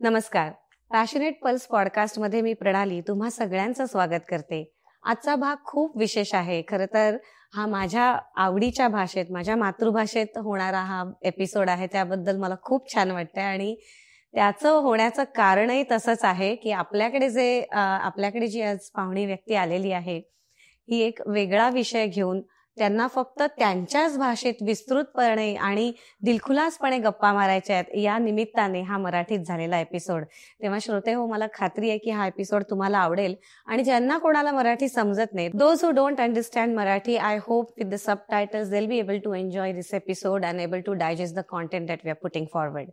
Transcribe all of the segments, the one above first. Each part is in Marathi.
नमस्कार. पॅशनेट पल्स पॉडकास्टमध्ये मी प्रणाली तुम्हा सगळ्यांचं स्वागत करते. आजचा भाग खूप विशेष आहे. खरं तर हा माझ्या आवडीच्या भाषेत, माझ्या मातृभाषेत होणारा हा एपिसोड आहे. त्याबद्दल मला खूप छान वाटतंय आणि त्याचं होण्याचं कारणही तसंच आहे की आपल्याकडे जी आज पाहुणी व्यक्ती आलेली आहे ही एक वेगळा विषय घेऊन त्यांना फक्त त्यांच्याच भाषेत विस्तृतपणे आणि दिलखुलासपणे गप्पा मारायच्या आहेत. या निमित्ताने हा मराठीत झालेला एपिसोड. तेव्हा श्रोते हो, मला खात्री आहे की हा एपिसोड तुम्हाला आवडेल. आणि ज्यांना कोणाला मराठी समजत नाही, those who don't understand Marathi, I hope with the subtitles they will be able to enjoy this episode and able to digest the content that we are putting forward.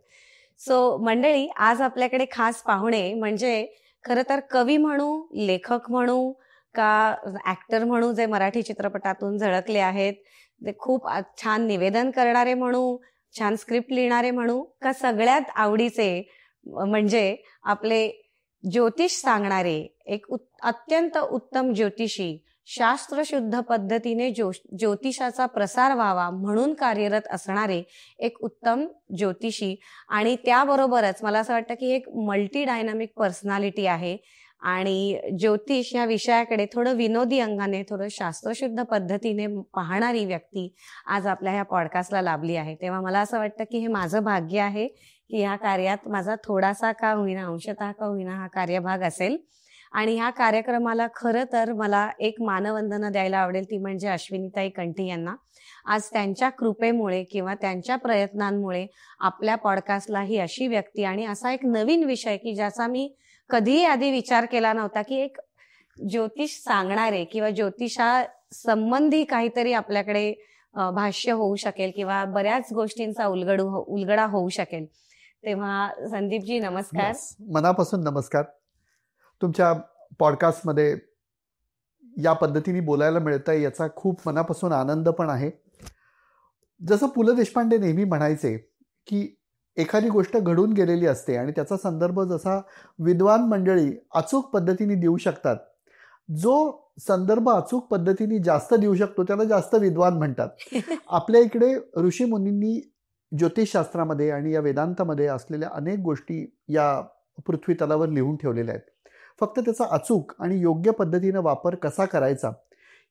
So मंडळी, आज आपल्याकडे खास पाहुणे म्हणजे खरं तर कवी म्हणू, लेखक म्हणू का ऍक्टर म्हणू, जे मराठी चित्रपटातून झळकले आहेत, ते खूप छान निवेदन करणारे म्हणू, छान स्क्रिप्ट लिहिणारे म्हणू, का सगळ्यात आवडीचे म्हणजे आपले ज्योतिष सांगणारे, एक अत्यंत उत्तम ज्योतिषी, शास्त्रशुद्ध पद्धतीने ज्योतिषाचा प्रसार व्हावा म्हणून कार्यरत असणारे एक उत्तम ज्योतिषी. आणि त्याबरोबरच मला असं वाटतं की एक मल्टी डायनामिक पर्सनॅलिटी आहे. आणि ज्योतिष या विषयाकडे थोडं विनोदी अंगाने, थोडं शास्त्रशुद्ध पद्धतीने पाहणारी व्यक्ती आज आपल्या ह्या पॉडकास्टला लाभली आहे. तेव्हा मला असं वाटतं की हे माझं भाग्य आहे की ह्या कार्यात माझा थोडासा का होईना, अंशतः का होईना हा कार्यभाग असेल. आणि ह्या कार्यक्रमाला खरं तर मला एक मानवंदना द्यायला आवडेल, ती म्हणजे अश्विनीताई कंठी यांना. आज त्यांच्या कृपेमुळे किंवा त्यांच्या प्रयत्नांमुळे आपल्या पॉडकास्टला ही अशी व्यक्ती आणि असा एक नवीन विषय की ज्याचा मी कधीही आधी विचार केला नव्हता की एक ज्योतिष सांगणारे किंवा ज्योतिषा संबंधी काहीतरी आपल्याकडे भाष्य होऊ शकेल किंवा बऱ्याच गोष्टींचा उलगडा होऊ शकेल. तेव्हा संदीपजी नमस्कार. मनापासून नमस्कार. तुमच्या पॉडकास्टमध्ये या पद्धतीने बोलायला मिळतं याचा खूप मनापासून आनंद पण आहे. जसं पु ल देशपांडे नेहमी म्हणायचे की एखादी गोष्ट घडून गेलेली असते आणि त्याचा संदर्भ जसा विद्वान मंडळी अचूक पद्धतीने देऊ शकतात, जो संदर्भ अचूक पद्धतीने जास्त देऊ शकतो त्याला जास्त विद्वान म्हणतात. आपल्या इकडे ऋषी मुनींनी ज्योतिषशास्त्रामध्ये आणि या वेदांतामध्ये असलेल्या अनेक गोष्टी या पृथ्वी तलावर लिहून ठेवलेल्या आहेत. फक्त त्याचा अचूक आणि योग्य पद्धतीनं वापर कसा करायचा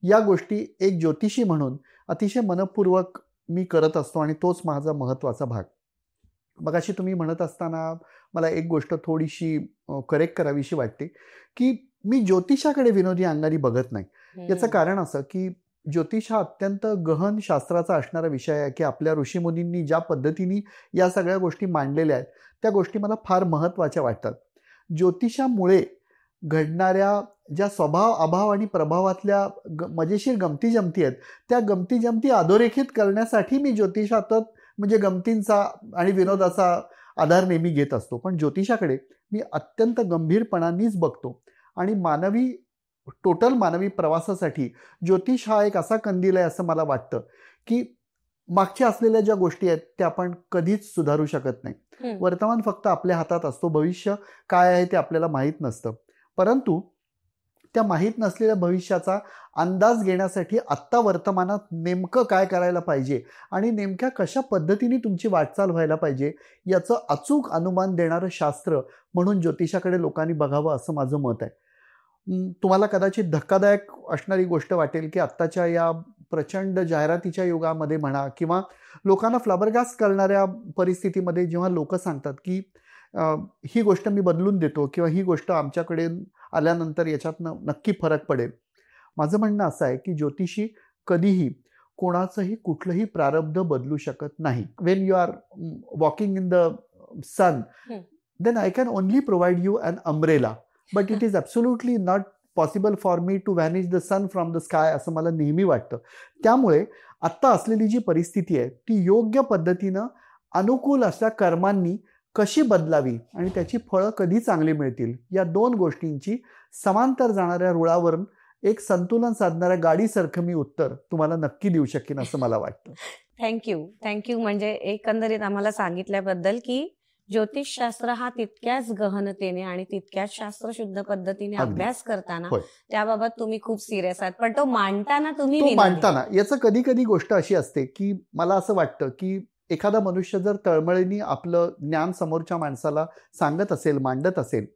या गोष्टी एक ज्योतिषी म्हणून अतिशय मनपूर्वक मी करत असतो आणि तोच माझा महत्त्वाचा भाग. मगाशी तुम्ही म्हणत असताना मला एक गोष्ट थोडीशी करेक्ट करावीशी वाटते की मी ज्योतिषाकडे विनोदी अंगाने बघत नाही. याचं कारण असं की ज्योतिष हा अत्यंत गहन शास्त्राचा असणारा विषय आहे की आपल्या ऋषीमुनींनी ज्या पद्धतीने या सगळ्या गोष्टी मांडलेल्या आहेत त्या गोष्टी मला फार महत्त्वाच्या वाटतात. ज्योतिषामुळे घडणाऱ्या ज्या स्वभाव, अभाव आणि प्रभावातल्या मजेशीर गमती जमती आहेत त्या गमती जमती अधोरेखित करण्यासाठी मी ज्योतिषात म्हणजे गमतींचा आणि विनोदाचा आधार नेहमी घेत असतो. पण ज्योतिषाकडे मी अत्यंत गंभीरपणानेच बघतो आणि टोटल मानवी प्रवासासाठी ज्योतिष हा एक असा कंदील आहे असं मला वाटतं की मागच्या असलेल्या ज्या गोष्टी आहेत त्या आपण कधीच सुधारू शकत नाही. वर्तमान फक्त आपल्या हातात असतो. भविष्य काय आहे ते आपल्याला माहीत नसतं. परंतु त्या माहीत नसलेल्या भविष्याचा अंदाज घेण्यासाठी आत्ता वर्तमानात नेमकं काय करायला पाहिजे आणि नेमक्या कशा पद्धतीने तुमची वाटचाल व्हायला पाहिजे याचं अचूक अनुमान देणारं शास्त्र म्हणून ज्योतिषाकडे लोकांनी बघावं असं माझं मत आहे. तुम्हाला कदाचित धक्कादायक असणारी गोष्ट वाटेल की आत्ताच्या या प्रचंड जाहिरातीच्या युगामध्ये म्हणा किंवा लोकांना फ्लबरगास्ट करणाऱ्या परिस्थितीमध्ये जेव्हा लोक सांगतात की ही गोष्ट मी बदलून देतो किंवा ही गोष्ट आमच्याकडे आल्यानंतर याच्यातनं नक्की फरक पडेल. माझं म्हणणं असं आहे की ज्योतिषी कधीही कोणाचंही कुठलंही प्रारब्ध बदलू शकत नाही. When you are walking in the sun then I can only provide you an umbrella but it is absolutely not possible for me to vanish the sun from the sky असं मला नेहमी वाटतं. त्यामुळे आत्ता असलेली जी परिस्थिती आहे ती योग्य पद्धतीनं अनुकूल अशा कर्मांनी कशी बदलावी आणि त्याची फळं कधी चांगली मिळतील या दोन गोष्टींची समांतर जाणाऱ्या रुळावरून एक संतुलन साधणाऱ्या गाडीसारखं मी उत्तर तुम्हाला नक्की देऊ शकेन असं मला वाटतं. थँक्यू. म्हणजे एकंदरीत आम्हाला सांगितल्याबद्दल की ज्योतिषशास्त्र हा तितक्याच गहनतेने आणि तितक्याच शास्त्रशुद्ध पद्धतीने अभ्यास करताना त्याबाबत तुम्ही खूप सिरियस आहात, पण तो मांडताना याचं कधी कधी गोष्ट अशी असते की मला असं वाटतं की एखादा मनुष्य जर तळमळीने आपलं ज्ञान समोरच्या माणसाला सांगत असेल, मांडत असेल,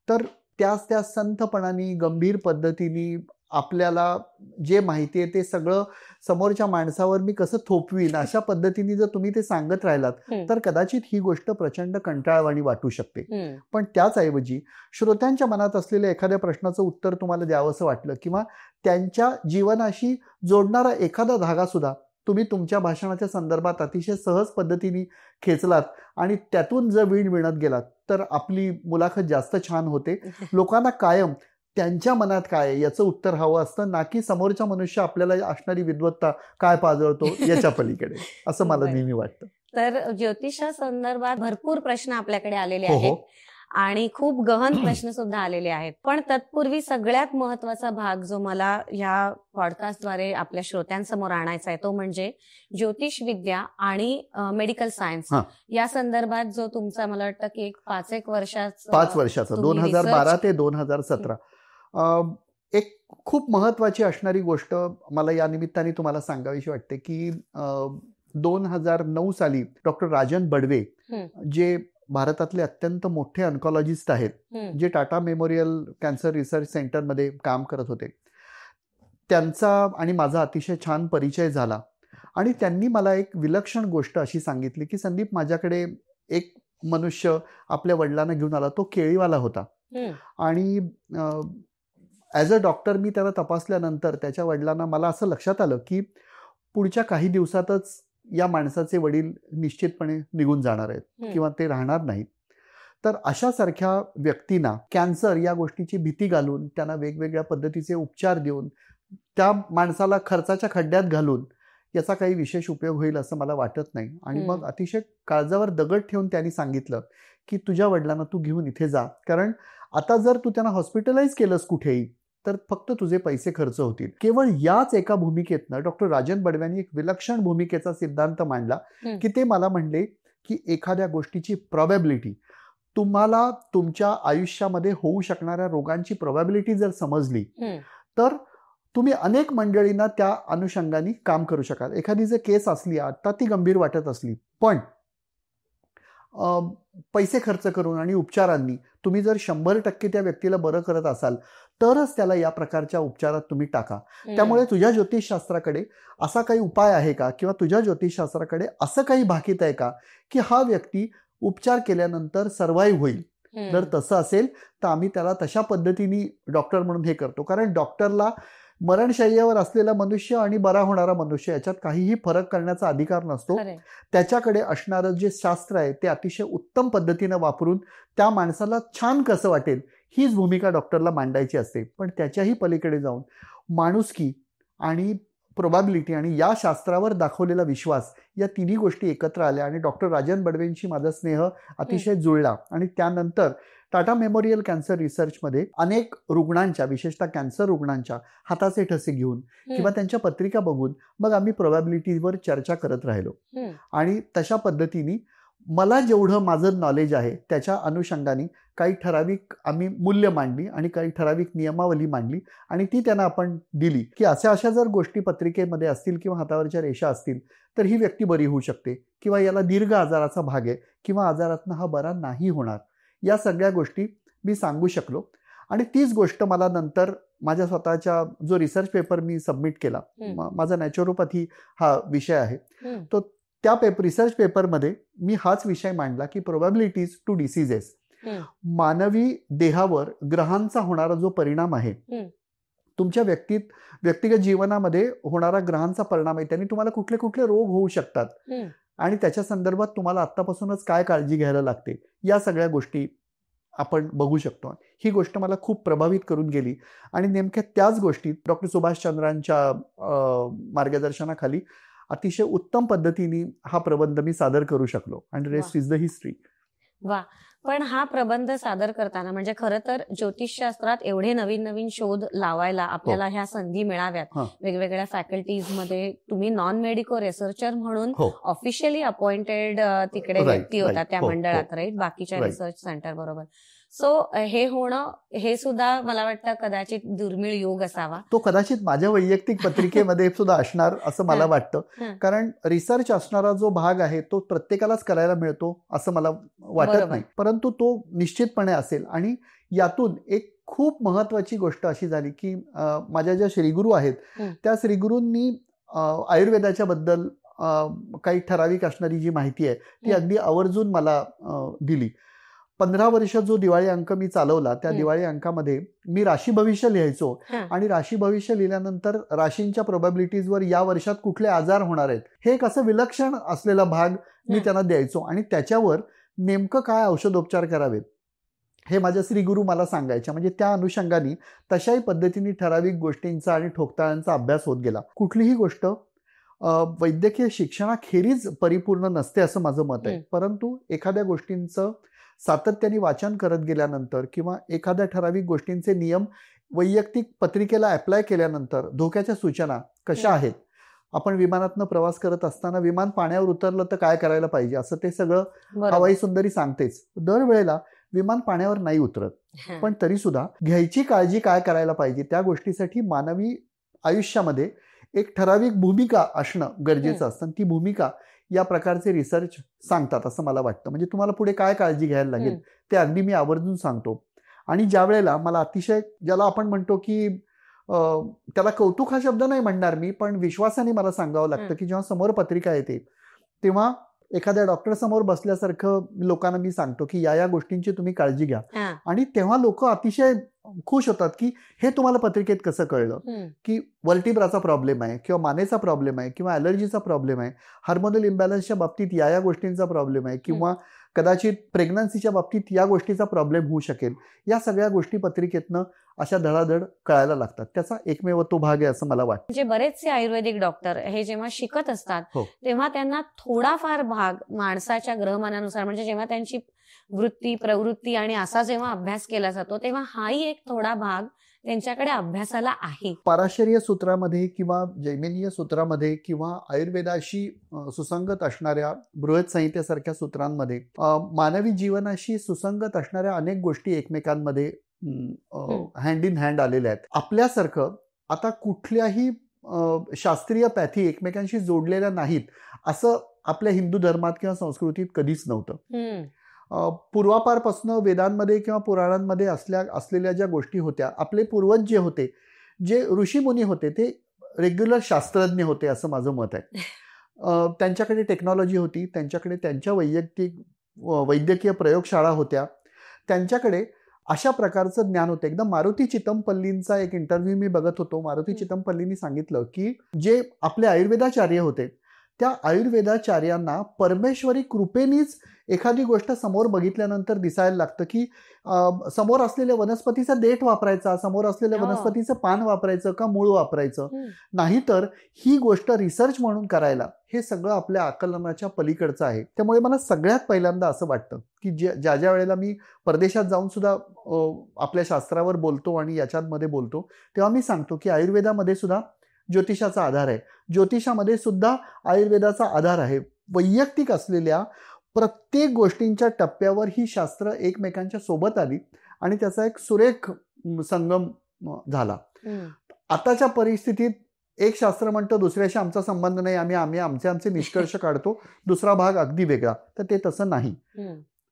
तर त्या संथपणाने, गंभीर पद्धतीने आपल्याला जे माहिती आहे ते सगळं समोरच्या माणसावर मी कसं थोपवीन अशा पद्धतीने जर तुम्ही ते सांगत राहिलात तर कदाचित ही गोष्ट प्रचंड कंटाळवाणी वाटू शकते. पण त्याचऐवजी श्रोत्यांच्या मनात असलेल्या एखाद्या प्रश्नाचं उत्तर तुम्हाला द्यावंसं वाटलं किंवा त्यांच्या जीवनाशी जोडणारा एखादा धागा सुद्धा तुम्ही तुमच्या भाषणाच्या संदर्भात अतिशय सहज पद्धतीने खेचलात आणि त्यातून जर वीण विणत गेलात तर आपली मुलाखत जास्त छान होते. लोकांना कायम त्यांच्या मनात काय आहे याचं उत्तर हवं असतं, ना की समोरच्या मनुष्य आपल्याला असणारी विद्वत्ता काय पाजळतो याच्या पलीकडे, असं मला नेहमी वाटतं. तर ज्योतिषा संदर्भात भरपूर प्रश्न आपल्याकडे आलेले आहेत आणि खूप गहन प्रश्न सुद्धा आलेले आहेत. पण तत्पूर्वी सगळ्यात महत्वाचा भाग जो मला या पॉडकास्टद्वारे आपल्या श्रोत्यांसमोर आणायचा आहे तो म्हणजे ज्योतिष विद्या आणि मेडिकल सायन्स या संदर्भात जो तुमचा मला वाटतं की 5 वर्षाचा 2012 ते 2017 एक खूप महत्वाची असणारी गोष्ट मला या निमित्ताने तुम्हाला सांगावीशी वाटते की 2009 साली डॉक्टर राजन बडवे जे भारतातले अत्यंत मोठे ऑन्कॉलॉजिस्ट आहेत, जे टाटा मेमोरियल कॅन्सर रिसर्च सेंटरमध्ये काम करत होते, त्यांचा आणि माझा अतिशय छान परिचय झाला आणि त्यांनी मला एक विलक्षण गोष्ट अशी सांगितली की संदीप, माझ्याकडे एक मनुष्य आपल्या वडिलांना घेऊन आला, तो केळीवाला होता आणि ॲज अ डॉक्टर मी त्याला तपासल्यानंतर त्याच्या वडिलांना मला असं लक्षात आलं की पुढच्या काही दिवसातच या माणसाचे वडील निश्चितपणे निघून जाणार आहेत किंवा ते राहणार नाहीत. तर अशासारख्या व्यक्तींना कॅन्सर या गोष्टीची भीती घालून, त्यांना वेगवेगळ्या पद्धतीचे उपचार देऊन, त्या माणसाला खर्चाच्या खड्ड्यात घालून याचा काही विशेष उपयोग होईल असं मला वाटत नाही. आणि मग अतिशय काळजावर दगड ठेवून त्यांनी सांगितलं की तुझ्या वडिलांना तू घेऊन इथे जा, कारण आता जर तू त्यांना हॉस्पिटलाइज केलंस कुठेही तर फक्त तुझे पैसे खर्च होतील. केवळ याच एका भूमिकेतनं डॉक्टर राजन बडव्यांनी एक विलक्षण भूमिकेचा सिद्धांत मांडला की ते मला म्हणले की एखाद्या गोष्टीची प्रोबॅबिलिटी, तुम्हाला तुमच्या आयुष्यामध्ये होऊ शकणाऱ्या रोगांची प्रोबॅबिलिटी जर समजली तर तुम्ही अनेक मंडळींना त्या अनुषंगाने काम करू शकाल. एखादी जर केस असली, आता ती गंभीर वाटत असली, पण पैसे खर्च करून आणि उपचारांनी तुम्ही जर 100% त्या व्यक्तीला बरं करत असाल तरच त्याला या प्रकारच्या उपचारात तुम्ही टाका. त्यामुळे तुझ्या ज्योतिषशास्त्राकडे असा काही उपाय आहे का, किंवा तुझ्या ज्योतिषशास्त्राकडे असं काही भाकीत आहे का की हा व्यक्ती उपचार केल्यानंतर सर्व्हाइव्ह होईल? जर तसं असेल तर आम्ही त्याला तशा पद्धतीने डॉक्टर म्हणून हे करतो, कारण डॉक्टरला मरणशय्यावर असलेला मनुष्य आणि बरा होणारा मनुष्य याच्यात काहीही फरक करण्याचा अधिकार नसतो. त्याच्याकडे असणारं जे शास्त्र आहे ते अतिशय उत्तम पद्धतीनं वापरून त्या माणसाला छान कसं वाटेल हीच भूमिका डॉक्टरला मांडायची असते. पण त्याच्याही पलीकडे जाऊन माणुसकी आणि प्रोबॅबिलिटी आणि या शास्त्रावर दाखवलेला विश्वास या तिन्ही गोष्टी एकत्र आल्या आणि डॉक्टर राजन बडवेंशी माझा स्नेह अतिशय जुळला. आणि त्यानंतर टाटा मेमोरियल कॅन्सर रिसर्चमध्ये अनेक रुग्णांच्या, विशेषतः कॅन्सर रुग्णांच्या हाताचे ठसे घेऊन किंवा त्यांच्या पत्रिका बघून मग आम्ही प्रोबॅबिलिटीवर चर्चा करत राहिलो. आणि तशा पद्धतीने मला जेवढं माझं नॉलेज आहे त्याच्या अनुषंगाने काही ठराविक आम्ही मूल्य मांडली आणि काही ठराविक नियमावली मांडली आणि ती त्यांना आपण दिली की अशा जर गोष्टी पत्रिकेमध्ये असतील किंवा हातावरच्या रेषा असतील तर ही व्यक्ती बरी होऊ शकते, किंवा याला दीर्घ आजाराचा भाग आहे किंवा आजारातनं हा बरा नाही होणार. या सगळ्या गोष्टी मी सांगू शकलो. आणि तीच गोष्ट मला नंतर माझ्या स्वतःच्या जो रिसर्च पेपर मी सबमिट केला, माझा नॅचरोपॅथी हा विषय आहे, तो त्या रिसर्च पेपरमध्ये मी हाच विषय मांडला की प्रोबॅबिलिटीज टू डिसीजेस, मानवी देहावर ग्रहांचा होणारा जो परिणाम आहे, तुमच्या व्यक्तिगत जीवनामध्ये होणारा ग्रहांचा परिणाम आहे, त्यांनी तुम्हाला कुठले कुठले रोग होऊ शकतात आणि त्याच्या संदर्भात तुम्हाला आत्तापासूनच काय काळजी घ्यायला लागते, या सगळ्या गोष्टी आपण बघू शकतो. ही गोष्ट मला खूप प्रभावित करून गेली आणि नेमक्या त्याच गोष्टी डॉक्टर सुभाषचंद्रांच्या मार्गदर्शनाखाली अतिशय उत्तम पद्धतीने हा प्रबंध मी सादर करू शकलो आणि रेस्ट इज द हिस्ट्री. वा, पण हा प्रबंध सादर करताना म्हणजे खरं तर ज्योतिषशास्त्रात एवढे नवीन नवीन शोध लावायला आपल्याला ह्या संधी मिळाव्यात. वेगवेगळ्या फॅकल्टीजमध्ये तुम्ही नॉन मेडिको रिसर्चर म्हणून ऑफिशियली अपॉइंटेड तिकडे व्यक्ती होता त्या मंडळात, राईट, बाकीच्या रिसर्च सेंटर बरोबर. सो हे होणं हे सुद्धा मला वाटतं कदाचित दुर्मिळ योग असावा. तो कदाचित माझ्या वैयक्तिक पत्रिकेमध्ये सुद्धा असणार असं मला वाटतं. कारण रिसर्च असणारा जो भाग आहे तो प्रत्येकालाच करायला मिळतो असं मला वाटत नाही, परंतु तो निश्चितपणे असेल. आणि यातून एक खूप महत्वाची गोष्ट अशी झाली की माझ्या ज्या श्रीगुरू आहेत त्या श्रीगुरूंनी आयुर्वेदाच्या बद्दल काही ठराविक असणारी जी माहिती आहे ती अगदी आवर्जून मला दिली. 15 वर्ष जो दिवाळी अंक मी चालवला त्या दिवाळी अंकामध्ये मी राशी भविष्य लिहायचो आणि राशी भविष्य लिहिल्यानंतर राशींच्या प्रोबॅबिलिटीजवर या वर्षात कुठले आजार होणार आहेत हे एक असं विलक्षण असलेला भाग मी त्यांना द्यायचो आणि त्याच्यावर नेमकं काय औषधोपचार करावेत हे माझ्या श्रीगुरू मला सांगायचे. म्हणजे त्या अनुषंगाने तशाही पद्धतीने ठराविक गोष्टींचा आणि ठोकताळांचा अभ्यास होत गेला. कुठलीही गोष्ट वैद्यकीय शिक्षणाखेरीज परिपूर्ण नसते असं माझं मत आहे, परंतु एखाद्या गोष्टींचं सातत्याने वाचन करत गेल्यानंतर किंवा एखाद्या ठराविक गोष्टींचे नियम वैयक्तिक पत्रिकेला अप्लाय केल्यानंतर धोक्याच्या सूचना कशा आहेत, आपण विमानातनं प्रवास करत असताना विमान पाण्यावर उतरलं तर काय करायला पाहिजे असं ते सगळं हवाई सुंदरी सांगतेच. दरवेळेला विमान पाण्यावर नाही उतरत, पण तरी सुद्धा घ्यायची काळजी काय करायला पाहिजे त्या गोष्टीसाठी मानवी आयुष्यामध्ये एक ठराविक भूमिका असणं गरजेचं असतं. ती भूमिका या प्रकारचे रिसर्च सांगतात असं मला वाटतं. म्हणजे तुम्हाला पुढे काय काळजी घ्यायला लागेल ते अगदी मी आवर्जून सांगतो. आणि ज्या वेळेला मला अतिशय ज्याला आपण म्हणतो की त्याला कौतुक हा शब्द नाही म्हणणार मी, पण विश्वासाने मला सांगावं लागतं की जेव्हा समोर पत्रिका येते तेव्हा एखाद्या डॉक्टर समोर बसल्यासारखं लोकांना मी सांगतो की या गोष्टींची तुम्ही काळजी घ्या. आणि तेव्हा लोक अतिशय खुश होतात की हे तुम्हाला पत्रिकेत कसं कळलं की वर्टिब्राचा प्रॉब्लेम आहे किंवा मानेचा प्रॉब्लेम आहे किंवा ॲलर्जीचा प्रॉब्लेम आहे, हार्मोनल इम्बॅलन्सच्या बाबतीत या गोष्टींचा प्रॉब्लेम आहे किंवा कदाचित प्रेग्नन्सीच्या बाबतीत या गोष्टीचा प्रॉब्लेम होऊ शकेल. या सगळ्या गोष्टी पत्रिकेतनं अशा धडाधड कळायला लागतात. त्याचा एकमेव तो भाग आहे असं मला वाटतं. म्हणजे बरेचसे आयुर्वेदिक डॉक्टर हे जेव्हा शिकत असतात तेव्हा त्यांना थोडाफार भाग माणसाच्या ग्रहमानानुसार म्हणजे जेव्हा त्यांची वृत्ती प्रवृत्ती आणि असा जेव्हा अभ्यास केला जातो तेव्हा हाही एक थोडा भाग त्यांच्याकडे अभ्यासाला आहे. पाराशर्य सूत्रामध्ये किंवा जैमिनीय सूत्रामध्ये किंवा आयुर्वेदाशी सुसंगत असणाऱ्या बृहत संहितेसारख्या सूत्रांमध्ये मानवी जीवनाशी सुसंगत असणाऱ्या अनेक गोष्टी एकमेकांमध्ये हँड इन हँड आलेल्या आहेत. आपल्यासारखं आता कुठल्याही शास्त्रीय पॅथी एकमेकांशी जोडलेल्या नाहीत असं आपल्या हिंदू धर्मात किंवा संस्कृतीत कधीच नव्हतं. पूर्वापारपासून वेदांमध्ये किंवा पुराणांमध्ये असलेल्या ज्या गोष्टी होत्या, आपले पूर्वज जे होते, जे ऋषीमुनी होते ते रेग्युलर शास्त्रज्ञ होते असं माझं मत आहे. त्यांच्याकडे टेक्नॉलॉजी होती, त्यांच्याकडे त्यांच्या वैद्यकीय प्रयोगशाळा होत्या, त्यांच्याकडे अशा प्रकारचं ज्ञान होतं. एकदम मारुती चितमपल्लींचा एक इंटरव्ह्यू मी बघत होतो. मारुती चितमपल्लींनी सांगितलं की जे आपले आयुर्वेदाचार्य होते त्या आयुर्वेदाचार्यांना परमेश्वरी कृपेनीच एखादी गोष्ट समोर बघितल्यानंतर दिसायला लागतं की समोर असलेल्या वनस्पतीचा देठ वापरायचा, समोर असलेल्या वनस्पतीचं पान वापरायचं का मूळ वापरायचं, नाहीतर ही गोष्ट रिसर्च म्हणून करायला हे सगळं आपल्या आकलनाच्या पलीकडचं आहे. त्यामुळे मला सगळ्यात पहिल्यांदा असं वाटतं की ज्या वेळेला मी परदेशात जाऊन सुद्धा आपल्या शास्त्रावर बोलतो आणि याच्यामध्ये बोलतो तेव्हा मी सांगतो की आयुर्वेदामध्ये सुद्धा ज्योतिषाचा आधार आहे, ज्योतिषामध्ये सुद्धा आयुर्वेदाचा आधार आहे. वैयक्तिक असलेल्या प्रत्येक गोष्टींच्या टप्प्यावर ही शास्त्र एकमेकांच्या सोबत आली आणि त्याचा एक सुरेख संगम झाला. आताच्या परिस्थितीत एक शास्त्र म्हणतं दुसऱ्याशी आमचा संबंध नाही, आम्ही आमचे निष्कर्ष काढतो, दुसरा भाग अगदी वेगळा. तर ते तसं नाही.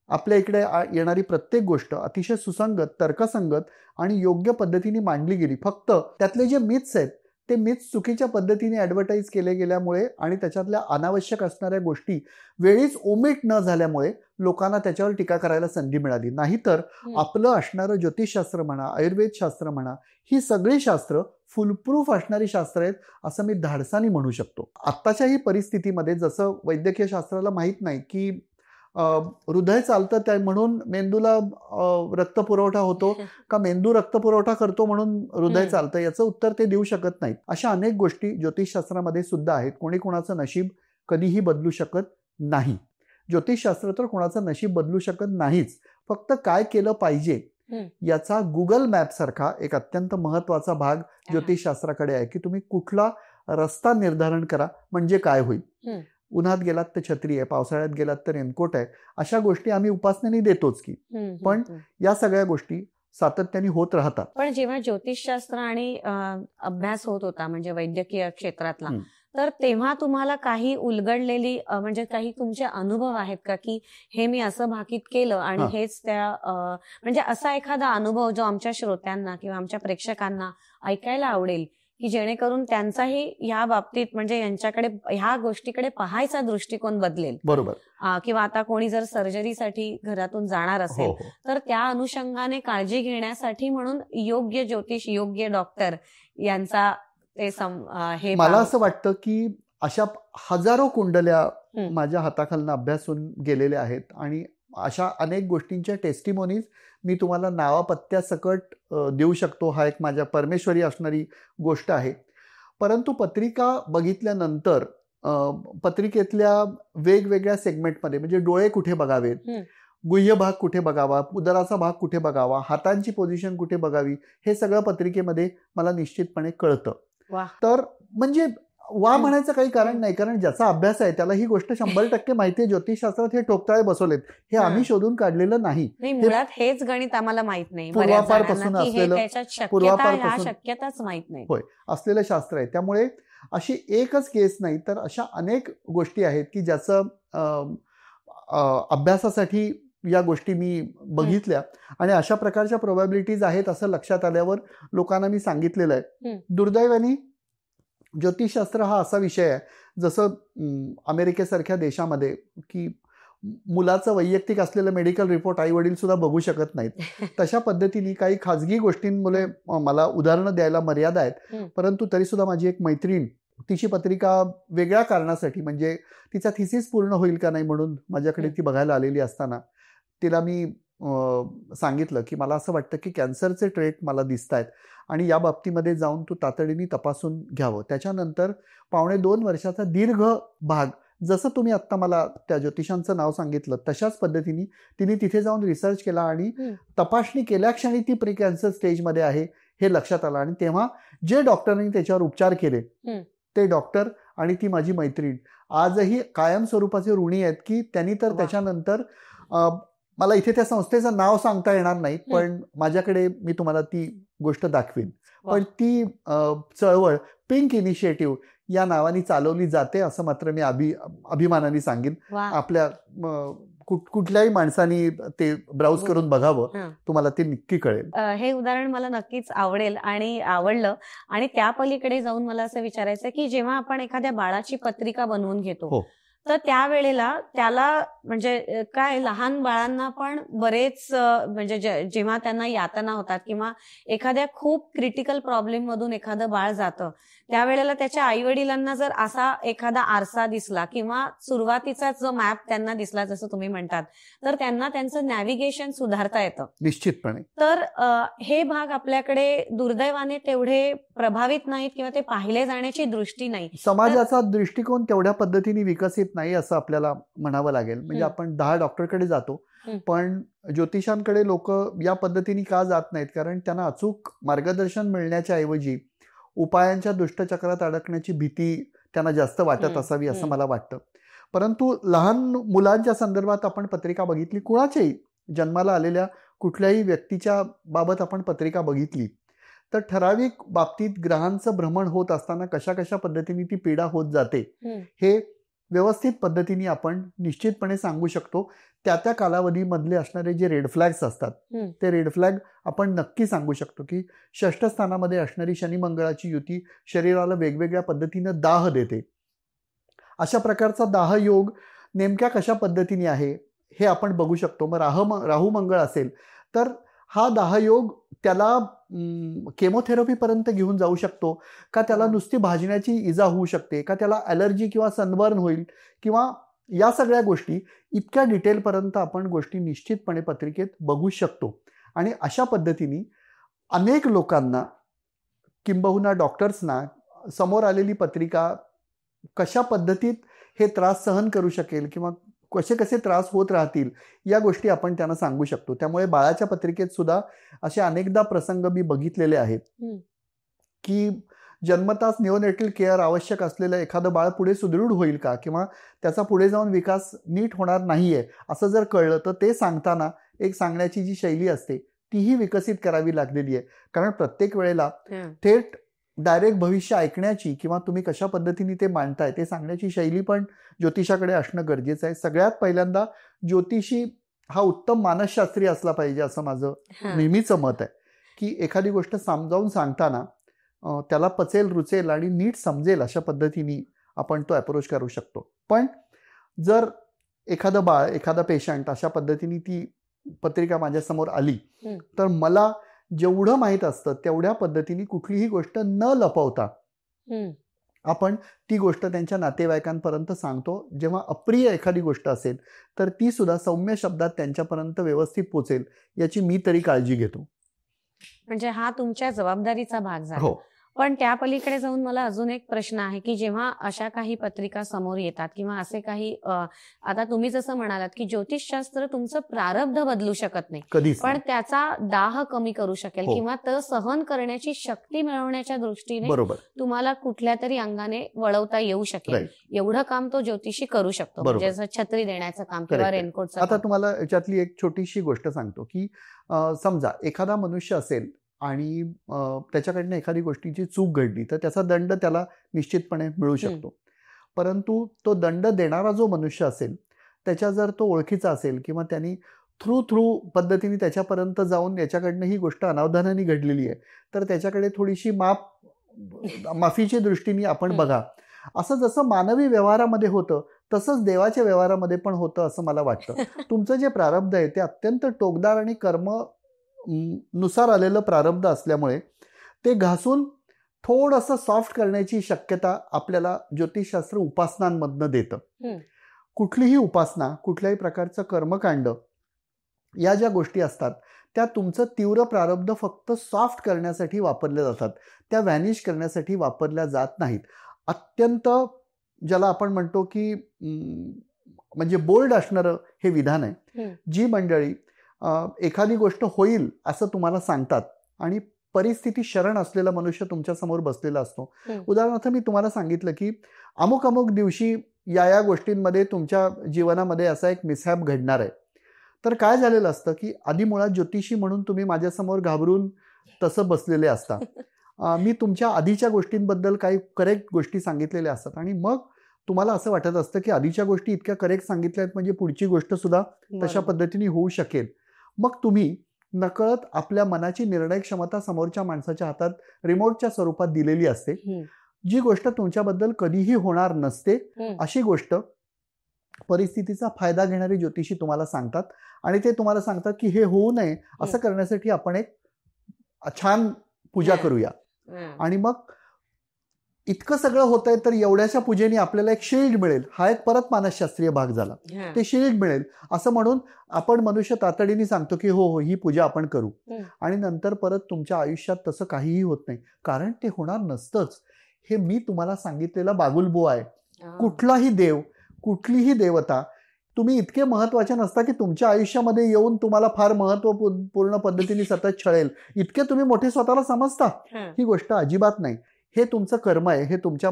आपल्या इकडे येणारी प्रत्येक गोष्ट अतिशय सुसंगत, तर्कसंगत आणि योग्य पद्धतीने मांडली गेली. फक्त त्यातले जे मिथ्स आहेत ते मिथ्स चुकीच्या पद्धतीने ॲडव्हर्टाईज केले गेल्यामुळे आणि त्याच्यातल्या अनावश्यक असणाऱ्या गोष्टी वेळीच ओमिट न झाल्यामुळे लोकांना त्याच्यावर टीका करायला संधी मिळाली. नाहीतर आपलं असणारं ज्योतिषशास्त्र म्हणा, आयुर्वेद शास्त्र म्हणा, ही सगळी शास्त्र फुलप्रूफ असणारी शास्त्र आहेत असं मी धाडसानी म्हणू शकतो. आत्ताच्याही परिस्थितीमध्ये जसं वैद्यकीय शास्त्राला माहीत नाही की हृदय चालतं त्या म्हणून मेंदूला रक्तपुरवठा होतो का मेंदू रक्तपुरवठा करतो म्हणून हृदय चालतं, याचं उत्तर ते देऊ शकत नाहीत. अशा अनेक गोष्टी ज्योतिषशास्त्रामध्ये सुद्धा आहेत. कोणी कोणाचं नशीब कधीही बदलू शकत नाही. ज्योतिषशास्त्र तर कोणाचं नशीब बदलू शकत नाहीच, फक्त काय केलं पाहिजे याचा गुगल मॅप सारखा एक अत्यंत महत्वाचा भाग ज्योतिषशास्त्राकडे आहे, की तुम्ही कुठला रस्ता निर्धारण करा म्हणजे काय होईल. उन्हात गेलात तर छत्री आहे, पावसाळ्यात गेलात तर रेनकोट आहे, अशा गोष्टी आम्ही उपासनेने देतोच की. पण या सगळ्या गोष्टी सातत्याने होत राहतात. पण जेव्हा ज्योतिषशास्त्र आणि अभ्यास होत होता म्हणजे वैद्यकीय क्षेत्रातला, तर तेव्हा तुम्हाला काही उलगडलेली म्हणजे काही तुमचे अनुभव आहेत का, की हे मी असं भाकीत केलं आणि हेच त्या म्हणजे असा एखादा अनुभव जो आमच्या श्रोत्यांना किंवा आमच्या प्रेक्षकांना ऐकायला आवडेल, की जेणेकरून त्यांचाही या बाबतीत म्हणजे यांच्याकडे ह्या गोष्टीकडे पाहायचा दृष्टिकोन बदलेल. बरोबर. किंवा आता कोणी जर सर्जरीसाठी घरातून जाणार असेल तर त्या अनुषंगाने काळजी घेण्यासाठी म्हणून योग्य ज्योतिष, योग्य डॉक्टर यांचा हे मला असं वाटतं की अशा हजारो कुंडल्या माझ्या हाताखालनं अभ्यासून गेलेल्या आहेत आणि अशा अनेक गोष्टींच्या टेस्टिमोनीज मी तुम्हाला नावापत्त्यासकट देऊ शकतो. हा एक माझ्या परमेश्वरी असणारी गोष्ट आहे. परंतु पत्रिका बघितल्यानंतर पत्रिकेतल्या वेगवेगळ्या सेगमेंटमध्ये म्हणजे डोळे कुठे बघावेत, गुह्य भाग कुठे बघावा, उदराचा भाग कुठे बघावा, हातांची पोझिशन कुठे बघावी, हे सगळं पत्रिकेमध्ये मला निश्चितपणे कळतं. तर म्हणजे वा म्हणायचं काही कारण नाही, कारण ज्याचा अभ्यास आहे त्याला ही गोष्ट 100% माहिती आहे. ज्योतिषशास्त्रात हे ठोकताळे बसवलेत, हे आम्ही शोधून काढलेलं नाही. मुळात हेच गणित आम्हाला माहित नाही, पूर्वापारपासून असलेलं शक्यताच माहित नाही. होय, असलेलं शास्त्र आहे. त्यामुळे अशी एकच केस नाही तर अशा अनेक गोष्टी आहेत की ज्याचं अभ्यासासाठी या गोष्टी मी बघितल्या आणि अशा प्रकारच्या प्रोबॅबिलिटीज आहेत असं लक्षात आल्यावर लोकांना मी सांगितलेलं आहे. दुर्दैवाने ज्योतिषशास्त्र हा असा विषय आहे, जसं अमेरिकेसारख्या देशामध्ये की मुलाचं वैयक्तिक असलेलं मेडिकल रिपोर्ट आई वडील सुद्धा बघू शकत नाहीत, तशा पद्धतीने काही खाजगी गोष्टींमुळे मला उदाहरणं द्यायला मर्यादा आहेत. परंतु तरी सुद्धा माझी एक मैत्रीण तिची पत्रिका वेगळ्या कारणासाठी म्हणजे तिचा थिसिस पूर्ण होईल का नाही म्हणून माझ्याकडे ती बघायला आलेली असताना तिला मी सांगितलं की मला असं वाटतं की कॅन्सरचे ट्रेट मला दिसत आहेत आणि या बाबतीमध्ये जाऊन तू तातडीने तपासून घ्यावं. त्याच्यानंतर 2.5 वर्षाचा दीर्घ भाग, जसं तुम्ही आत्ता मला त्या ज्योतिषांचं नाव सांगितलं तशाच पद्धतीने तिने तिथे जाऊन रिसर्च केला आणि तपासणी केल्या क्षणी ती प्री कॅन्सर स्टेजमध्ये आहे हे लक्षात आलं. आणि तेव्हा जे डॉक्टरांनी त्याच्यावर उपचार केले ते डॉक्टर आणि ती माझी मैत्रीण आजही कायम स्वरूपाचे ऋणी आहेत की त्यांनी तर त्याच्यानंतर मला इथे त्या संस्थेचं नाव सांगता येणार नाही, पण माझ्याकडे मी तुम्हाला ती गोष्ट दाखवीन. पण ती चळवळ पिंक इनिशिएटिव्ह या नावाने चालवली जाते असं मात्र मी अभिमानाने सांगेन. आपल्या कुठल्याही माणसाने ते ब्राउज करून बघावं, तुम्हाला ते नक्की कळेल. हे उदाहरण मला नक्कीच आवडेल आणि आवडलं. आणि त्या पलीकडे जाऊन मला असं विचारायचं की जेव्हा आपण एखाद्या बाळाची पत्रिका बनवून घेतो तर त्यावेळेला त्याला म्हणजे काय लहान बाळांना पण बरेच म्हणजे जेव्हा त्यांना यातना होतात किंवा एखाद्या खूप क्रिटिकल प्रॉब्लेम मधून एखादं बाळ जातं त्यावेळेला त्याच्या आई वडिलांना जर असा एखादा आरसा दिसला किंवा सुरुवातीचा जो मॅप त्यांना दिसला जसं तुम्ही म्हणतात तर त्यांना त्यांचं नॅव्हिगेशन सुधारता येतं निश्चितपणे. तर हे भाग आपल्याकडे दुर्दैवाने तेवढे प्रभावित नाहीत किंवा ते पाहिले जाण्याची दृष्टी नाही. समाजाचा दृष्टिकोन तेवढ्या पद्धतीने विकसित नाही असं आपल्याला म्हणावं लागेल. म्हणजे आपण 10 डॉक्टरकडे जातो पण ज्योतिषांकडे लोक या पद्धतीने का जात नाहीत, कारण त्यांना अचूक मार्गदर्शन मिळण्याच्या ऐवजी उपायांच्या दुष्टचक्रात अडकण्याची भीती त्यांना जास्त वाटत असावी असं मला वाटतं. परंतु लहान मुलांच्या संदर्भात आपण पत्रिका बघितली, कुणाच्याही जन्माला आलेल्या कुठल्याही व्यक्तीच्या बाबत आपण पत्रिका बघितली तर ठराविक बाबतीत ग्रहांचं भ्रमण होत असताना कशा कशा पद्धतीने ती पीडा होत जाते हे व्यवस्थित पद्धतीने आपण निश्चितपणे सांगू शकतो. त्या कालावधीमधले असणारे जे रेड फ्लॅग्स असतात ते रेड फ्लॅग आपण नक्की सांगू शकतो की 6ष्ठ स्थानामध्ये असणारी शनी मंगळाची युती शरीराला वेगवेगळ्या पद्धतीनं दाह देते. अशा प्रकारचा दाह योग नेमक्या कशा पद्धतीने आहे हे आपण बघू शकतो. मग राहू मंगळ असेल तर हा दाहयोग त्याला केमोथेरपीपर्यंत घेऊन जाऊ शकतो का, त्याला नुसती भाजण्याची इजा होऊ शकते का, त्याला ॲलर्जी किंवा सनबर्न होईल किंवा या सगळ्या गोष्टी इतक्या डिटेलपर्यंत आपण गोष्टी निश्चितपणे पत्रिकेत बघू शकतो. आणि अशा पद्धतीने अनेक लोकांना किंबहुना डॉक्टर्सना समोर आलेली पत्रिका कशा पद्धतीत हे त्रास सहन करू शकेल किंवा कसे कसे त्रास होत राहतील या गोष्टी आपण त्यांना सांगू शकतो. त्यामुळे बाळाच्या पत्रिकेत सुद्धा असे अनेकदा प्रसंग मी बघितलेले आहेत की जन्मताच निओनेटल केअर आवश्यक असलेलं एखादं बाळ पुढे सुदृढ होईल का किंवा त्याचा पुढे जाऊन विकास नीट होणार नाहीये असं जर कळलं तर ते सांगताना एक सांगण्याची जी शैली असते तीही विकसित करावी लागलेली आहे. कारण प्रत्येक वेळेला थेट डायरेक्ट भविष्य ऐकण्याची किंवा तुम्ही कशा पद्धतीने ते मांडताय ते सांगण्याची शैली पण ज्योतिषाकडे असणं गरजेचं आहे. सगळ्यात पहिल्यांदा ज्योतिषी हा उत्तम मानसशास्त्री असला पाहिजे असं माझं नेहमीचं मत आहे की एखादी गोष्ट समजावून सांगताना त्याला पचेल रुचेल आणि नीट समजेल अशा पद्धतीने आपण तो अप्रोच करू शकतो. पण जर एखादं बाळ एखादा पेशंट अशा पद्धतीने ती पत्रिका माझ्यासमोर आली तर मला जेवढं माहीत असतं तेवढ्या पद्धतीने कुठलीही गोष्ट न लपवता आपण ती गोष्ट त्यांच्या नातेवाईकांपर्यंत सांगतो. जेव्हा अप्रिय एखादी गोष्ट असेल तर ती सुद्धा सौम्य शब्दात त्यांच्यापर्यंत व्यवस्थित पोचेल याची मी तरी काळजी घेतो. म्हणजे हा तुमच्या जबाबदारीचा भाग झाला. हो. पण त्या पलीकडे जाऊन मला अजून एक प्रश्न आहे की जेव्हा अशा काही पत्रिका समोर येतात किंवा असे काही आता तुम्ही जसं म्हणालात की ज्योतिषशास्त्र तुमचं प्रारब्ध बदलू शकत नाही कधीच पण त्याचा दाह कमी करू शकेल किंवा तो सहन करण्याची शक्ती मिळवण्याच्या दृष्टीने बरोबर तुम्हाला कुठल्या तरी अंगाने वळवता येऊ शकेल एवढं काम तो ज्योतिषी करू शकतो. म्हणजे जसं छत्री देण्याचं काम किंवा रेनकोटचं. आता तुम्हाला याच्यातली एक छोटीशी गोष्ट सांगतो की समजा एखादा मनुष्य असेल आणि त्याच्याकडनं एखादी गोष्टीची चूक घडली तर त्याचा दंड त्याला निश्चितपणे मिळू शकतो. परंतु तो दंड देणारा जो मनुष्य असेल त्याच्या जर तो ओळखीचा असेल किंवा त्यांनी थ्रू पद्धतीने त्याच्यापर्यंत जाऊन याच्याकडनं ही गोष्ट अनावधानाने घडलेली आहे तर त्याच्याकडे थोडीशी माफीची दृष्टीने आपण बघा. असं जसं मानवी व्यवहारामध्ये होतं तसंच देवाच्या व्यवहारामध्ये पण होतं असं मला वाटतं. तुमचं जे प्रारब्ध आहे ते अत्यंत टोकदार आणि कर्म नुसार आलेलं प्रारब्ध असल्यामुळे ते घासून थोडंसं सॉफ्ट करण्याची शक्यता आपल्याला ज्योतिषशास्त्र उपासनांमधनं देतं. कुठलीही उपासना कुठल्याही प्रकारचं कर्मकांड या ज्या गोष्टी असतात त्या तुमचं तीव्र प्रारब्ध फक्त सॉफ्ट करण्यासाठी वापरल्या जातात, त्या व्हॅनिश करण्यासाठी वापरल्या जात नाहीत. अत्यंत ज्याला आपण म्हणतो की म्हणजे बोल्ड असणारं हे विधान आहे. जी मंडळी एखादी गोष्ट होईल असं तुम्हाला सांगतात आणि परिस्थिती शरण असलेला मनुष्य तुमच्या समोर बसलेला असतो. उदाहरणार्थ मी तुम्हाला सांगितलं की अमुक अमुक दिवशी या गोष्टींमध्ये तुमच्या जीवनामध्ये असा एक मिसहॅप घडणार आहे. तर काय झालेलं असतं की आधी मुळात ज्योतिषी म्हणून तुम्ही माझ्यासमोर घाबरून तसं बसलेले असता. मी तुमच्या आधीच्या गोष्टींबद्दल काही करेक्ट गोष्टी सांगितलेल्या असतात आणि मग तुम्हाला असं वाटत असतं की आधीच्या गोष्टी इतक्या करेक्ट सांगितल्यात म्हणजे पुढची गोष्ट सुद्धा तशा पद्धतीने होऊ शकेल. मग तुम्ही नकळत आपल्या मनाची निर्णय क्षमता समोरच्या माणसाच्या हातात रिमोटच्या स्वरूपात दिलेली असते. जी गोष्ट तुमच्याबद्दल कधीही होणार नसते अशी गोष्ट परिस्थितीचा फायदा घेणारी ज्योतिषी तुम्हाला सांगतात आणि ते तुम्हाला सांगतात की हे होऊ नये असं करण्यासाठी आपण एक छान पूजा करूया. आणि मग इतकं सगळं होतंय तर एवढ्याशा पूजेने आपल्याला एक शिल्ड मिळेल. हा एक परत मानसशास्त्रीय भाग झाला. ते शिल्ड मिळेल असं म्हणून आपण मनुष्य तातडीने सांगतो की हो ही पूजा आपण करू आणि नंतर परत तुमच्या आयुष्यात तसं काहीही होत नाही. कारण ते होणार नसतंच. हे मी तुम्हाला सांगितलेला बागुलबुवा आहे. कुठलाही देव कुठलीही देवता तुम्ही इतके महत्वाचे नसता की तुमच्या आयुष्यामध्ये येऊन तुम्हाला फार महत्वपूर्ण पद्धतीने सतत छळेल इतके तुम्ही मोठे स्वतःला समजता. ही गोष्ट अजिबात नाही. हे तुमचं कर्म आहे. हे तुमच्या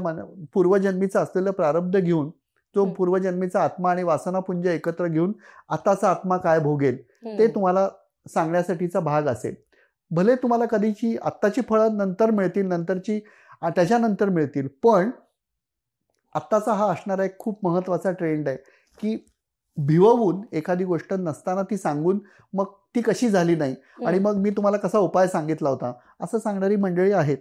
पूर्वजन्मीचं असलेलं प्रारब्ध घेऊन तो पूर्वजन्मीचा आत्मा आणि वासनापुंज एकत्र घेऊन आताचा आत्मा काय भोगेल ते तुम्हाला सांगण्यासाठीचा भाग असेल. भले तुम्हाला कधीची आत्ताची फळं नंतर मिळतील त्याच्यानंतर मिळतील पण आत्ताचा हा असणारा एक खूप महत्वाचा ट्रेंड आहे की भिवून एखादी गोष्ट नसताना ती सांगून मग ती कशी झाली नाही आणि मग मी तुम्हाला कसा उपाय सांगितला होता असं सांगणारी मंडळी आहेत.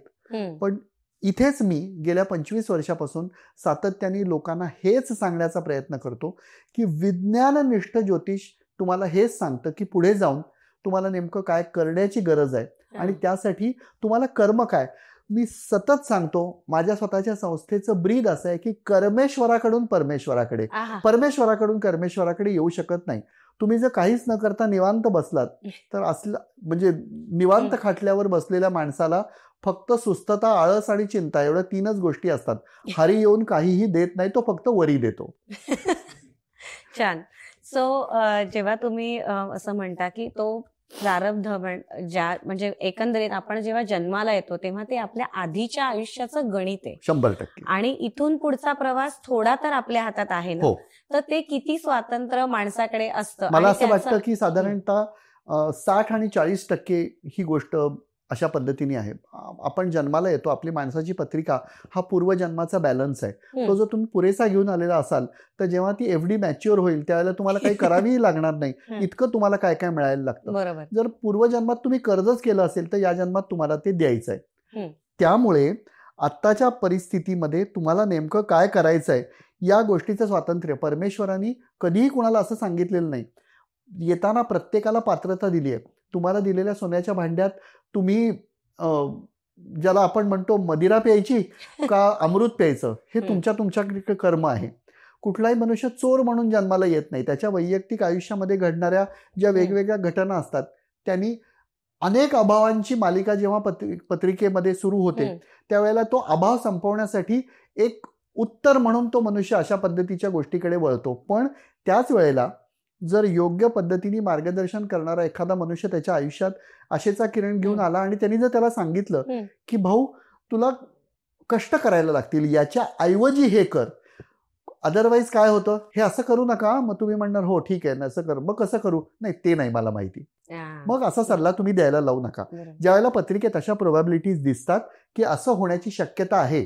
पण इथेच मी गेल्या 25 वर्षापासून सातत्याने लोकांना हेच सांगण्याचा प्रयत्न करतो की विज्ञाननिष्ठ ज्योतिष तुम्हाला हेच सांगतं की पुढे जाऊन तुम्हाला नेमकं काय करण्याची गरज आहे आणि त्यासाठी तुम्हाला कर्म काय. मी सतत सांगतो माझ्या स्वतःच्या संस्थेचं ब्रीद असं आहे की कर्मेश्वराकडून परमेश्वराकडे परमेश्वराकडून कर्मेश्वराकडे येऊ शकत नाही. तुम्ही जर काहीच न करता निवांत बसलात तर म्हणजे निवांत खाटल्यावर बसलेल्या माणसाला फक्त सुस्तता आळस आणि चिंता एवढ्या 3च गोष्टी असतात. हरी येऊन काहीही देत नाही, तो फक्त वरी देतो. छान. सो जेव्हा तुम्ही असं म्हणता की तो प्रारब्ध म्हणजे एकंदरीत आपण जेव्हा जन्माला येतो तेव्हा ते आपल्या आधीच्या आयुष्याचं गणित आहे 100%. आणि इथून पुढचा प्रवास थोडा तर आपल्या हातात आहे ना. हो, तर ते किती स्वातंत्र्य माणसाकडे असतं मला आणि असं वाटतं त्याचं की साधारणतः 60 आणि 40% ही गोष्ट अशा पद्धतीने आहे. आपण जन्माला येतो, आपली माणसाची पत्रिका हा पूर्वजन्माचा बॅलन्स आहे. तो हम्म. जर तुम्ही पुरेसा घेऊन आलेला असाल तर जेव्हा ती एफडी मॅच्युअर होईल त्यावेळेला तुम्हाला काही करावीही लागणार नाही, इतकं तुम्हाला काय काय मिळायला लागतं. बरोबर. जर पूर्वजन्मात तुम्ही कर्जच केलं असेल तर या जन्मात तुम्हाला ते द्यायचं आहे. त्यामुळे आत्ताच्या परिस्थितीमध्ये तुम्हाला नेमकं काय करायचं आहे या गोष्टीचं स्वातंत्र्य परमेश्वरांनी कधीही कुणाला असं सांगितलेलं नाही. येताना प्रत्येकाला पात्रता दिली आहे. तुम्हाला दिलेल्या सोन्याच्या भांड्यात तुम्ही ज्याला आपण म्हणतो मदिरा प्यायची का अमृत प्यायचं हे तुमच्या कर्म आहे. कुठलाही मनुष्य चोर म्हणून जन्माला येत नाही. त्याच्या वैयक्तिक आयुष्यामध्ये घडणाऱ्या ज्या वेगवेगळ्या घटना असतात त्यांनी अनेक अभावांची मालिका जेव्हा पत्रिकेमध्ये सुरू होते त्यावेळेला तो अभाव संपवण्यासाठी एक उत्तर म्हणून तो मनुष्य अशा पद्धतीच्या गोष्टीकडे वळतो. पण त्याच वेळेला जर योग्य पद्धतीने मार्गदर्शन करणारा एखादा मनुष्य त्याच्या आयुष्यात आशेचा किरण घेऊन आला आणि त्यांनी जर त्याला सांगितलं की भाऊ तुला कष्ट करायला लागतील, याच्या ऐवजी हे कर, अदरवाईज काय होतं, हे असं करू नका, मग तुम्ही म्हणणार हो ठीक आहे ना असं कर, मग कसं करू, नाही ते नाही मला माहिती, मग असा सल्ला तुम्ही द्यायला लावू नका. ज्यावेळेला पत्रिकेत अशा प्रोबॅबिलिटीज दिसतात की असं होण्याची शक्यता आहे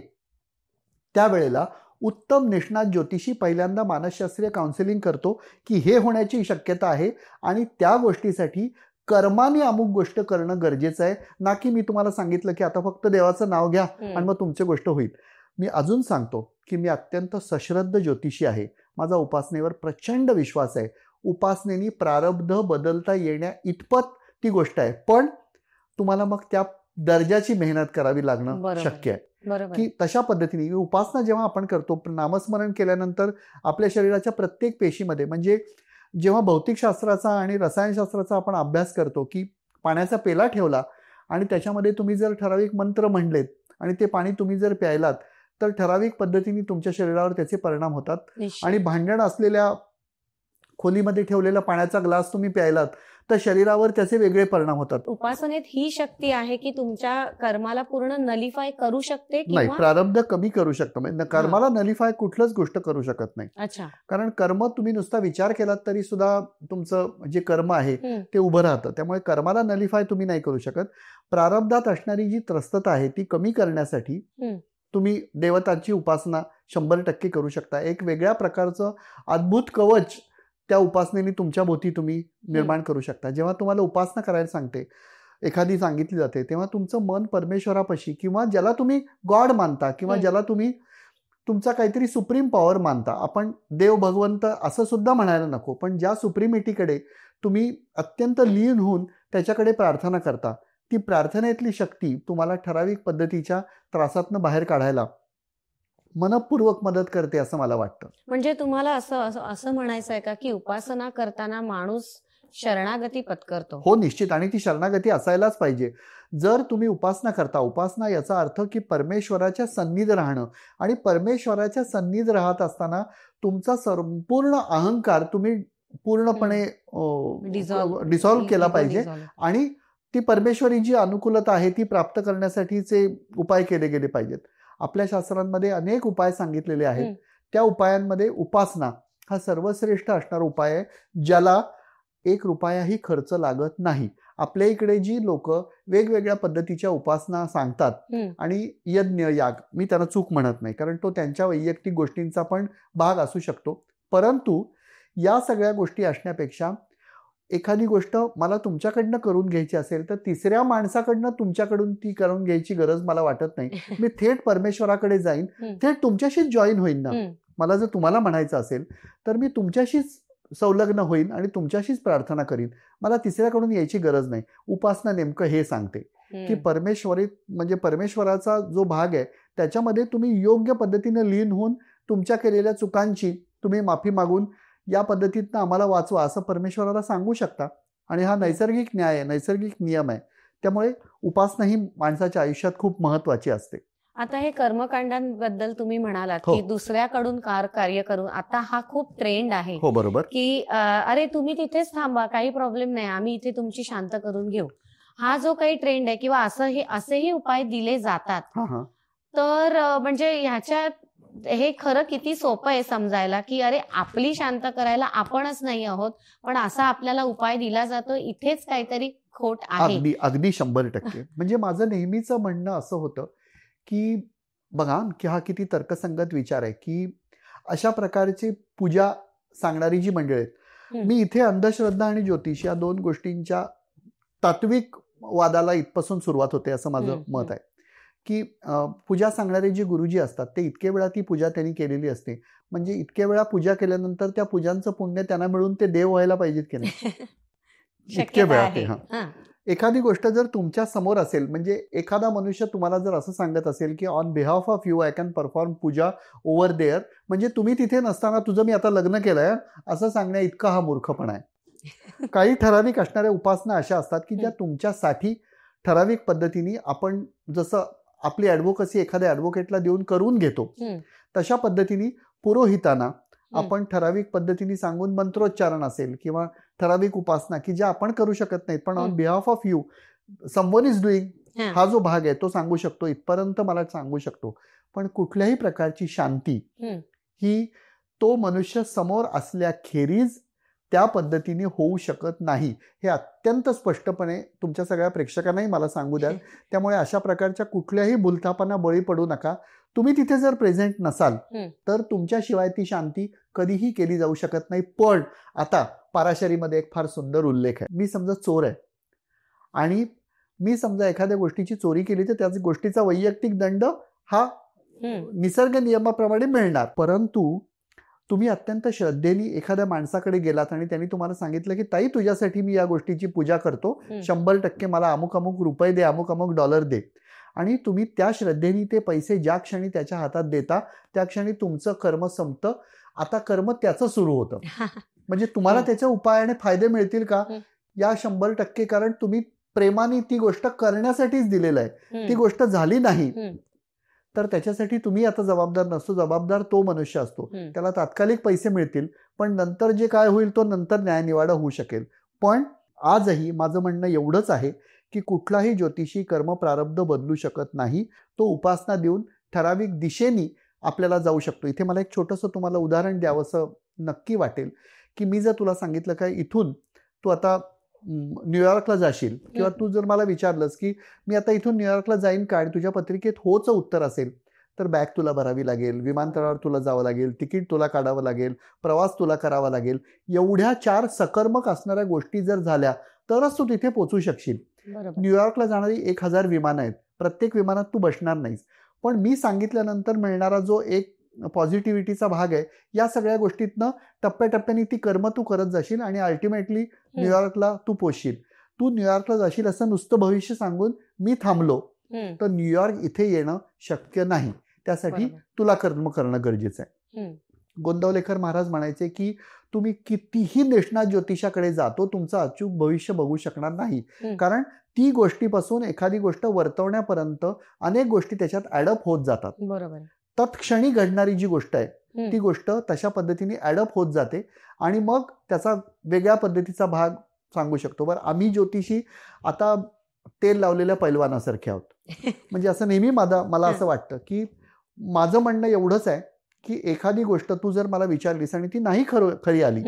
त्यावेळेला उत्तम निष्णात ज्योतिषी पहिल्यांदा मानसशास्त्रीय काउन्सिलिंग करतो की हे होण्याची शक्यता आहे आणि त्या गोष्टीसाठी कर्माने अमुक गोष्ट करणं गरजेचं आहे, ना की मी तुम्हाला सांगितलं की आता फक्त देवाचं नाव घ्या आणि मग तुमची गोष्ट होईल. मी अजून सांगतो की मी अत्यंत सश्रद्ध ज्योतिषी आहे. माझा उपासनेवर प्रचंड विश्वास आहे. उपासनेनी प्रारब्ध बदलता येण्या इतपत ती गोष्ट आहे, पण तुम्हाला मग त्या दर्जाची मेहनत करावी लागणं शक्य आहे. की तशा पद्धतीने उपासना जेव्हा आपण करतो, नामस्मरण केल्यानंतर आपल्या शरीराच्या प्रत्येक पेशीमध्ये, म्हणजे जेव्हा भौतिकशास्त्राचा आणि रसायनशास्त्राचा आपण अभ्यास करतो की पाण्याचा पेला ठेवला आणि त्याच्यामध्ये तुम्ही जर ठराविक मंत्र म्हणलेत आणि ते पाणी तुम्ही जर प्यायलात तर ठराविक पद्धतीने तुमच्या शरीरावर त्याचे परिणाम होतात. आणि भांडण असलेल्या खोलीमध्ये ठेवलेला पाण्याचा ग्लास तुम्ही प्यायलात तर शरीरावर त्याचे वेगळे परिणाम होतात. उपासनेत ही शक्ती आहे की तुमच्या कर्माला पूर्ण नलिफाय करू शकते? नाही, प्रारब्ध कमी करू शकतं. म्हणजे कर्माला नलिफाय कुठलंच गोष्ट करू शकत नाही. अच्छा. कारण कर्म तुम्ही नुसता विचार केलात तरी सुद्धा तुमचं जे कर्म आहे ते उभं राहतं. त्यामुळे कर्माला नलिफाय तुम्ही नाही करू शकत. प्रारब्धात असणारी जी त्रस्तता आहे ती कमी करण्यासाठी तुम्ही देवतांची उपासना 100% करू शकता. एक वेगळ्या प्रकारचं अद्भुत कवच त्या उपासनेने तुमच्या भोवती तुम्ही निर्माण करू शकता. जेव्हा तुम्हाला उपासना करायला सांगते, एखादी सांगितली जाते, तेव्हा तुमचं मन परमेश्वरापाशी किंवा ज्याला तुम्ही गॉड मानता किंवा ज्याला तुम्ही तुमचा काहीतरी सुप्रीम पॉवर मानता, आपण देव भगवंत असं सुद्धा म्हणायला नको, पण ज्या सुप्रीमिटीकडे तुम्ही अत्यंत लीन होऊन त्याच्याकडे प्रार्थना करता, ती प्रार्थनेतली शक्ती तुम्हाला ठराविक पद्धतीच्या त्रासातनं बाहेर काढायला मनपूर्वक मदत करते असं मला वाटतं. म्हणजे तुम्हाला असं म्हणायचं आहे का की उपासना करताना माणूस शरणागती पत्करतो? हो, निश्चित. आणि ती शरणागती असायलाच पाहिजे. जर तुम्ही उपासना करता, उपासना याचा अर्थ की परमेश्वराच्या सन्निध राहणं, आणि परमेश्वराच्या सन्निध राहत असताना तुमचा संपूर्ण अहंकार तुम्ही पूर्णपणे डिसॉल्व्ह केला पाहिजे आणि ती परमेश्वरी जी अनुकूलता आहे ती प्राप्त करण्यासाठीचे उपाय केले गेले पाहिजेत. आपल्या शास्त्रांमध्ये अनेक उपाय सांगितलेले आहेत. त्या उपायांमध्ये उपासना हा सर्वश्रेष्ठ असणारा उपाय आहे, ज्याला 1 रुपयाही खर्च लागत नाही. आपल्या इकडे जी लोक वेगवेगळ्या पद्धतीच्या उपासना सांगतात आणि यज्ञ याग, मी त्यांना चूक म्हणत नाही, कारण तो त्यांच्या वैयक्तिक गोष्टींचा पण भाग असू शकतो. परंतु या सगळ्या गोष्टी असण्यापेक्षा एखादी गोष्ट मला तुमच्याकडनं करून घ्यायची असेल तर तिसऱ्या माणसाकडनं तुमच्याकडून ती करून घ्यायची गरज मला वाटत नाही. मी थेट परमेश्वराकडे जाईन, थेट तुमच्याशीच जॉईन होईन ना. मला जर तुम्हाला म्हणायचं असेल तर मी तुमच्याशीच संलग्न होईन आणि तुमच्याशीच प्रार्थना करीन. मला तिसऱ्याकडून यायची गरज नाही. उपासना नेमकं हे सांगते की म्हणजे परमेश्वराचा जो भाग आहे त्याच्यामध्ये तुम्ही योग्य पद्धतीने लीन होऊन तुमच्या केलेल्या चुकांची तुम्ही माफी मागून या पद्धतीतनं आम्हाला वाचवा असं परमेश्वराला सांगू शकता. आणि हा नैसर्गिक न्याय आहे, नैसर्गिक नियम आहे. त्यामुळे उपासना ही माणसाच्या आयुष्यात खूप महत्वाची असते. आता हे कर्मकांडांबद्दल तुम्ही म्हणालात हो. की दुसऱ्याकडून कार्य करून आता हा खूप ट्रेंड आहे हो बरोबर. की अरे तुम्ही तिथेच थांबा, काही प्रॉब्लेम नाही, आम्ही इथे तुमची शांत करून घेऊ. हा जो काही ट्रेंड आहे किंवा असेही उपाय दिले जातात, हा हा तर म्हणजे ह्याच्यात हे खरं किती सोपं आहे समजायला की अरे आपली शांत करायला आपणच नाही आहोत, पण असा आपल्याला उपाय दिला जातो, इथेच काहीतरी खोट आहे. अगदी अगदी 100%. म्हणजे माझं नेहमीचं म्हणणं असं होतं की बघा की हा किती तर्कसंगत विचार आहे की अशा प्रकारची पूजा सांगणारी जी मंडळी आहेत, मी इथे अंधश्रद्धा आणि ज्योतिष या दोन गोष्टींच्या तात्विक वादाला इथपासून सुरुवात होते असं माझं मत आहे की पूजा सांगणारे जे गुरुजी असतात ते इतके वेळा ती पूजा त्यांनी केलेली असते, म्हणजे इतक्या वेळा पूजा केल्यानंतर त्या पूजांचं पुण्य त्यांना मिळून ते देव व्हायला पाहिजेत की नाही. इतके वेळा ते एखादी गोष्ट जर तुमच्या समोर असेल, म्हणजे एखादा मनुष्य तुम्हाला जर असं सांगत असेल की on behalf of you I can perform puja over there, म्हणजे तुम्ही तिथे नसताना तुझं मी आता लग्न केलंय असं सांगण्या इतका हा मूर्खपणा आहे. काही ठराविक असणाऱ्या उपासना अशा असतात की ज्या तुमच्यासाठी ठराविक पद्धतीने आपण जसं आपली ॲडव्होकसी एखाद्या ॲडव्होकेटला देऊन करून घेतो, तशा पद्धतीने पुरोहितांना आपण ठराविक पद्धतीने सांगून मंत्रोच्चारण असेल किंवा ठराविक उपासना की ज्या आपण करू शकत नाहीत पण on behalf of you someone is doing हा जो भाग आहे तो सांगू शकतो, इथपर्यंत मला सांगू शकतो. पण कुठल्याही प्रकारची शांती ही तो मनुष्य समोर असल्याखेरीज त्या पद्धतीने होऊ शकत नाही, हे अत्यंत स्पष्टपणे तुमच्या सगळ्या प्रेक्षकांनाही मला सांगू द्या. त्यामुळे अशा प्रकारच्या कुठल्याही भूलथापांना बळी पडू नका. तुम्ही तिथे जर प्रेझेंट नसाल तर तुमच्याशिवाय ती शांती कधीही केली जाऊ शकत नाही. पण आता पाराशरीमध्ये एक फार सुंदर उल्लेख आहे. मी समजा चोर आहे आणि मी समजा एखाद्या गोष्टीची चोरी केली तर त्याच गोष्टीचा वैयक्तिक दंड हा निसर्ग नियमाप्रमाणे मिळणार. परंतु तुम्ही अत्यंत श्रद्धेने एखाद्या माणसाकडे गेलात आणि त्यांनी तुम्हाला सांगितलं की ताई तुझ्यासाठी मी या गोष्टीची पूजा करतो, 100% मला अमुक अमुक रुपये दे, अमुक अमुक डॉलर दे, आणि तुम्ही त्या श्रद्धेने ते पैसे ज्या क्षणी त्याच्या हातात देता त्या क्षणी तुमचं कर्म संपतं. आता कर्म त्याचं सुरू होतं. म्हणजे तुम्हाला त्याच्या उपायाने फायदे मिळतील का या 100%, कारण तुम्ही प्रेमाने ती गोष्ट करण्यासाठीच दिलेलं आहे, ती गोष्ट झाली नाही तर त्याच्यासाठी तुम्ही आता जबाबदार नसतो, जबाबदार तो मनुष्य असतो. त्याला तात्कालिक पैसे मिळतील पण नंतर जे काय होईल तो नंतर न्यायनिवाडा होऊ शकेल. पण आजही माझं म्हणणं एवढंच आहे की कुठलाही ज्योतिषी कर्म प्रारब्ध बदलू शकत नाही, तो उपासना देऊन ठराविक दिशेने आपल्याला जाऊ शकतो. इथे मला एक छोटंसं तुम्हाला उदाहरण द्यावंसं नक्की वाटेल की मी जर तुला सांगितलं काय इथून तू आता न्यूयॉर्कला जाशील किंवा तू जर मला विचारलंस की मी आता इथून न्यूयॉर्कला जाईन का आणि तुझ्या पत्रिकेत होचं उत्तर असेल तर बॅग तुला भरावी लागेल, विमानतळावर तुला जावं लागेल, तिकीट तुला काढावं लागेल, प्रवास तुला करावा लागेल. एवढ्या 4 सकर्मक असणाऱ्या गोष्टी जर झाल्या तरच तू तिथे पोहोचू शकशील. न्यूयॉर्कला जाणारी 1000 विमानं आहेत, प्रत्येक विमानात तू बसणार नाहीस, पण मी सांगितल्यानंतर मिळणारा जो एक पॉझिटिव्हिटीचा भाग आहे या सगळ्या गोष्टीतनं टप्प्याटप्प्याने ती कर्म तू करत जाशील आणि अल्टिमेटली न्यूयॉर्कला तू पोचशील. तू न्यूयॉर्कला जाशील असं नुसतं भविष्य सांगून मी थांबलो तर न्यूयॉर्क इथे येणं शक्य नाही. त्यासाठी तुला कर्म करणं गरजेचं आहे. गोंदवलेकर महाराज म्हणायचे की तुम्ही कितीही निष्णात ज्योतिषाकडे जातो तुमचं अचूक भविष्य बघू शकणार नाही, कारण ती गोष्टीपासून एखादी गोष्ट वर्तवण्यापर्यंत अनेक गोष्टी त्याच्यात ॲडअप होत जातात. बरोबर. तत्क्षणी घडणारी जी गोष्ट आहे ती गोष्ट तशा पद्धतीने ॲडअप होत जाते आणि मग त्याचा वेगळ्या पद्धतीचा भाग सांगू शकतो. बरं, आम्ही ज्योतिषी आता तेल लावलेल्या पैलवानासारखे आहोत. म्हणजे असं नेहमी मला असं वाटतं की माझं म्हणणं एवढंच आहे की एखादी गोष्ट तू जर मला विचारलीस आणि ती नाही खरी आली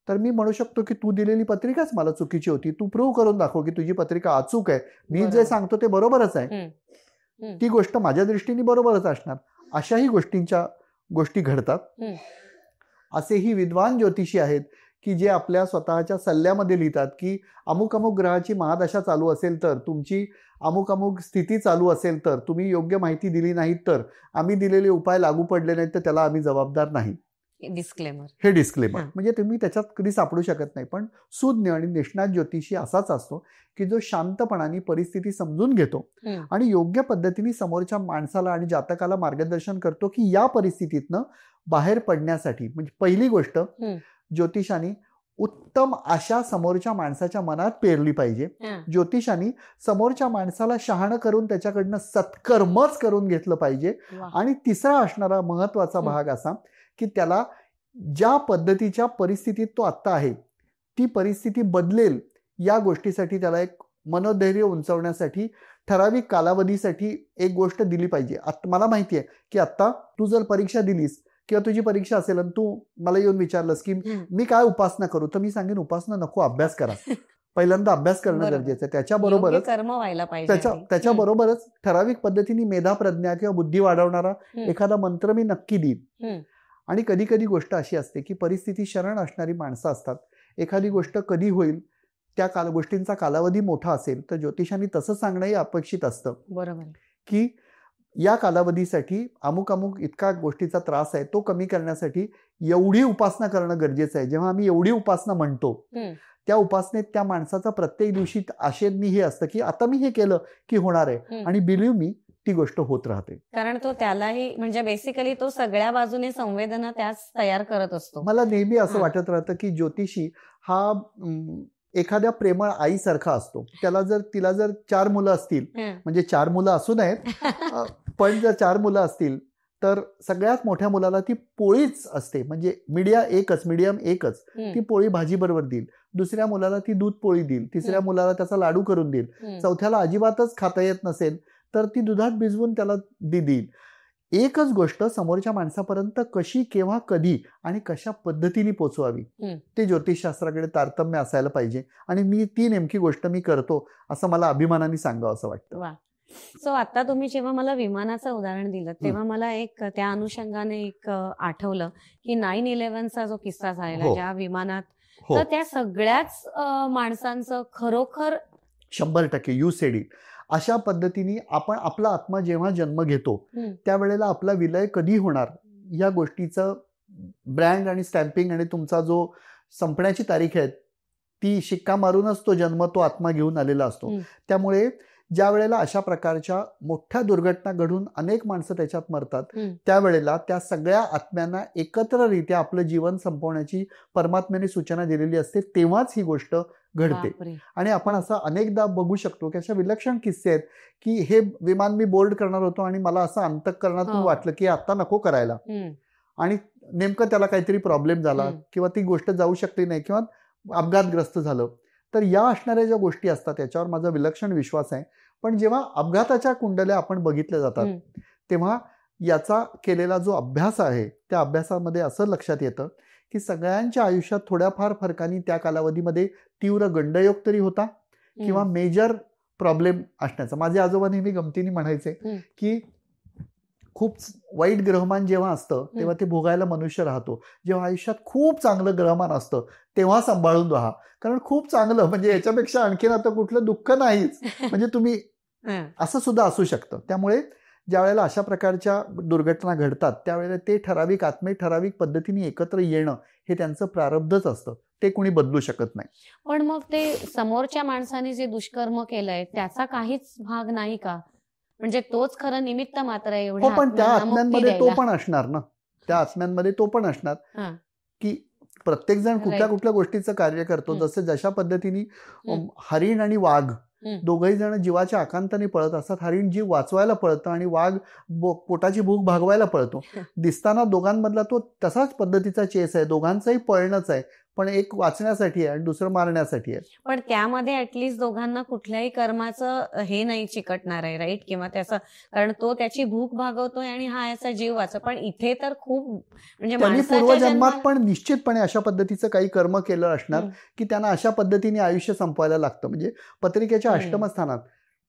तर मी म्हणू शकतो की तू दिलेली पत्रिकाच मला चुकीची होती, तू प्रूव्ह करून दाखव की तुझी पत्रिका अचूक आहे, मी जे सांगतो ते बरोबरच आहे, ती गोष्ट माझ्या दृष्टीने बरोबरच असणार. अशाही गोष्टी घडतात. असेही विद्वान ज्योतिषी आहेत की जे आपल्या स्वतःच्या सल्ल्यामध्ये लिहितात की अमुक अमुक ग्रहाची महादशा चालू असेल तर, तुमची अमुक अमुक स्थिती चालू असेल तर, तुम्ही योग्य माहिती दिली नाही तर, आम्ही दिलेले उपाय लागू पडले नाहीत तर त्याला आम्ही जबाबदार नाही. डिस्क्लेमर. हे डिस्क्लेमर म्हणजे तुम्ही त्याच्यात कधी सापडू शकत नाही. पण सुज्ञ आणि निष्णात ज्योतिषी असाच असतो की जो शांतपणाने परिस्थिती समजून घेतो आणि योग्य पद्धतीने समोरच्या माणसाला आणि जातकाला मार्गदर्शन करतो की या परिस्थितीतनं बाहेर पडण्यासाठी. म्हणजे पहिली गोष्ट ज्योतिषाने उत्तम आशा समोरच्या माणसाच्या मनात पेरली पाहिजे. ज्योतिषाने समोरच्या माणसाला शहाणं करून त्याच्याकडनं सत्कर्मच करून घेतलं पाहिजे. आणि तिसरा असणारा महत्वाचा भाग असा की त्याला ज्या पद्धतीच्या परिस्थितीत तो आत्ता आहे ती परिस्थिती बदलेल या गोष्टीसाठी त्याला एक मनोधैर्य उंचावण्यासाठी ठराविक कालावधीसाठी एक गोष्ट दिली पाहिजे. मला माहिती आहे की आत्ता तू जर परीक्षा दिलीस किंवा तुझी परीक्षा असेल आणि तू मला येऊन विचारलंस की मी काय उपासना करू, तर मी सांगेन उपासना नको, अभ्यास करा. पहिल्यांदा अभ्यास करणं गरजेचं आहे. त्याच्याबरोबरच ठराविक पद्धतीने मेधा प्रज्ञा किंवा बुद्धी वाढवणारा एखादा मंत्र मी नक्की देईन. आणि कधी कधी गोष्ट अशी असते की परिस्थिती शरण असणारी माणसं असतात. एखादी गोष्ट कधी होईल त्या गोष्टींचा कालावधी मोठा असेल तर ज्योतिषांनी तसं सांगणंही अपेक्षित असतं. बरोबर की या कालावधीसाठी अमुक अमुक इतका गोष्टीचा त्रास आहे तो कमी करण्यासाठी एवढी उपासना करणं गरजेचं आहे. जेव्हा आम्ही एवढी उपासना म्हणतो त्या उपासनेत त्या माणसाचा प्रत्येक दिवशी आशेने हे असतं की आता मी हे केलं की होणार आहे. आणि बिलीव्ह मी ती गोष्ट होत राहते. कारण तो त्यालाही म्हणजे बेसिकली तो सगळ्या बाजूने संवेदना त्याच तयार करत असतो. मला नेहमी असं वाटत राहतं की ज्योतिषी हा एखाद्या प्रेमळ आईसारखा असतो. तिला जर 4 मुलं असतील, म्हणजे 4 मुलं असू नयेत, पण जर 4 मुलं असतील तर सगळ्यात मोठ्या मुलाला ती पोळीच असते, म्हणजे मीडियम एकच ती पोळी भाजी बरोबर देईल. दुसऱ्या मुलाला ती दूध पोळी देईल. तिसऱ्या मुलाला त्याचा लाडू करून देईल. चौथ्याला अजिबातच खाता येत नसेल तर ती दुधात भिजवून त्याला देईल. एकच गोष्ट समोरच्या माणसापर्यंत कशी, केव्हा, कधी आणि कशा पद्धतीने पोचवावी ते ज्योतिषशास्त्राकडे तारतम्य असायला पाहिजे. आणि मी ती नेमकी गोष्ट मी करतो असं मला अभिमानाने सांगावं असं वाटतं. सो आता तुम्ही जेव्हा मला विमानाचं उदाहरण दिलं तेव्हा मला एक त्या अनुषंगाने एक आठवलं की 9/11चा जो किस्सा झालेला ज्या विमानात, तर त्या सगळ्याच माणसांचं खरोखर 100% यू सेड इट. अशा पद्धतीने आपण आपला आत्मा जेव्हा जन्म घेतो त्यावेळेला आपला विलय कधी होणार या गोष्टीचं ब्रँड आणि स्टॅम्पिंग आणि तुमचा जो संपण्याची तारीख आहे ती शिक्का मारूनच तो जन्म तो आत्मा घेऊन आलेला असतो. त्यामुळे ज्या वेळेला अशा प्रकारच्या मोठ्या दुर्घटना घडून अनेक माणसं त्याच्यात मरतात त्यावेळेला त्या सगळ्या आत्म्यांना एकत्ररित्या आपलं जीवन संपवण्याची परमात्म्याने सूचना दिलेली असते, तेव्हाच ही गोष्ट घडते. आणि आपण असं अनेकदा बघू शकतो की अशा विलक्षण किस्से आहेत की हे विमान मी बोर्ड करणार होतो आणि मला असं अंतःकरणातून वाटलं की आता नको करायला, आणि नेमकं त्याला काहीतरी प्रॉब्लेम झाला किंवा ती गोष्ट जाऊ शकली नाही किंवा अपघातग्रस्त झालं. तर या असणाऱ्या ज्या गोष्टी असतात याच्यावर माझा विलक्षण विश्वास आहे. पण जेव्हा अपघाताच्या कुंडल्या आपण बघितल्या जातात तेव्हा याचा केलेला जो अभ्यास आहे त्या अभ्यासामध्ये असं लक्षात येतं की सगळ्यांच्या आयुष्यात थोड्याफार फरकाने त्या कालावधीमध्ये तीव्र गंडयोग तरी होता किंवा मेजर प्रॉब्लेम असण्याचा. माझे आजोबा नेहमी गमतीने म्हणायचे की खूप वाईट ग्रहमान जेव्हा असतं तेव्हा ते भोगायला मनुष्य राहतो. जेव्हा आयुष्यात खूप चांगलं ग्रहमान असतं तेव्हा सांभाळून राहा, कारण खूप चांगलं म्हणजे याच्यापेक्षा आणखीन आता कुठलं दुःख नाहीच, म्हणजे तुम्ही असं सुद्धा असू शकतं. त्यामुळे ज्या वेळेला अशा प्रकारच्या दुर्घटना घडतात त्यावेळेला ते ठराविक आत्मे ठराविक पद्धतीने एकत्र येणं हे त्यांचं प्रारब्धच असतं, ते कोणी बदलू शकत नाही. पण मग ते समोरच्या माणसाने जे दुष्कर्म केलंय त्याचा काहीच भाग नाही का? म्हणजे तोच खरं निमित्त मात्र आहे. हो, पण त्या आत्म्यांमध्ये तो पण असणार ना, त्या आत्म्यांमध्ये तो पण असणार की प्रत्येक जण कुठल्या कुठल्या गोष्टीचं कार्य करतो. जशा पद्धतीने हरिण आणि वाघ दोघही जण जीवाच्या आकांताने पळत असतात. हरिण जीव वाचवायला पळतं आणि वाघ पोटाची भूक भागवायला पळतो. दिसताना दोघांमधला तो तसाच पद्धतीचा चेस आहे, दोघांचंही पळणंच आहे, पण एक वाचण्यासाठी आहे आणि दुसरं मारण्यासाठी आहे. पण त्यामध्ये ऍटलिस्ट दोघांना कुठल्याही कर्माचं हे नाही चिकटणार आहे, राईट? किंवा त्याचं, कारण तो त्याची भूक भागवतोय आणि हा याचा जीव वाचव. पण इथे तर खूप म्हणजे त्यांनी पूर्वजन्मात पण निश्चितपणे अशा पद्धतीचं काही कर्म केलं असणार की त्यांना अशा पद्धतीने आयुष्य संपवायला लागतं. म्हणजे पत्रिकेच्या अष्टम स्थानात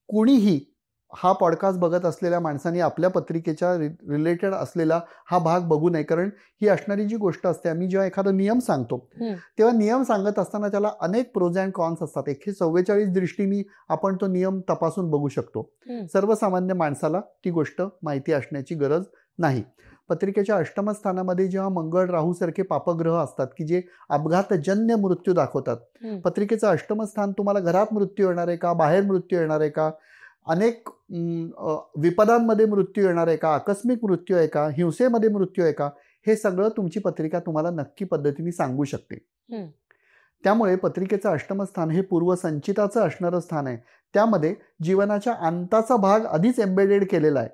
कुणीही हा पॉडकास्ट बघत असलेल्या माणसांनी आपल्या पत्रिकेच्या रिलेटेड असलेला हा भाग बघू नये, कारण ही असणारी जी गोष्ट असते, आम्ही जेव्हा एखादा नियम सांगतो तेव्हा नियम सांगत असताना त्याला अनेक प्रोज अँड कॉन्स असतात. 144 दृष्टींनी आपण तो नियम तपासून बघू शकतो. सर्वसामान्य माणसाला ती गोष्ट माहिती असण्याची गरज नाही. पत्रिकेच्या अष्टम स्थानामध्ये जेव्हा मंगळ राहू सारखे पापग्रह असतात की जे अपघातजन्य मृत्यू दाखवतात, पत्रिकेचं अष्टम स्थान तुम्हाला घरात मृत्यू येणार आहे का, बाहेर मृत्यू येणार आहे का, अनेक विपदांमध्ये मृत्यू येणार आहे का, आकस्मिक मृत्यू आहे का, हिंसेमध्ये मृत्यू आहे का, हे सगळं तुमची पत्रिका तुम्हाला नक्की पद्धतीने सांगू शकते. त्यामुळे पत्रिकेचं अष्टमस्थान हे पूर्वसंचिताचं असणारं स्थान आहे. त्यामध्ये जीवनाच्या अंताचा भाग आधीच एम्बेडेड केलेला आहे.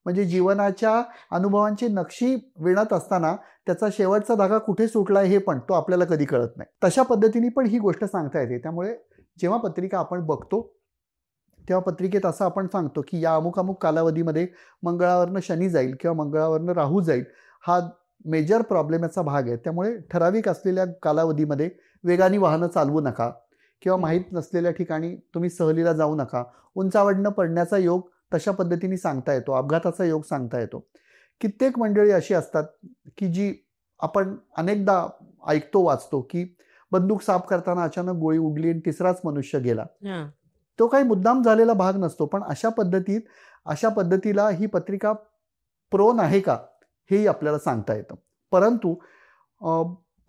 म्हणजे जीवनाच्या अनुभवांची नक्षी विणत असताना त्याचा शेवटचा धागा कुठे सुटलाय हे पण तो आपल्याला कधी कळत नाही. तशा पद्धतीने पण ही गोष्ट सांगता येते. त्यामुळे जेव्हा पत्रिका आपण बघतो तेव्हा पत्रिकेत असं आपण सांगतो की या अमुक अमुक कालावधीमध्ये मंगळावरनं शनी जाईल किंवा मंगळावरनं राहू जाईल, हा मेजर प्रॉब्लेमचा भाग आहे. त्यामुळे ठराविक असलेल्या कालावधीमध्ये वेगाने वाहनं चालवू नका किंवा माहीत नसलेल्या ठिकाणी तुम्ही सहलीला जाऊ नका. उंचावडनं पडण्याचा योग तशा पद्धतीने सांगता येतो, अपघाताचा योग सांगता येतो. कित्येक मंडळी अशी असतात की जी आपण अनेकदा ऐकतो वाचतो की बंदूक साफ करताना अचानक गोळी उडली आणि तिसराच मनुष्य गेला. तो काही मुद्दाम झालेला भाग नसतो, पण अशा पद्धतीला ही पत्रिका प्रोन आहे का हेही आपल्याला सांगता येतं. परंतु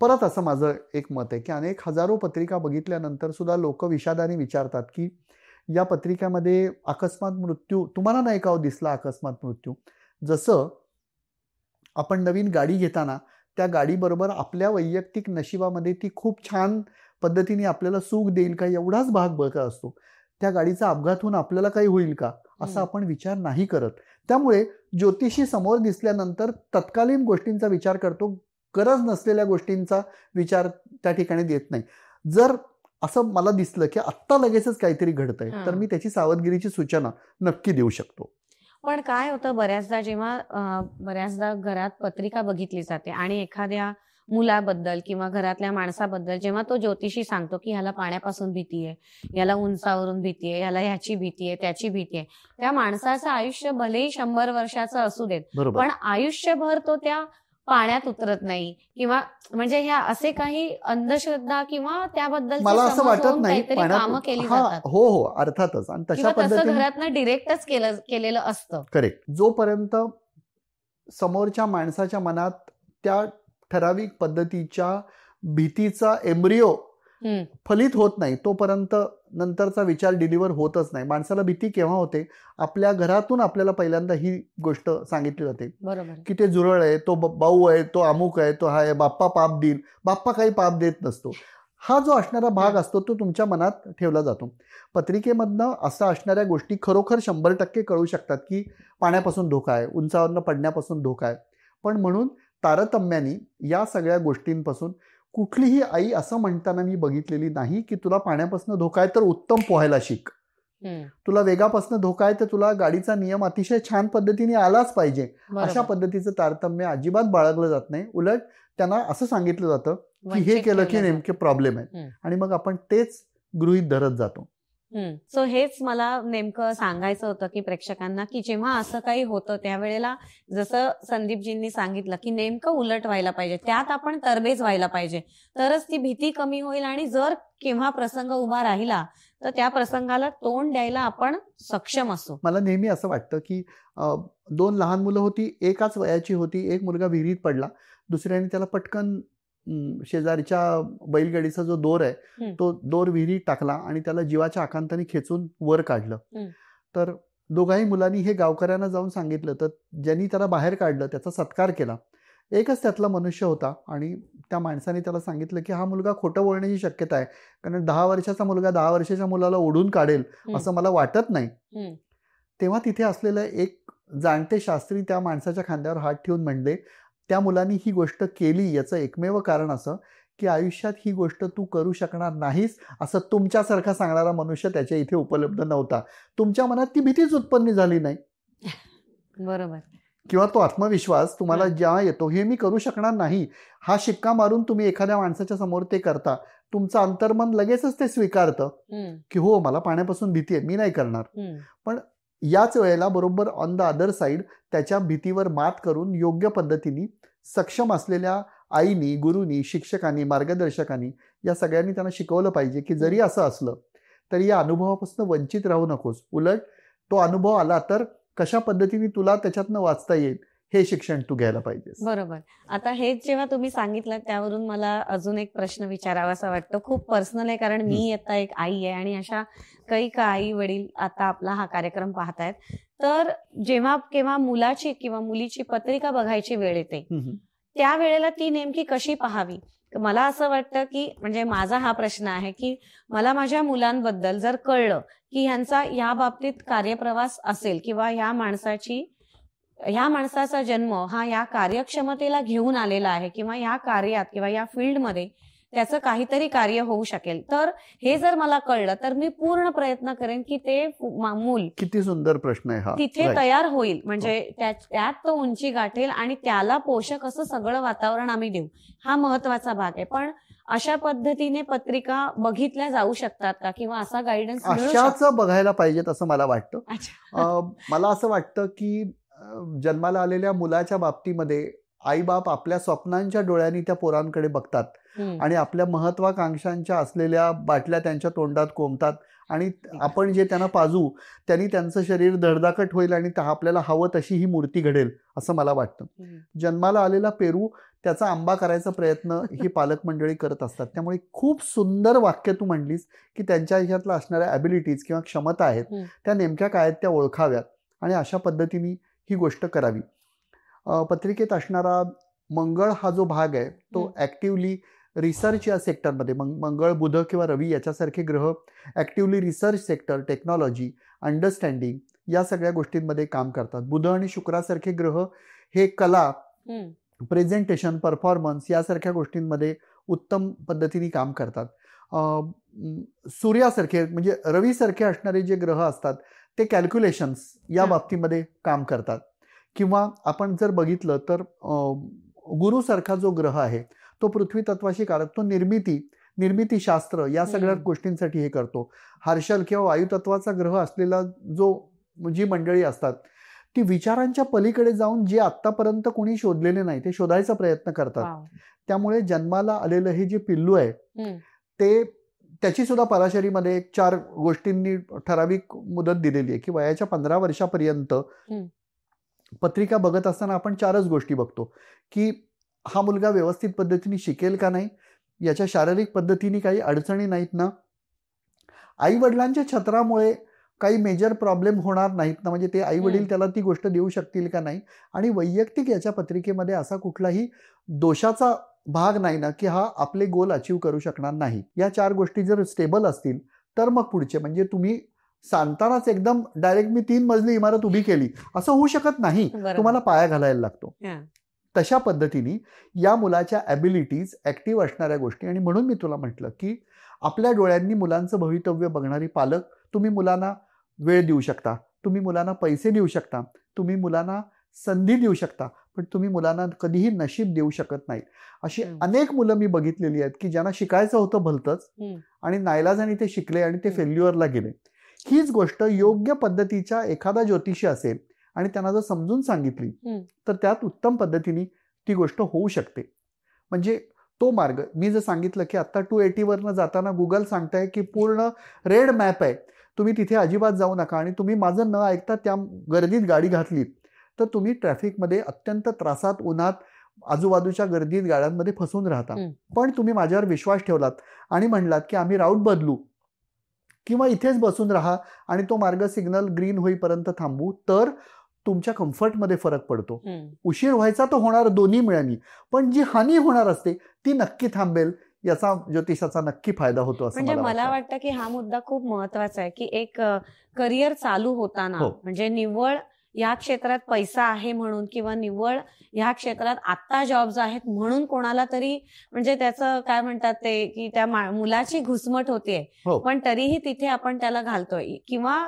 परत असं माझं एक मत आहे की अनेक हजारो पत्रिका बघितल्यानंतर सुद्धा लोक विषादाने विचारतात की या पत्रिकेमध्ये अकस्मात मृत्यू तुम्हाला नाही का दिसला? अकस्मात मृत्यू जसं आपण नवीन गाडी घेताना त्या गाडीबरोबर आपल्या वैयक्तिक नशिबामध्ये ती खूप छान पद्धतीने आपल्याला सुख देईल का एवढाच भाग बघत असतो. त्या गाडीचा अपघात होऊन आपल्याला काही होईल का असा आपण विचार नाही करत. त्यामुळे ज्योतिषी समोर दिसल्यानंतर तत्कालीन गोष्टींचा विचार करतो, गरज नसलेल्या गोष्टींचा विचार त्या ठिकाणी देत नाही. जर असं मला दिसलं की आत्ता लगेचच काहीतरी घडतंय तर मी त्याची सावधगिरीची सूचना नक्की देऊ शकतो. पण काय होतं बऱ्याचदा घरात पत्रिका बघितली जाते आणि एखाद्या मुलाबद्दल किंवा घरातल्या माणसाबद्दल जेव्हा तो ज्योतिषी सांगतो की ह्याला पाण्यापासून भीती आहे, ह्याला उंचावरून भीती आहे, ह्याला ह्याची भीती आहे, त्याची भीती आहे, त्या माणसाचं आयुष्य भलेही 100 वर्षाचं असू देत, पण आयुष्यभर तो त्या पाण्यात उतरत नाही किंवा म्हणजे ह्या असे काही अंधश्रद्धा किंवा त्याबद्दल मला असं वाटत नाही कामं केली जातात. हो अर्थातच. आणि तशा पद्धतीने घरातनं डिरेक्टच केलेलं असतं. करेक्ट. जोपर्यंत समोरच्या माणसाच्या मनात त्या ठराविक पद्धतीच्या भीतीचा एम्ब्रिओ फलित होत नाही तोपर्यंत नंतरचा विचार डिलिव्हर होतच नाही. माणसाला भीती केव्हा होते? आपल्या घरातून आपल्याला पहिल्यांदा ही गोष्ट सांगितली जाते की ते जुरळ आहे, तो बाऊ आहे, तो अमुक आहे, तो हा आहे, बाप्पा पाप देईल. बाप्पा काही पाप देत नसतो. हा जो असणारा भाग असतो तो तुमच्या मनात ठेवला जातो. पत्रिकेमधनं असं असणाऱ्या गोष्टी खरोखर 100% कळू शकतात की पाण्यापासून धोका आहे, उंचावरनं पडण्यापासून धोका आहे. पण म्हणून तारतम्याने या सगळ्या गोष्टींपासून कुठलीही आई असं म्हणताना मी बघितलेली नाही की तुला पाण्यापासून धोका आहे तर उत्तम पोहायला शिक, तुला वेगापासून धोका आहे तर तुला गाडीचा नियम अतिशय छान पद्धतीने आलाच पाहिजे. अशा पद्धतीचं तारतम्य अजिबात बाळगलं जात नाही. उलट त्यांना असं सांगितलं जातं की हे केलं की नेमके प्रॉब्लेम आहे आणि मग आपण तेच गृहीत धरत जातो. सो हेच मला नेमकं सांगायचं होतं की प्रेक्षकांना की जेव्हा असं काही होतं त्यावेळेला जसं संदीपजींनी सांगितलं की नेमकं उलट व्हायला पाहिजे, त्यात आपण तरबेज व्हायला पाहिजे, तरच ती भीती कमी होईल आणि जर केव्हा प्रसंग उभा राहिला तर त्या प्रसंगाला तोंड द्यायला आपण सक्षम असू. मला नेहमी असं वाटतं की 2 लहान मुलं होती, एकाच वयाची होती. एक मुलगा विहिरीत पडला, दुसऱ्याने त्याला पटकन शेजारच्या बैलगाडीचा जो दोर आहे तो दोर विहिरीत टाकला आणि त्याला जीवाच्या आकांताने खेचून वर काढलं. तर दोघाही मुलांनी हे गावकऱ्यांना जाऊन सांगितलं, तर ज्यांनी त्याला बाहेर काढलं त्याचा सत्कार केला. एकच त्यातला मनुष्य होता आणि त्या माणसाने त्याला सांगितलं की हा मुलगा खोटं बोलण्याची शक्यता आहे, कारण 10 वर्षाचा मुलगा 10 वर्षाच्या मुलाला ओढून काढेल असं मला वाटत नाही. तेव्हा तिथे असलेलं एक जाणते शास्त्री त्या माणसाच्या खांद्यावर हात ठेवून म्हणले, त्या मुलांनी ही गोष्ट केली याचं एकमेव कारण असं की आयुष्यात ही गोष्ट तू करू शकणार नाहीस असं तुमच्यासारखा सांगणारा मनुष्य त्याच्या इथे उपलब्ध नव्हता. तुमच्या मनात ती भीतीच उत्पन्न झाली नाही. बरोबर. किंवा तो आत्मविश्वास तुम्हाला जेव्हा येतो हे मी करू शकणार नाही हा शिक्का मारून तुम्ही एखाद्या माणसाच्या समोर ते करता, तुमचं अंतर्मन लगेचच ते स्वीकारतं की हो मला पाण्यापासून भीती आहे, मी नाही करणार. पण याच वेळेला बरोबर ऑन द अदर साईड त्याच्या भीतीवर मात करून योग्य पद्धतीने सक्षम असलेल्या आईनी, गुरुनी, शिक्षकांनी, मार्गदर्शकांनी या सगळ्यांनी त्यांना शिकवलं पाहिजे की जरी असं असलं तरी या अनुभवापासून वंचित राहू नकोस. उलट तो अनुभव आला तर कशा पद्धतीने तुला त्याच्यातनं वाचता येईल हे शिक्षण तू घ्यायला पाहिजेस. बरोबर. आता हेच जेव्हा तुम्ही सांगितलं त्यावरून मला अजून एक प्रश्न विचारावासा वाटतो. खूप पर्सनल आहे, कारण मी आता एक आई आहे आणि अशा काही आई वडील आता आपला हा कार्यक्रम पाहतायत. तर जेव्हा केव्हा मुलाची किंवा मुलीची पत्रिका बघायची वेळ येते त्यावेळेला ती नेमकी कशी पाहावी मला असं वाटतं की म्हणजे माझा हा प्रश्न आहे की मला माझ्या मुलांबद्दल जर कळलं की ह्यांचा या बाबतीत कार्यप्रवास असेल किंवा ह्या माणसाचा जन्म हा या कार्यक्षमतेला घेऊन आलेला आहे किंवा या कार्यात किंवा या फील्डमध्ये त्याचं काहीतरी कार्य होऊ शकेल, तर हे जर मला कळलं तर मी पूर्ण प्रयत्न करेन की ते मूल किती सुंदर प्रश्न आहे हा, तिथे तयार होईल, म्हणजे त्यात तो उंची गाठेल आणि त्याला पोषक असं सगळं वातावरण आम्ही देऊ. हा महत्वाचा भाग आहे. पण अशा पद्धतीने पत्रिका बघितल्या जाऊ शकतात का किंवा असा गायडन्स अशाच बघायला पाहिजेत असं मला वाटतं. मला असं वाटतं की जन्माला आलेल्या मुलाच्या बाबतीमध्ये आईबाप आपल्या स्वप्नांच्या डोळ्यांनी त्या पोरांकडे बघतात आणि आपल्या महत्वाकांक्षांच्या असलेल्या बाटल्या त्यांच्या तोंडात कोंबतात आणि आपण जे त्यांना पाजू त्यांनी त्यांचं शरीर धडधाकट होईल आणि आपल्याला हवं तशी ही मूर्ती घडेल असं मला वाटतं. जन्माला आलेला पेरू त्याचा आंबा करायचा प्रयत्न ही पालक मंडळी करत असतात. त्यामुळे खूप सुंदर वाक्य तू म्हणलीस की त्यांच्या ह्याच्यातल्या असणाऱ्या ॲबिलिटीज किंवा क्षमता आहेत त्या नेमक्या काय आहेत त्या ओळखाव्यात आणि अशा पद्धतीने ही गोष्ट करावी. पत्रिकेत असणारा मंगळ हा जो भाग आहे तो ॲक्टिव्हली रिसर्च या सेक्टरमध्ये मंगळ, बुध किंवा रवी याच्यासारखे ग्रह actively research sector, technology, understanding या सगळ्या गोष्टींमध्ये काम करतात. बुध आणि शुक्रासारखे ग्रह हे कला, प्रेझेंटेशन, परफॉर्मन्स यासारख्या गोष्टींमध्ये उत्तम पद्धतीने काम करतात. सूर्यासारखे म्हणजे रवीसारखे असणारे जे ग्रह असतात ते कॅल्क्युलेशन्स या बाबतीमध्ये काम करतात. किंवा आपण जर बघितलं तर गुरुसारखा जो ग्रह आहे तो पृथ्वी तत्वाशी कारक, तो निर्मिती शास्त्र या सगळ्या गोष्टींसाठी हे करतो. हर्षल किंवा वायुतत्वाचा ग्रह असलेला जी मंडळी असतात ती विचारांच्या पलीकडे जाऊन जे आतापर्यंत कोणी शोधलेले नाही ते शोधायचा प्रयत्न करतात. त्यामुळे जन्माला आलेलं हे जे पिल्लू आहे ते त्याची सुद्धा पराशरीमध्ये 4 गोष्टींनी ठराविक मुदत दिलेली आहे की वयाच्या 15 वर्षापर्यंत पत्रिका बघत असताना आपण 4च गोष्टी बघतो की हा मुलगा व्यवस्थित पद्धतीने शिकेल का नाही, याच्या शारीरिक पद्धतीने काही अडचणी नाहीत ना, आई वडिलांच्या छत्रामुळे काही मेजर प्रॉब्लेम होणार नाहीत ना, म्हणजे ते आई वडील त्याला ती गोष्ट देऊ शकतील का नाही, आणि वैयक्तिक याच्या पत्रिकेमध्ये असा कुठलाही दोषाचा भाग नाही ना की हा आपले गोल अचीव करू शकणार नाही. या 4 गोष्टी जर स्टेबल असतील तर मग पुढचे, म्हणजे तुम्ही सांगतानाच एकदम डायरेक्ट मी 3 मजली इमारत उभी केली असं होऊ शकत नाही, तुम्हाला पाया घालायला लागतो. तशा पद्धतीने या मुलाच्या ॲबिलिटीज, ॲक्टिव्ह असणाऱ्या गोष्टी, आणि म्हणून मी तुला म्हटलं की आपल्या डोळ्यांनी मुलांचं भवितव्य बघणारी पालक, तुम्ही मुलांना वेळ देऊ शकता, तुम्ही मुलांना पैसे देऊ शकता, तुम्ही मुलांना संधी देऊ शकता, पण तुम्ही मुलांना कधीही नशीब देऊ शकत नाही. अशी अनेक मुलं मी बघितलेली आहेत की ज्यांना शिकायचं होतं भलतंच आणि नाईलाजाने ते शिकले आणि ते फेल्युअरला गेले. हीच गोष्ट योग्य पद्धतीच्या एखादा ज्योतिषी असेल आणि त्यांना जर समजून सांगितली तर त्यात उत्तम पद्धतीने ती गोष्ट होऊ शकते. म्हणजे तो मार्ग मी जर सांगितलं की आता 280 वरनं जाताना गुगल सांगताय की पूर्ण रेड मॅप आहे, तुम्ही तिथे अजिबात जाऊ नका, आणि तुम्ही माझं न ऐकता त्या गर्दीत गाडी घातलीत तर तुम्ही ट्रॅफिकमध्ये अत्यंत त्रासात, उन्हात, आजूबाजूच्या गर्दीत गाड्यांमध्ये फसून राहता. पण तुम्ही माझ्यावर विश्वास ठेवलात आणि म्हणलात की आम्ही राऊट बदलू किंवा इथेच बसून राहा आणि तो मार्ग सिग्नल ग्रीन होईपर्यंत थांबू, तर तुमच्या कम्फर्टमध्ये फरक पडतो. उशीर व्हायचा तर होणार दोन्ही मिळाली, पण जी हानी होणार असते ती नक्की थांबेल, याचा ज्योतिषाचा नक्की फायदा होतो. असं म्हणजे मला वाटतं की हा मुद्दा खूप महत्वाचा आहे की एक करिअर चालू होताना म्हणजे निव्वळ या क्षेत्रात पैसा आहे म्हणून किंवा निव्वळ या क्षेत्रात आता जॉब्स आहेत म्हणून कोणाला तरी म्हणजे त्याचं काय म्हणतात ते की त्या मुलाची घुसमट होतीये, पण तरीही तिथे आपण त्याला घालतोय किंवा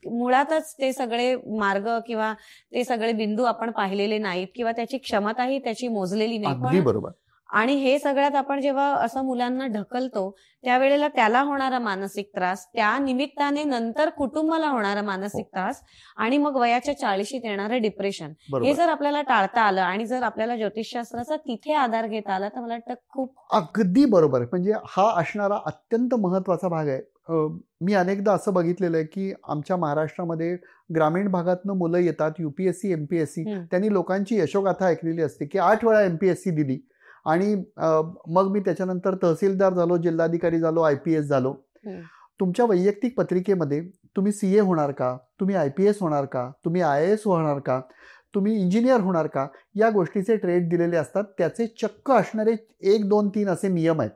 मुळातच ते सगळे मार्ग किंवा ते सगळे बिंदू आपण पाहिलेले नाहीत किंवा त्याची क्षमताही त्याची मोजलेली नाही. बरोबर. आणि हे सगळ्यात आपण जेव्हा असं मुलांना ढकलतो त्यावेळेला त्याला होणारा मानसिक त्रास, त्या निमित्ताने नंतर कुटुंबाला होणारा मानसिक त्रास आणि मग वयाच्या 40शीत येणारं डिप्रेशन, हे जर आपल्याला टाळता आलं आणि जर आपल्याला ज्योतिषशास्त्राचा तिथे आधार घेता आला तर मला वाटतं खूप अगदी बरोबर. म्हणजे हा असणारा अत्यंत महत्वाचा भाग आहे. मी अनेकदा असं बघितलेलं आहे की आमच्या महाराष्ट्रामध्ये ग्रामीण भागातनं मुलं येतात, UPSC MPSC, त्यांनी लोकांची यशोगाथा ऐकलेली असते की 8 वेळा MPSC दिली आणि मग मी त्याच्यानंतर तहसीलदार झालो, जिल्हाधिकारी झालो, IPS झालो. तुमच्या वैयक्तिक पत्रिकेमध्ये तुम्ही CA होणार का, तुम्ही IPS होणार का, तुम्ही IAS होणार का, तुम्ही इंजिनियर होणार का, या गोष्टीचे ट्रेड दिलेले असतात. त्याचे चक्क असणारे 1, 2, 3 असे नियम आहेत.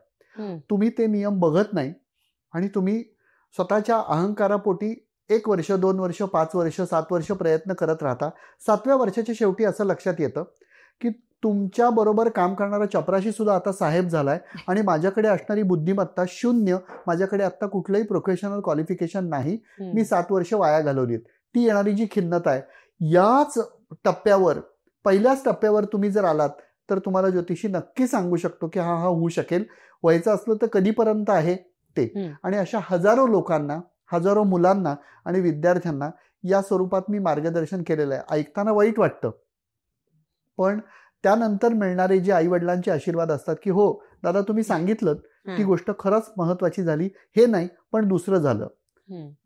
तुम्ही ते नियम बघत नाही आणि तुम्ही स्वतःच्या अहंकारापोटी 1 वर्ष, 2 वर्ष, 5 वर्ष, 7 वर्ष प्रयत्न करत राहता. 7व्या वर्षाच्या शेवटी असं लक्षात येतं की तुमच्या बरोबर काम करणारा चपराशी सुद्धा आता साहेब झालाय आणि माझ्याकडे असणारी बुद्धिमत्ता 0, माझ्याकडे आता कुठलंही प्रोफेशनल क्वालिफिकेशन नाही, मी 7 वर्ष वाया घालवलीत. ती येणारी जी खिन्नता आहे, याच टप्प्यावर, पहिल्याच टप्प्यावर तुम्ही जर आलात तर तुम्हाला ज्योतिषी नक्की सांगू शकतो की हा होऊ शकेल. व्हायचं असलं तर कधीपर्यंत आहे ते. आणि अशा हजारो लोकांना, हजारो मुलांना आणि विद्यार्थ्यांना या स्वरूपात मी मार्गदर्शन केलेलं आहे. ऐकताना वाईट वाटतं, पण त्यानंतर मिळणारे जे आई वडिलांचे आशीर्वाद असतात की हो दादा तुम्ही सांगितलं, ती गोष्ट खरंच महत्वाची झाली, हे नाही पण दुसरं झालं,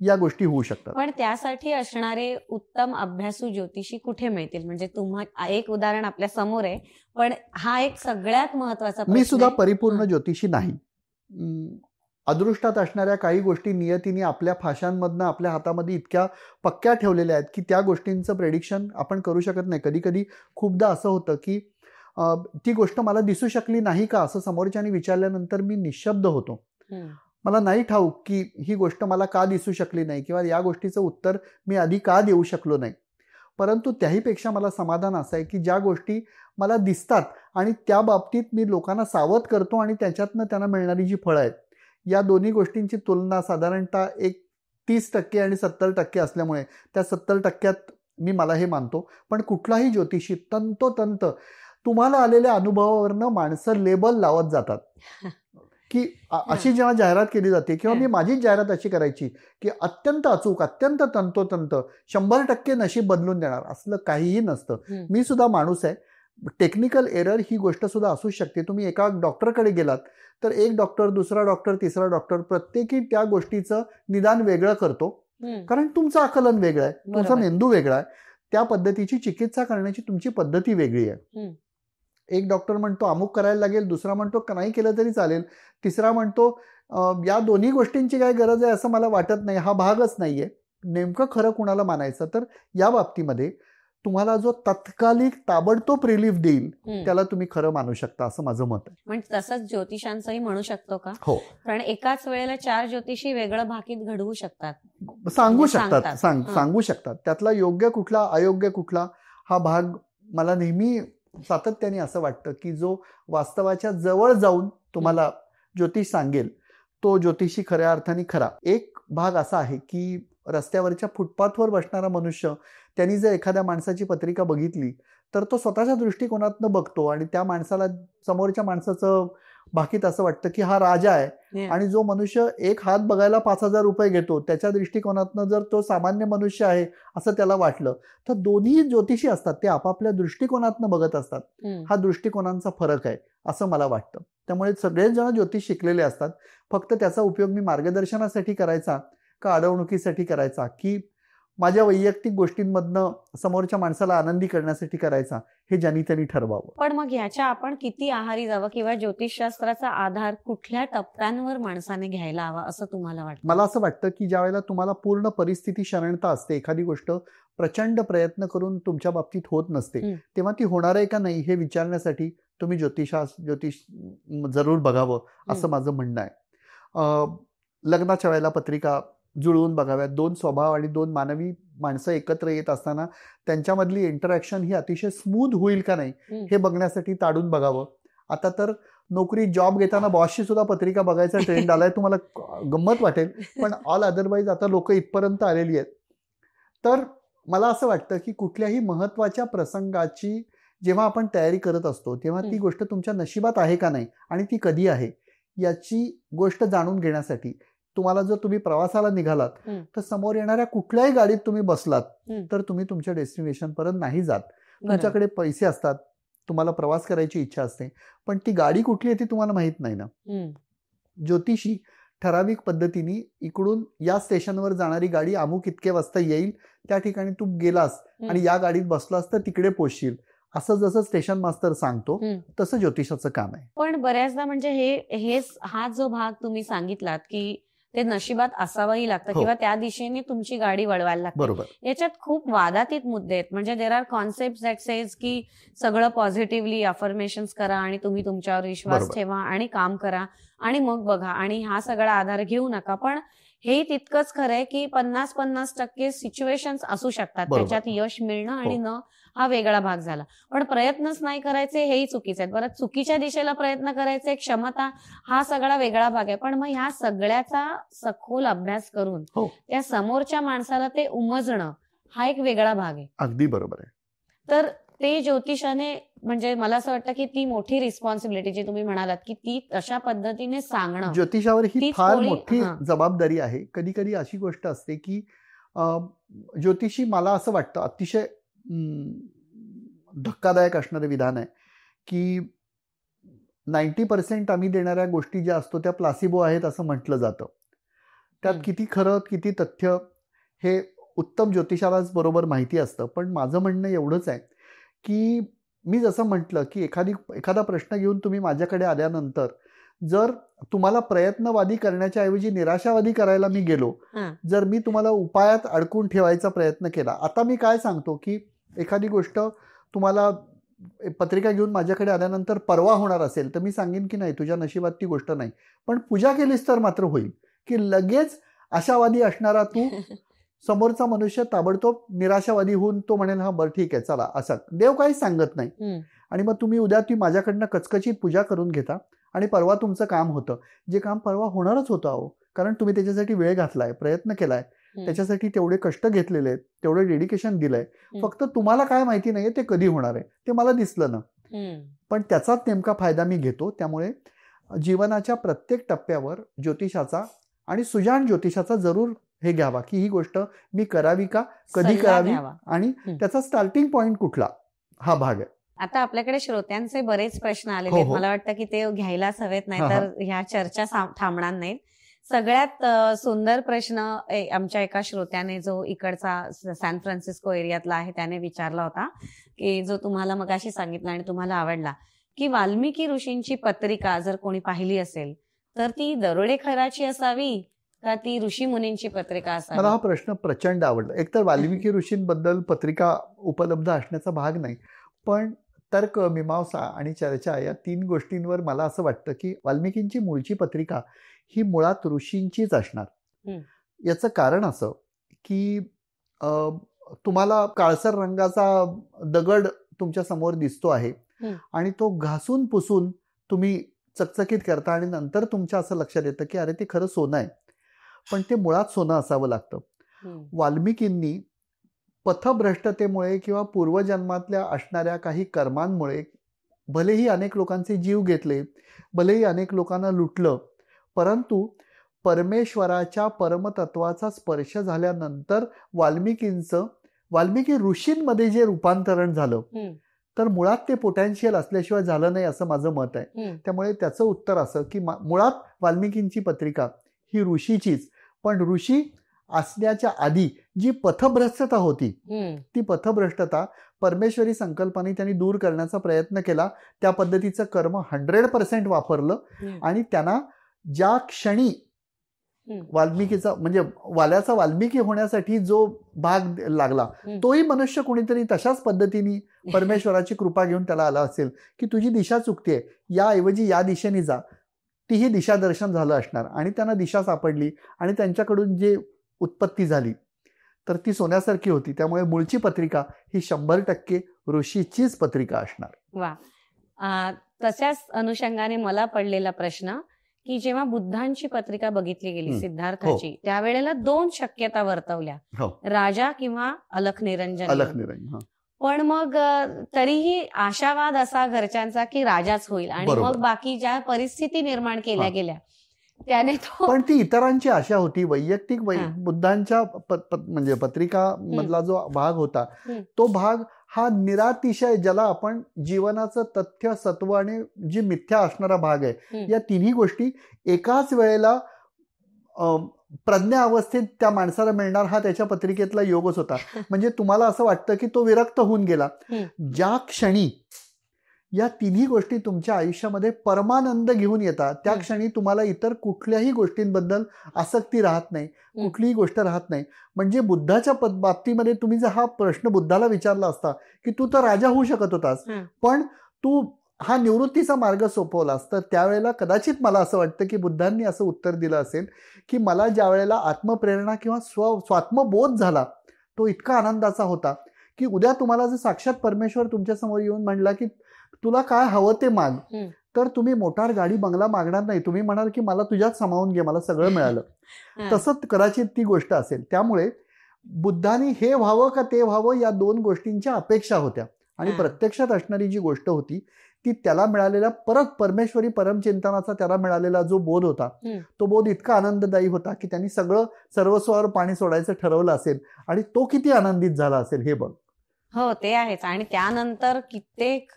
या गोष्टी होऊ शकतात. पण त्यासाठी असणारे उत्तम अभ्यासू ज्योतिषी कुठे मिळतील? म्हणजे तुम्हा एक उदाहरण आपल्या समोर आहे, पण हा एक सगळ्यात महत्वाचा प्रश्न. मी सुद्धा परिपूर्ण ज्योतिषी नाही. अदृष्टात असणाऱ्या काही गोष्टी नियतीने आपल्या फाशांमधनं आपल्या हातामध्ये इतक्या पक्क्या ठेवलेल्या आहेत की त्या गोष्टींचं प्रेडिक्शन आपण करू शकत नाही. कधी कधी खूपदा असं होतं की ती गोष्ट मला दिसू शकली नाही का असं समोरच्याने विचारल्यानंतर मी निशब्द होतो. मला नाही ठाऊक की ही गोष्ट मला का दिसू शकली नाही किंवा या गोष्टीचं उत्तर मी आधी का देऊ शकलो नाही. परंतु त्याहीपेक्षा मला समाधान असं आहे की ज्या गोष्टी मला दिसतात आणि त्या बाबतीत मी लोकांना सावध करतो आणि त्याच्यातनं त्यांना मिळणारी जी फळं आहेत, या दोन्ही गोष्टींची तुलना साधारणतः एक 30% आणि 70% असल्यामुळे त्या 70%त मी मला हे मानतो. पण कुठलाही ज्योतिषी तंतोतंत तुम्हाला आलेल्या अनुभवावरनं माणसं लेबल लावत जातात की अशी जेव्हा जाहिरात केली जाते किंवा मी माझीच जाहिरात अशी करायची की अत्यंत अचूक, अत्यंत तंतोतंत 100% नशीब बदलून देणार, असलं काहीही नसतं. मी सुद्धा माणूस आहे. टेक्निकल एरर ही गोष्ट सुद्धा असू शकते. तुम्ही एका डॉक्टरकडे गेलात तर एक डॉक्टर, दुसरा डॉक्टर, तिसरा डॉक्टर प्रत्येकी त्या गोष्टीचं निदान वेगळं करतो, कारण तुमचं आकलन वेगळं आहे, तुमचा मेंदू वेगळा आहे, त्या पद्धतीची चिकित्सा करण्याची तुमची पद्धती वेगळी आहे. एक डॉक्टर म्हणतो अमुक करायला लागेल, दुसरा म्हणतो नाही केलं तरी चालेल, तिसरा म्हणतो या दोन्ही गोष्टींची काय गरज आहे असं मला वाटत नाही, हा भागच नाहीये. नेमकं खरं कुणाला मानायचं? तर या बाबतीमध्ये तुम्हाला जो तत्कालिक ताबडतोब रिलीफ देईल त्याला तुम्ही खरं मानू शकता, असं माझं मत आहे. म्हणजे तसंच ज्योतिषांचंही म्हणू शकतो का? हो, कारण एकाच वेळेला 4 ज्योतिषी वेगळं भाकीत घडवू शकतात, सांगू शकतात. त्यातला योग्य कुठला, अयोग्य कुठला, हा भाग मला नेहमी सातत्याने असं वाटतं की जो वास्तवाच्या जवळ जाऊन तुम्हाला ज्योतिष सांगेल तो ज्योतिषी खऱ्या अर्थाने खरा. एक भाग असा आहे की रस्त्यावरच्या फुटपाथवर बसणारा मनुष्य, त्यांनी जर एखाद्या माणसाची पत्रिका बघितली तर तो स्वतःच्या दृष्टिकोनातनं बघतो आणि त्या माणसाला, समोरच्या माणसाचं बाकीत असं वाटतं की हा राजा आहे, आणि जो मनुष्य एक हात बघायला 5,000 रुपये घेतो त्याच्या दृष्टिकोनातनं जर तो सामान्य मनुष्य आहे असं त्याला वाटलं तर दोन्ही ज्योतिषी असतात ते आपापल्या दृष्टिकोनातनं बघत असतात. हा दृष्टिकोनांचा फरक आहे असं मला वाटतं. त्यामुळे सगळेच जण ज्योतिष शिकलेले असतात, फक्त त्याचा उपयोग मी मार्गदर्शनासाठी करायचा का अडवणुकीसाठी करायचा की माझ्या वैयक्तिक गोष्टींमधनं समोरच्या माणसाला आनंदी करण्यासाठी करायचा, हे ज्यांनी त्यांनी ठरवावं. पण मग ह्याच्या आपण किती आहारी जावं किंवा ज्योतिषशास्त्राचा आधार कुठल्या टप्प्यांवर माणसाने घ्यायला हवा असं तुम्हाला वाटतं? मला असं वाटतं की ज्या वेळेला तुम्हाला पूर्ण परिस्थिती शरणता असते, एखादी गोष्ट प्रचंड प्रयत्न करून तुमच्या बाबतीत होत नसते, तेव्हा ती होणार आहे का नाही हे विचारण्यासाठी तुम्ही ज्योतिष जरूर बघावं असं माझं म्हणणं आहे. लग्नाच्या वेळेला पत्रिका जुळवून बघाव्यात. 2 स्वभाव आणि 2 मानवी माणसं एकत्र येत असताना त्यांच्यामधली इंटरॅक्शन ही अतिशय स्मूथ होईल का नाही हे बघण्यासाठी ताडून बघावं. आता तर नोकरी, जॉब घेताना बॉसची सुद्धा पत्रिका बघायचा ट्रेंड आलाय. तुम्हाला गंमत वाटेल पण ऑल अदरवाईज आता लोक इथपर्यंत आलेली आहेत. तर मला असं वाटतं की कुठल्याही महत्वाच्या प्रसंगाची जेव्हा आपण तयारी करत असतो तेव्हा ती गोष्ट तुमच्या नशिबात आहे का नाही आणि ती कधी आहे याची गोष्ट जाणून घेण्यासाठी तुम्हाला, जर तुम्ही प्रवासाला निघालात तर समोर येणाऱ्या कुठल्याही गाडीत तुम्ही बसलात तर तुम्ही तुमच्या डेस्टिनेशन पर्यंत नाही जात. तुमच्याकडे पैसे असतात, तुम्हाला प्रवास करायची इच्छा असते, पण ती गाडी कुठली आहे ती तुम्हाला माहित नाही ना. ज्योतिषी ठराविक पद्धतीने इकडून या स्टेशनवर जाणारी गाडी अमुक इतके वाजता येईल, त्या ठिकाणी तू गेलास आणि या गाडीत बसलास तर तिकडे पोचशील, असं जसं स्टेशन मास्तर सांगतो तसं ज्योतिषाचं काम आहे. पण बऱ्याचदा म्हणजे हा जो भाग तुम्ही सांगितलात की ते नशिबात असावंही लागतं किंवा त्या दिशेने तुमची गाडी वळवायला लागते. बरोबर. याच्यात खूप वादातीत मुद्दे आहेत. म्हणजे there are concept that says की सगळं पॉझिटिव्हली अफर्मेशन्स करा आणि तुम्ही तुमच्यावर विश्वास ठेवा आणि काम करा आणि मग बघा आणि हा सगळा आधार घेऊ नका. पण हे तितकंच खरंय की 50% सिच्युएशन्स असू शकतात त्याच्यात यश मिळणं आणि न हा वेगळा भाग झाला. पण प्रयत्नच नाही करायचे हेही चुकीचे आहेत. बरं, चुकीच्या दिशेला प्रयत्न करायचे, क्षमता, हा सगळा वेगळा भाग आहे. पण मग ह्या सगळ्याचा सखोल अभ्यास करून त्या समोरच्या माणसाला ते उमजणं हा एक वेगळा भाग आहे. अगदी बरोबर आहे. तर ते ज्योतिषाने म्हणजे मला असं वाटतं की ती मोठी रिस्पॉन्सिबिलिटी जी तुम्ही म्हणालात की ती अशा पद्धतीने सांगणं, ज्योतिषावर ही फार मोठी जबाबदारी आहे. कधी कधी अशी गोष्ट असते की ज्योतिषी, मला असं वाटतं, अतिशय धक्कादायक असणारं विधान आहे की 90% आम्ही देणाऱ्या गोष्टी ज्या असतो त्या प्लासिबो आहेत असं म्हटलं जातं. त्यात किती खरं किती तथ्य हे उत्तम ज्योतिषालाच बरोबर माहिती असतं. पण माझं म्हणणं एवढंच आहे की मी जसं म्हटलं की एखादा प्रश्न घेऊन तुम्ही माझ्याकडे आल्यानंतर जर तुम्हाला प्रयत्नवादी करण्याच्या ऐवजी निराशावादी करायला मी गेलो, जर मी तुम्हाला उपायात अडकून ठेवायचा प्रयत्न केला. आता मी काय सांगतो की एखादी गोष्ट तुम्हाला पत्रिका घेऊन माझ्याकडे आल्यानंतर परवा होणार असेल तर मी सांगेन की नाही, तुझ्या नशिबात ती गोष्ट नाही. पण पूजा केलीस तर मात्र होईल. की लगेच आशावादी असणारा तू समोरचा मनुष्य ताबडतोब निराशावादी होऊन तो म्हणेल हा बरं ठीक आहे चला, असं देव काहीच सांगत नाही. आणि मग तुम्ही उद्या ती माझ्याकडनं कचकचित पूजा करून घेता आणि परवा तुमचं काम होतं, जे काम परवा होणारच होतं अहो. कारण तुम्ही त्याच्यासाठी वेळ घातलाय, प्रयत्न केलाय, त्याच्यासाठी तेवढे कष्ट घेतलेले आहेत, तेवढं डेडिकेशन दिलंय. फक्त तुम्हाला काय माहिती नाहीये ते कधी होणार आहे ते मला दिसलं ना. पण त्याचाच नेमका फायदा मी घेतो. त्यामुळे जीवनाच्या प्रत्येक टप्प्यावर ज्योतिषाचा आणि सुजाण ज्योतिषाचा जरूर हे घ्यावा की ही गोष्ट मी करावी का, कधी करावी आणि त्याचा स्टार्टिंग पॉइंट कुठला, हा भाग आहे. आता आपल्याकडे श्रोत्यांचे बरेच प्रश्न आलेले आहेत. मला वाटतं की ते घ्यायलाच हवेत, नाही तर ह्या चर्चा थांबणार नाहीत. सगळ्यात सुंदर प्रश्न आमच्या एका श्रोत्याने, जो इकडचा सॅन फ्रान्सिस्को एरियातला आहे, त्याने विचारला होता की जो तुम्हाला मगाशी सांगितला आणि तुम्हाला आवडला, की वाल्मिकी ऋषींची पत्रिका जर कोणी पाहिली असेल तर ती दरोडेखोराची असावी का ती ऋषी मुनींची पत्रिका असावी? मला हा प्रश्न प्रचंड आवडला. एकतर वाल्मिकी ऋषींबद्दल पत्रिका उपलब्ध असण्याचा भाग नाही, पण तर्क, मीमांसा आणि चर्चा या 3 गोष्टींवर मला असं वाटतं की वाल्मिकींची मूळची पत्रिका ही मुळात ऋषींचीच असणार. याचं कारण असं की तुम्हाला काळसर रंगाचा दगड तुमच्या समोर दिसतो आहे आणि तो घासून पुसून तुम्ही चकचकीत करता आणि नंतर तुमच्या असं लक्षात येतं की अरे ते खरं सोनं आहे, पण ते मुळात सोनं असावं लागतं. वाल्मिकींनी पथभ्रष्टतेमुळे किंवा पूर्वजन्मातल्या असणाऱ्या काही कर्मांमुळे भलेही अनेक लोकांचे जीव घेतले, भलेही अनेक लोकांना लुटलं, परंतु परमेश्वराच्या परमतत्वाचा स्पर्श झाल्यानंतर वाल्मिकी ऋषींमध्ये जे रूपांतरण झालं तर मुळात ते पोटेन्शियल असल्याशिवाय झालं नाही असं माझं मत आहे. त्यामुळे त्याचं उत्तर असं की मुळात वाल्मिकींची पत्रिका ही ऋषीचीच, पण ऋषी असण्याच्या आधी जी पथभ्रष्टता होती ती पथभ्रष्टता परमेश्वरी संकल्पाने त्यांनी दूर करण्याचा प्रयत्न केला. त्या पद्धतीचं कर्म 100% वापरलं आणि त्यांना ज्या क्षणी वाल्मिकीचा म्हणजे वाल्याचा वाल्मिकी होण्यासाठी जो भाग लागला तोही मनुष्य कोणीतरी तशाच पद्धतीने परमेश्वराची कृपा घेऊन त्याला आला असेल की तुझी दिशा चुकतेय, याऐवजी या दिशेने जा, तीही दिशा दर्शन झालं असणार आणि त्यांना दिशा सापडली आणि त्यांच्याकडून जे उत्पत्ती झाली तर ती सोन्यासारखी होती. त्यामुळे मूळची पत्रिका ही 100% ऋषीचीच पत्रिका असणार. वा. तशाच अनुषंगाने मला पडलेला प्रश्न की जेव्हा बुद्धांची पत्रिका बघितली गेली सिद्धार्थाची, त्यावेळेला 2 शक्यता वर्तवल्या, राजा किंवा अलख निरंजन. पण मग तरीही आशावाद असा घरच्यांचा की राजाच होईल आणि मग बाकी ज्या परिस्थिती निर्माण केल्या गेल्या त्याने पण ती इतरांची आशा होती. वैयक्तिक बुद्धांच्या म्हणजे पत्रिका मधला जो भाग होता तो भाग हा निरातिशय, ज्याला आपण जीवनाचं तथ्य, सत्व आणि जी मिथ्या असणारा भाग आहे, या तिन्ही गोष्टी एकाच वेळेला प्रज्ञा अवस्थेत त्या माणसाला मिळणार हा त्याच्या पत्रिकेतला योगच होता. म्हणजे तुम्हाला असं वाटतं की तो विरक्त होऊन गेला. ज्या या तिन्ही गोष्टी तुमच्या आयुष्यामध्ये परमानंद घेऊन येतात. त्या क्षणी तुम्हाला इतर कुठल्याही गोष्टींबद्दल आसक्ती राहत नाही, कुठलीही गोष्ट राहत नाही. म्हणजे बुद्धाच्या बाबतीमध्ये तुम्ही जर हा प्रश्न बुद्धाला विचारला असता की तू तर राजा होऊ शकत होतास, पण तू हा निवृत्तीचा मार्ग सोपवलास, तर त्यावेळेला कदाचित मला असं वाटतं की बुद्धांनी असं उत्तर दिलं असेल की मला ज्या वेळेला आत्मप्रेरणा किंवा स्वात्मबोध झाला तो इतका आनंदाचा होता की उद्या तुम्हाला जर साक्षात परमेश्वर तुमच्या समोर येऊन म्हणला की तुला काय हवं ते माग, तर तुम्ही मोटार गाडी बंगला मागणार नाही. तुम्ही म्हणाल की मला तुझ्यात सामावून घे, मला सगळं मिळालं. तसंच कदाचित ती गोष्ट असेल. त्यामुळे बुद्धांनी हे व्हावं का ते व्हावं या दोन गोष्टींच्या अपेक्षा होत्या आणि प्रत्यक्षात असणारी जी गोष्ट होती ती त्याला मिळालेला परत परमेश्वरी परमचिंतनाचा त्याला मिळालेला जो बोध होता तो बोध इतका आनंददायी होता की त्यांनी सगळं सर्वस्वावर पाणी सोडायचं ठरवलं असेल आणि तो किती आनंदित झाला असेल हे बघ. हो ते आहेच. आणि त्यानंतर कित्येक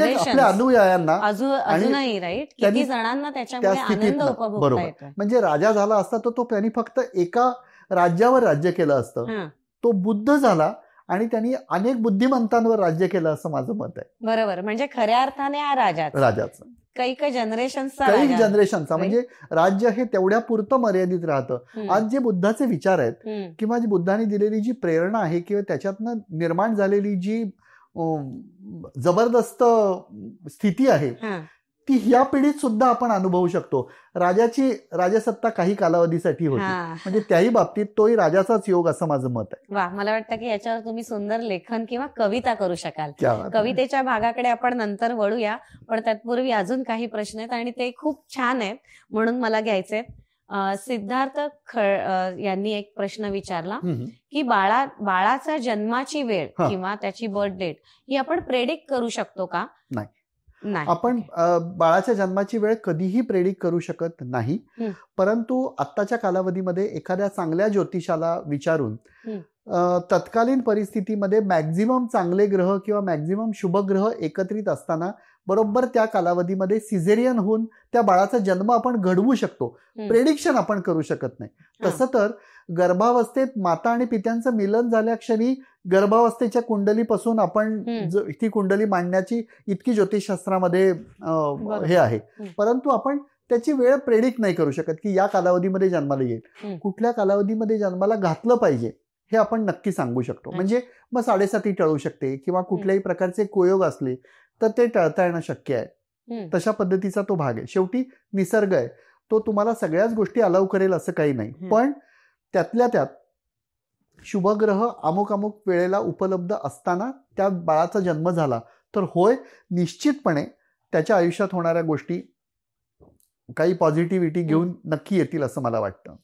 आपल्या अनुयायांना अजूनही राईट किती जणांना त्याच्यामुळे आनंद उपभोगता येतोय. म्हणजे राजा झाला असता तर तो त्यांनी फक्त एका राज्यावर राज्य केलं असतं. तो बुद्ध झाला आणि त्यांनी अनेक बुद्धिमंतांवर राज्य केलं असं माझं मत आहे. बरोबर. म्हणजे खऱ्या अर्थाने हा राजाचा काही जनरेशनचा म्हणजे राज्य हे तेवढ्या पुरतं मर्यादित राहतं. आज जे बुद्धाचे विचार आहेत किंवा जी बुद्धांनी दिलेली जी प्रेरणा आहे किंवा त्याच्यातनं निर्माण झालेली जी जबरदस्त स्थिती आहे ती ह्या पिढीत सुद्धा आपण अनुभवू शकतो. राजसत्ता काही कालावधीसाठी होती, म्हणजे त्याही बाबतीत तोही राजाचाच योग असं माझं मत आहे. वा, मला वाटतं की याच्यावर तुम्ही सुंदर लेखन किंवा कविता करू शकाल. कवितेच्या भागाकडे आपण नंतर वळूया, पण तत्पूर्वी अजून काही प्रश्न आहेत आणि ते खूप छान आहेत म्हणून मला घ्यायचे. सिद्धार्थ यांनी एक प्रश्न विचारला की बाळाचा जन्माची वेळ किंवा त्याची बर्थ डेट ही आपण प्रेडिक्ट करू शकतो का? नाही. आपण बाळाच्या जन्माची वेळ कधीही प्रेडिक्ट करू शकत नाही, परंतु आत्ताच्या कालावधीमध्ये एखाद्या चांगल्या ज्योतिषाला विचारून तत्कालीन परिस्थितीमध्ये मॅक्झिमम चांगले ग्रह किंवा मॅक्झिमम शुभ ग्रह एकत्रित असताना बरोबर त्या कालावधीमध्ये सिझेरियन होऊन त्या बाळाचा जन्म आपण घडवू शकतो. प्रेडिक्शन आपण करू शकत नाही. तसं तर गर्भावस्थेत माता आणि पित्यांचं मिलन झाल्या क्षणी गर्भावस्थेच्या कुंडलीपासून आपण ती कुंडली मांडण्याची इतकी ज्योतिषशास्त्रामध्ये हे आहे, परंतु आपण त्याची वेळ प्रेडिक्ट नाही करू शकत की या कालावधीमध्ये जन्माला येईल. कुठल्या कालावधीमध्ये जन्माला घातलं पाहिजे हे आपण नक्की सांगू शकतो. म्हणजे मग 7.5 टळू शकते किंवा कुठल्याही प्रकारचे कुयोग असले तर ते टळता येणं शक्य आहे. तशा पद्धतीचा तो भाग आहे. शेवटी निसर्ग आहे, तो तुम्हाला सगळ्याच गोष्टी अलाव करेल असं काही नाही, पण त्यातल्या त्यात शुभग्रह अमुक अमुक वेळेला उपलब्ध असताना त्या बाळाचा जन्म झाला तर होय, निश्चितपणे त्याच्या आयुष्यात होणाऱ्या गोष्टी काही पॉझिटिव्हिटी घेऊन नक्की येतील असं मला वाटतं.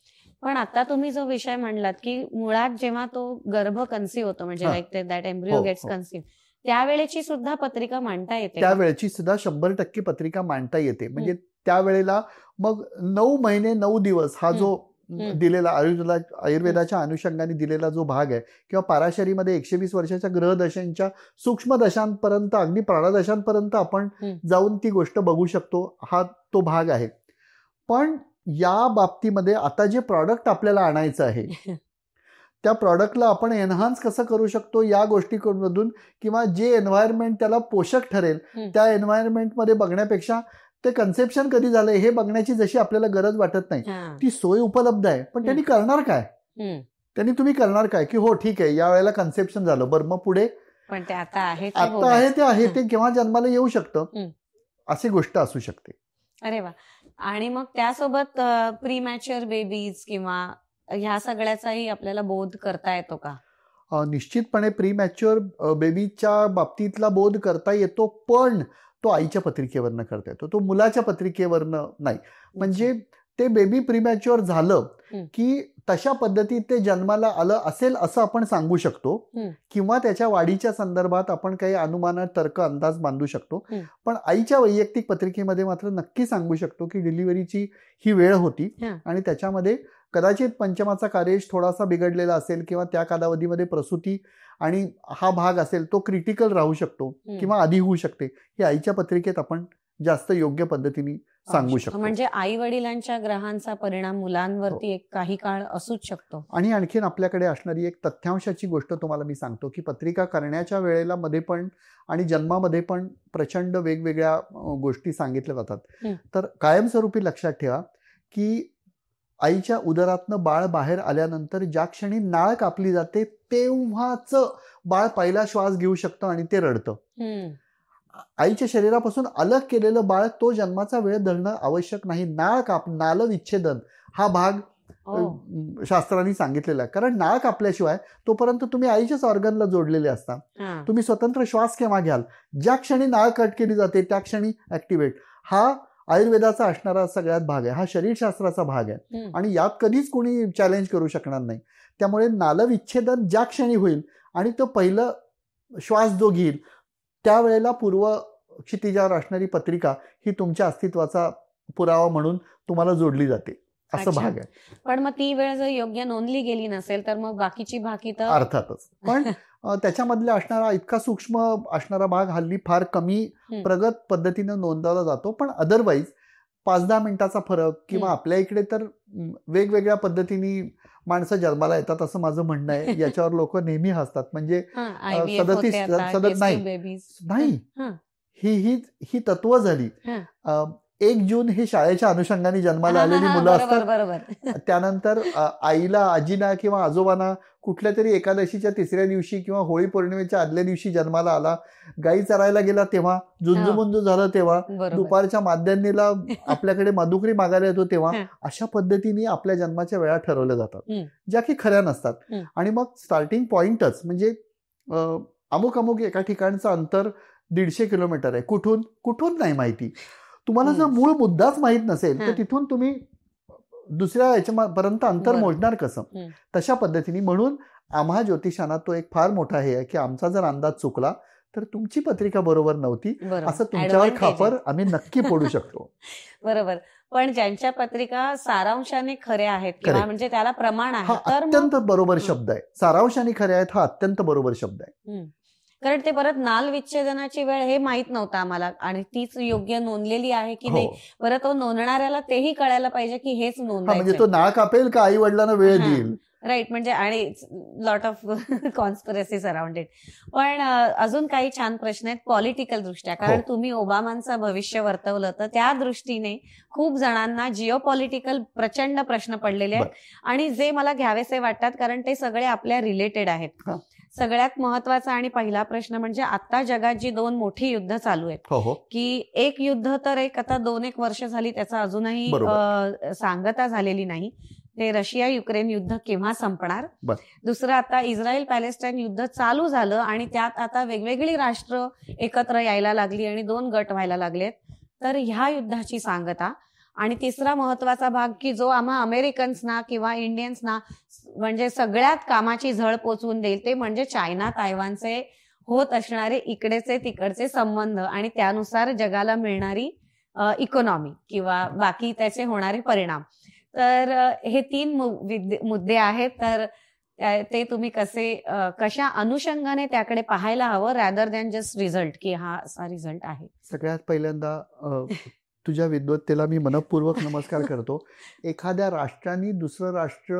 पण आता तुम्ही जो विषय म्हणलात की मुळात जेव्हा तो गर्भ कन्सीव्ह होतो म्हणजे like that embryo gets conceive, त्यावेळेची सुद्धा पत्रिका मांडता येते? त्यावेळेची सुद्धा 100% पत्रिका मांडता येते. म्हणजे त्यावेळेला मग 9 महिने 9 दिवस हा जो दिलेला आयुर्वेदाच्या अनुषंगाने दिलेला जो भाग आहे किंवा पाराशरीमध्ये 120 वर्षाच्या ग्रहदशांच्या सूक्ष्म दशांपर्यंत अगदी प्राणदशांपर्यंत आपण जाऊन ती गोष्ट बघू शकतो, हा तो भाग आहे. पण या बाबतीमध्ये आता जे प्रॉडक्ट आपल्याला आणायचं आहे त्या प्रॉडक्टला आपण एनहान्स कसं करू शकतो या गोष्टीमधून किंवा जे एन्व्हायरमेंट त्याला पोषक ठरेल त्या एन्व्हायरमेंटमध्ये बघण्यापेक्षा ते कन्सेप्शन कधी झालंय हे बघण्याची जशी आपल्याला गरज वाटत नाही, ती सोय उपलब्ध आहे. पण त्यांनी करणार काय? तुम्ही करणार काय की हो ठीक आहे या वेळेला कन्सेप्शन झालं, बरं मग पुढे पण ते आता आहे ते केव्हा जन्माला येऊ शकतं अशी गोष्ट असू शकते. अरे वा. आणि मग त्यासोबत प्रीमॅच्युअर बेबीज किंवा ह्या सगळ्याचाही आपल्याला बोध करता येतो का? निश्चितपणे प्रीमॅच्युअर बेबीच्या बाबतीतला बोध करता येतो, पण तो आईच्या पत्रिकेवरनं करता येतो, तो मुलाच्या पत्रिकेवरनं नाही. म्हणजे ते बेबी प्रीमॅच्युअर झालं की तशा पद्धतीत ते जन्माला आलं असेल असं आपण सांगू शकतो किंवा त्याच्या वाढीच्या संदर्भात आपण काही अनुमानात तर्क अंदाज बांधू शकतो. पण आईच्या वैयक्तिक पत्रिकेमध्ये मात्र नक्की सांगू शकतो की डिलिव्हरीची ही वेळ होती आणि त्याच्यामध्ये कदाचित पंचमाचा कार्येश थोडासा बिघडलेला असेल किंवा त्या कालावधीमध्ये प्रसूती आणि हा भाग असेल तो क्रिटिकल राहू शकतो किंवा आधी होऊ शकते. ही आईच्या पत्रिकेत आपण जास्त योग्य पद्धतीने सांगू शकतो. म्हणजे आई वडिलांच्या ग्रहांचा परिणाम मुलांवरती एक काही काळ असूच शकतो. आणि आणखीन आपल्याकडे असणारी एक तथ्यांशाची गोष्ट तुम्हाला मी सांगतो की पत्रिका करण्याच्या वेळेला मध्ये पण आणि जन्मामध्ये पण प्रचंड वेगवेगळ्या गोष्टी सांगितल्या जातात. तर कायमस्वरूपी लक्षात ठेवा की आईच्या उदरातनं बाळ बाहेर आल्यानंतर ज्या क्षणी नाळ कापली जाते तेव्हाच बाळ पहिला श्वास घेऊ शकतं आणि ते रडतं. आईच्या शरीरापासून अलग केलेलं बाळ तो जन्माचा वेळ धरणं आवश्यक नाही. नाळ विच्छेदन हा भाग शास्त्रांनी सांगितलेला आहे. कारण नाळ कापल्याशिवाय तोपर्यंत तुम्ही आईच्याच ऑर्गनला जोडलेले असता. तुम्ही स्वतंत्र श्वास केव्हा घ्याल? ज्या क्षणी नाळ कट केली जाते त्या क्षणी ऍक्टिव्हेट. हा आयुर्वेदाचा असणारा सगळ्यात भाग आहे. हा शरीरशास्त्राचा भाग आहे आणि यात कधीच कोणी चॅलेंज करू शकणार नाही. त्यामुळे नालविच्छेदन ज्या क्षणी होईल आणि तो पहिलं श्वास जो घेईल त्यावेळेला पूर्व क्षितिजावर असणारी पत्रिका ही तुमच्या अस्तित्वाचा पुरावा म्हणून तुम्हाला जोडली जाते. असं भाग आहे. पण मग ती वेळ जर योग्य नोंदली गेली नसेल तर मग बाकीची भागी तर अर्थातच. पण त्याच्यामधला असणारा इतका सूक्ष्म असणारा भाग हल्ली फार कमी प्रगत पद्धतीनं नोंदवला जातो. पण अदरवाईज 5-10 मिनिटाचा फरक किंवा आपल्या इकडे तर वेगवेगळ्या पद्धतीने माणसं जन्माला येतात असं माझं म्हणणं आहे. याच्यावर लोक नेहमी हसतात. म्हणजे 37 नाही ही तत्व झाली. 1 जून ही शाळेच्या अनुषंगाने जन्माला आलेली मुलं असतात. त्यानंतर आईला आजीना किंवा आजोबांना कुठल्या तरी एकादशीच्या 3ऱ्या दिवशी किंवा होळी पौर्णिमेच्या आदल्या दिवशी जन्माला आला, गाई चरायला गेला तेव्हा, झुंजूमुंजू झालं तेव्हा, दुपारच्या माध्यान्नीला आपल्याकडे माधुकरी मागायला येतो तेव्हा, अशा पद्धतीने आपल्या जन्माच्या वेळा ठरवल्या जातात ज्या की खऱ्या नसतात. आणि मग स्टार्टिंग पॉइंटच म्हणजे अमुक एका ठिकाणचं अंतर 150 किलोमीटर आहे. कुठून नाही माहिती. तुम्हाला जर मूळ मुद्दाच माहित नसेल तर तिथून तुम्ही दुसऱ्या याच्यापर्यंत अंतर मोजणार कसं? तशा पद्धतीने म्हणून आम्हा ज्योतिषांना तो एक फार मोठा हे आहे की आमचा जर अंदाज चुकला तर तुमची पत्रिका बरोबर नव्हती असं तुमच्यावर खापर आम्ही नक्की फोडू शकतो. बरोबर. पण ज्यांच्या पत्रिका सारांशाने खऱ्या आहेत किंवा म्हणजे त्याला प्रमाण आहे, हा अत्यंत बरोबर शब्द आहे. सारांशाने खऱ्या आहेत हा अत्यंत बरोबर शब्द आहे. कारण ते परत नाल विच्छेदनाची वेळ हे माहित नव्हतं आम्हाला आणि तीच योग्य नोंदलेली आहे की नाही. परत तो नोंदणाऱ्याला तेही कळायला पाहिजे की हेच नोंदायचं. म्हणजे तो नाळ कापेल का आई वडिलांना वेळ देईल. राईट. म्हणजे आणि lot of conspiracies around it. पण अजून काही छान प्रश्न आहेत पॉलिटिकल दृष्ट्या. कारण तुम्ही ओबामांचं भविष्य वर्तवलं तर त्या दृष्टीने खूप जणांना जिओ पॉलिटिकल प्रचंड प्रश्न पडलेले आहेत आणि जे मला घ्यावेसे वाटतात कारण ते सगळे आपल्या रिलेटेड आहेत. सगळ्यात महत्वाचा आणि पहिला प्रश्न म्हणजे आता जगात जी 2 मोठी युद्ध चालू आहेत की एक युद्ध तर आता 2-1 वर्ष झाली त्याचा अजूनही सांगता झालेली नाही. ते रशिया युक्रेन युद्ध केव्हा संपणार. दुसरं आता इस्रायल पॅलेस्टाईन युद्ध चालू झालं आणि त्यात आता वेगवेगळी राष्ट्र एकत्र यायला लागली आणि 2 गट व्हायला लागलेत. तर ह्या युद्धाची सांगता. आणि तिसरा महत्वाचा भाग की जो आम्हा अमेरिकन्सना किंवा इंडियन्सना म्हणजे सगळ्यात कामाची झळ पोचवून देईल ते म्हणजे चायना तायवानचे होत असणारे इकडेचे तिकडचे संबंध आणि त्यानुसार जगाला मिळणारी इकॉनॉमी किंवा बाकी त्याचे होणारे परिणाम. तर हे 3 मुद्दे आहेत. तर ते तुम्ही कशा अनुषंगाने त्याकडे पाहायला हवं रॅदर दॅन जस्ट रिझल्ट की हा असा रिझल्ट आहे. सगळ्यात पहिल्यांदा तुझ्या विद्वत्तेला मी मनपूर्वक नमस्कार करतो. एखाद्या राष्ट्राने दुसरं राष्ट्र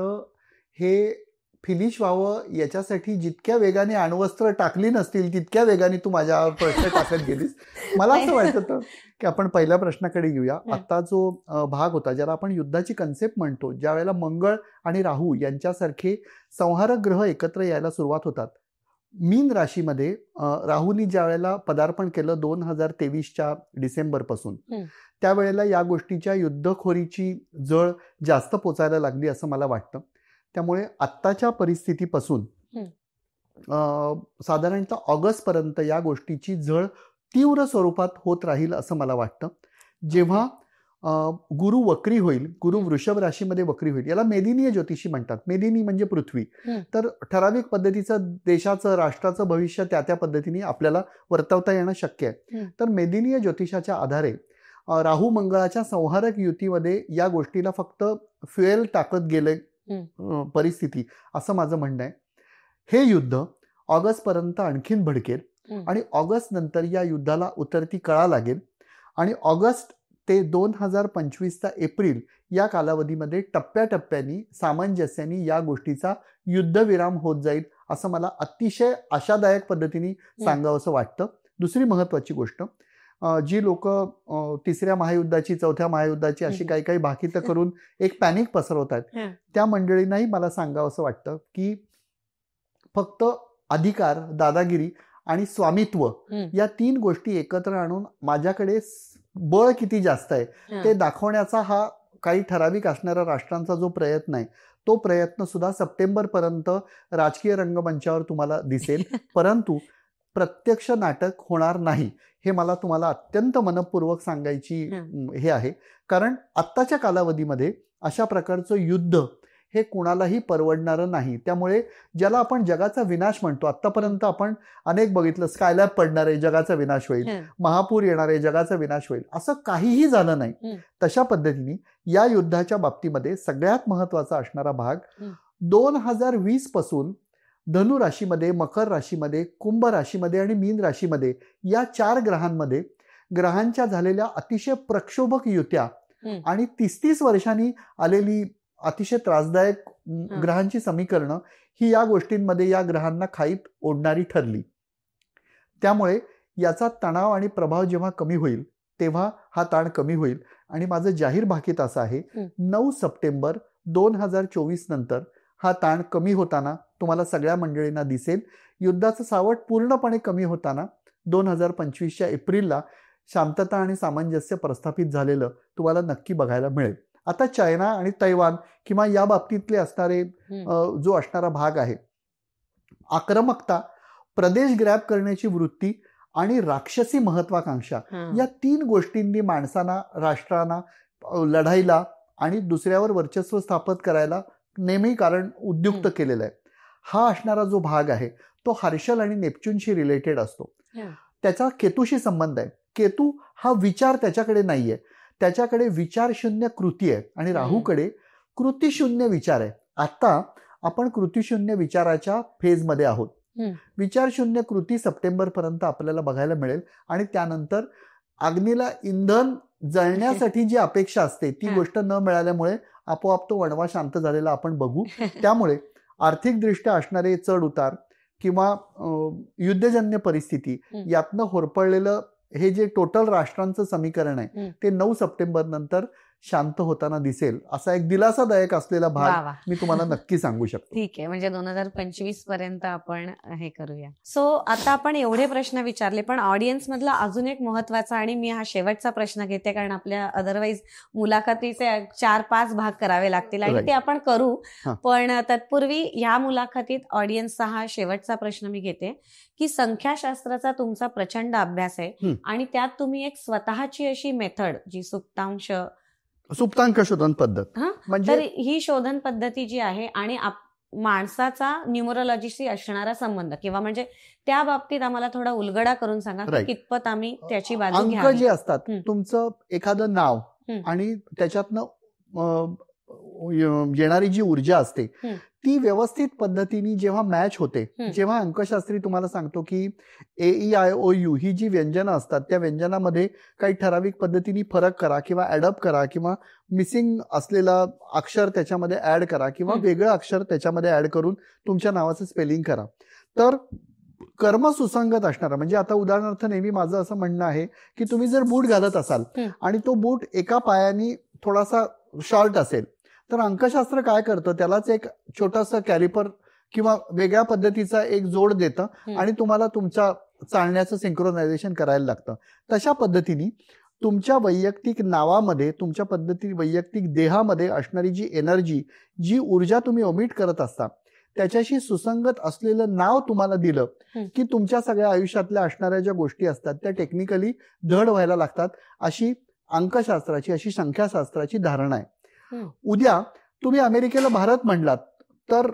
हे फिनिश व्हावं याच्यासाठी जितक्या वेगाने अण्वस्त्र टाकली नसतील तितक्या वेगाने तू माझ्यावर प्रश्न टाकत गेलीस. मला असं वाटतं की आपण पहिल्या प्रश्नाकडे घेऊया. आता जो भाग होता ज्याला आपण युद्धाची कन्सेप्ट म्हणतो, ज्या वेळेला मंगळ आणि राहू यांच्यासारखे संहारक ग्रह एकत्र यायला सुरुवात होतात. मीन राशीमध्ये राहूनी ज्या वेळेला पदार्पण केलं 2023च्या डिसेंबरपासून त्यावेळेला या गोष्टीच्या युद्धखोरीची जळ जास्त पोचायला लागली असं मला वाटतं. त्यामुळे आत्ताच्या परिस्थितीपासून साधारणतः ऑगस्टपर्यंत या गोष्टीची झळ तीव्र स्वरूपात होत राहील असं मला वाटतं. जेव्हा गुरु वक्री होईल, गुरु वृषभ राशीमध्ये वक्री होईल, याला मेदिनीय ज्योतिषी म्हणतात. मेदिनी म्हणजे पृथ्वी. तर ठराविक पद्धतीचं देशाचं राष्ट्राचं भविष्य त्या पद्धतीने आपल्याला वर्तवता येणं शक्य आहे. तर मेदिनीय ज्योतिषाच्या आधारे राहू मंगळाच्या संहारक युतीमध्ये या गोष्टीला फक्त फ्युएल टाकत गेले परिस्थिती असं माझं म्हणणं आहे. हे युद्ध ऑगस्टपर्यंत आणखीन भडकेल आणि ऑगस्ट नंतर या युद्धाला उतरती कळा लागेल आणि ऑगस्ट ते 2025चा एप्रिल या कालावधीमध्ये टप्प्याटप्प्याने सामंजस्याने या गोष्टीचा युद्धविराम होत जाईल असं मला अतिशय आशादायक पद्धतीने सांगावंसं वाटतं. दुसरी महत्वाची गोष्ट, जी लोक तिसऱ्या महायुद्धाची, चौथ्या महायुद्धाची अशी काही काही भाकितं करून एक पॅनिक पसरवत आहेत, त्या मंडळींनाही मला सांगावंसं वाटतं की फक्त अधिकार, दादागिरी आणि स्वामित्व या 3 गोष्टी एकत्र आणून माझ्याकडे बळ किती जास्त आहे ते दाखवण्याचा हा काही ठराविक असणाऱ्या राष्ट्रांचा जो प्रयत्न आहे, तो प्रयत्न सुद्धा सप्टेंबर पर्यंत राजकीय रंगमंचावर तुम्हाला दिसेल, परंतु प्रत्यक्ष नाटक होणार नाही हे मला तुम्हाला अत्यंत मनपूर्वक सांगायची हे आहे. कारण आत्ताच्या कालावधीमध्ये अशा प्रकारचं युद्ध हे कुणालाही परवडणारं नाही. त्यामुळे ज्याला आपण जगाचा विनाश म्हणतो, आतापर्यंत आपण अनेक बघितलं, स्कायलॅब पडणार आहे जगाचा विनाश होईल, महापूर येणार आहे जगाचा विनाश होईल, असं काहीही झालं नाही. तशा पद्धतीने या युद्धाच्या बाबतीमध्ये सगळ्यात महत्वाचा असणारा भाग 2020 पासून धनु राशीमध्ये, मकर राशीमध्ये, कुंभ राशीमध्ये आणि मीन राशीमध्ये या 4 ग्रहांमध्ये ग्रहांच्या झालेल्या अतिशय प्रक्षोभक युत्या आणि 30-30 वर्षांनी आलेली अतिशय त्रासदायक ग्रहांची समीकरणं ही या गोष्टींमध्ये या ग्रहांना खाईत ओढणारी ठरली. त्यामुळे याचा तणाव आणि प्रभाव जेव्हा कमी होईल तेव्हा हा ताण कमी होईल. आणि माझं जाहीर भाकीत असं आहे, 9 सप्टेंबर 2024 नंतर हा ताण कमी होताना तुम्हाला सगळ्या मंडळींना दिसेल. युद्धाचं सावट पूर्णपणे कमी होताना 2025च्या एप्रिलला शांतता आणि सामंजस्य प्रस्थापित झालेलं तुम्हाला नक्की बघायला मिळेल. आता चायना आणि तैवान किंवा या बाबतीतले असणारे जो असणारा भाग आहे, आक्रमकता, प्रदेश ग्रॅब करण्याची वृत्ती आणि राक्षसी महत्वाकांक्षा, या 3 गोष्टींनी माणसांना, राष्ट्रांना लढायला आणि दुसऱ्यावर वर्चस्व स्थापित करायला नेहमी कारण उद्युक्त केलेला आहे. हा असणारा जो भाग आहे तो हर्षल आणि नेपच्यूनशी रिलेटेड असतो. त्याचा केतूशी संबंध आहे. केतू हा विचार त्याच्याकडे नाहीये, त्याच्याकडे विचारशून्य कृती आहे आणि राहूकडे कृतीशून्य विचार आहे. आता आपण कृतीशून्य विचाराच्या फेजमध्ये आहोत. विचारशून्य कृती सप्टेंबर पर्यंत आपल्याला बघायला मिळेल आणि त्यानंतर अग्नीला इंधन जळण्यासाठी जी अपेक्षा असते ती गोष्ट न मिळाल्यामुळे आपोआप तो वणवा शांत झालेला आपण बघू. त्यामुळे आर्थिकदृष्ट्या असणारे चढ उतार किंवा युद्धजन्य परिस्थिती यातनं होरपळलेलं हे जे टोटल राष्ट्रांचं समीकरण आहे ते 9 सप्टेंबर नंतर शांत होताना दिसेल. असा एक दिलासादायक असलेला भाग मी तुम्हाला नक्की सांगू शकतो. ठीक आहे, म्हणजे 2025 पर्यंत आपण हे करूया. सो आता आपण एवढे प्रश्न विचारले, पण ऑडियन्स मधला अजून एक महत्वाचा, आणि मी हा शेवटचा प्रश्न घेते कारण आपल्या अदरवाईज मुलाखतीचे 4-5 भाग करावे लागतील आणि ते आपण करू. पण तत्पूर्वी ह्या मुलाखतीत ऑडियन्सचा हा शेवटचा प्रश्न मी घेते की संख्याशास्त्राचा तुमचा प्रचंड अभ्यास आहे आणि त्यात तुम्ही एक स्वतःची अशी मेथड, जी सुप्तांक शोधन पद्धत, म्हणजे ही शोधन पद्धती जी आहे आणि माणसाचा न्यूमरोलॉजीशी असणारा संबंध, किंवा म्हणजे त्या बाबतीत आम्हाला थोडा उलगडा करून सांगा की कितपत आम्ही त्याची बाजू घ्यावी. अंक जे असतात, तुमचं एखादं नाव आणि त्याच्यातनं येणारी जी ऊर्जा असते ती व्यवस्थित पद्धतीने जेव्हा मॅच होते, जेव्हा अंकशास्त्री तुम्हाला सांगतो की AEIOU ही जी व्यंजनं असतात त्या व्यंजनामध्ये काही ठराविक पद्धतीने फरक करा किंवा ऍडअप करा किंवा मिसिंग असलेला अक्षर त्याच्यामध्ये ऍड करा किंवा वेगळं अक्षर त्याच्यामध्ये ऍड करून तुमच्या नावाचं स्पेलिंग करा, तर कर्म सुसंगत असणारा. म्हणजे आता उदाहरणार्थ नेहमी माझं असं म्हणणं आहे की तुम्ही जर बूट घालत असाल आणि तो बूट एका पायाने थोडासा शॉर्ट असेल तर अंकशास्त्र काय करतं, त्यालाच एक छोटासा कॅलिपर किंवा वेगळ्या पद्धतीचा एक जोड देतं आणि तुम्हाला तुमच्या चालण्याचं सिंक्रोनायझेशन करायला लागतं. तशा पद्धतीने तुमच्या वैयक्तिक नावामध्ये, तुमच्या वैयक्तिक देहामध्ये असणारी जी एनर्जी, जी ऊर्जा तुम्ही ओमिट करत असता त्याच्याशी सुसंगत असलेलं नाव तुम्हाला दिलं की तुमच्या सगळ्या आयुष्यातल्या असणाऱ्या ज्या गोष्टी असतात त्या टेक्निकली धड व्हायला लागतात. अशी अंकशास्त्राची, अशी संख्याशास्त्राची धारणा आहे. उद्या तुम्ही अमेरिकेला भारत म्हणलात तर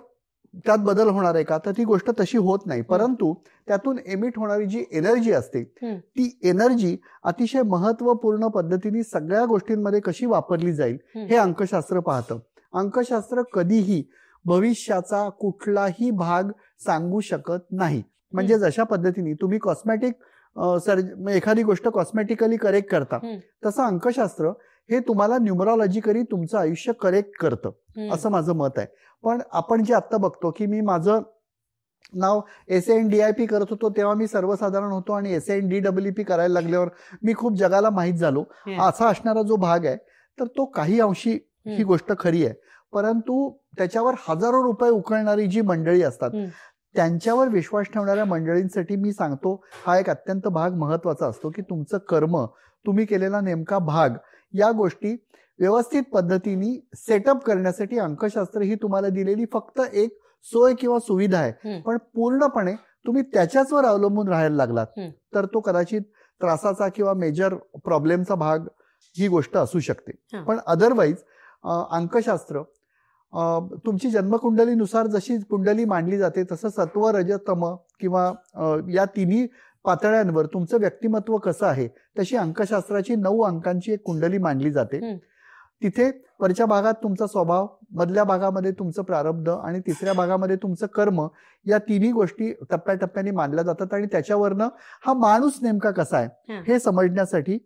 त्यात बदल होणार आहे का, तर ती गोष्ट तशी होत नाही. परंतु त्यातून एमिट होणारी जी एनर्जी असते ती एनर्जी अतिशय महत्वपूर्ण पद्धतीने सगळ्या गोष्टींमध्ये कशी वापरली जाईल हे अंकशास्त्र पाहतं. अंकशास्त्र कधीही भविष्याचा कुठलाही भाग सांगू शकत नाही. म्हणजे जशा पद्धतीने तुम्ही कॉस्मेटिक एखादी गोष्ट कॉस्मेटिकली करेक्ट करता, तसं अंकशास्त्र हे तुम्हाला न्यूमरॉलॉजिकली तुमचं आयुष्य करेक्ट करतं, असं माझं मत आहे. पण आपण जे आता बघतो की मी माझं नाव SANDIP करत होतो तेव्हा मी सर्वसाधारण होतो आणि SANDEEP करायला लागल्यावर मी खूप जगाला माहीत झालो, असा असणारा जो भाग आहे तर तो काही अंशी ही गोष्ट खरी आहे. परंतु त्याच्यावर हजारो रुपये उकळणारी जी मंडळी असतात त्यांच्यावर विश्वास ठेवणाऱ्या मंडळींसाठी मी सांगतो हा एक अत्यंत भाग महत्वाचा असतो की तुमचं कर्म, तुम्ही केलेला नेमका भाग, या गोष्टी व्यवस्थित पद्धतीने सेटअप करण्यासाठी अंकशास्त्र ही तुम्हाला दिलेली फक्त एक सोय किंवा सुविधा आहे. पण पूर्णपणे तुम्ही त्याच्याचवर अवलंबून राहायला लागलात तर तो कदाचित त्रासाचा किंवा मेजर प्रॉब्लेमचा भाग ही गोष्ट असू शकते. पण अदरवाईज अंकशास्त्र तुमची जन्मकुंडलीनुसार जशी कुंडली मांडली जाते तसं सत्व, रज, तम किंवा या तिन्ही पातळ्यांवर तुमचं व्यक्तिमत्व कसं आहे तशी अंकशास्त्राची 9 अंकांची एक कुंडली मांडली जाते. तिथे वरच्या भागात तुमचा स्वभाव, मधल्या भागामध्ये तुमचं प्रारब्ध आणि तिसऱ्या भागामध्ये तुमचं कर्म, या तिन्ही गोष्टी टप्प्याटप्प्याने मांडल्या जातात आणि त्याच्यावरनं हा माणूस नेमका कसा आहे हे समजण्यासाठी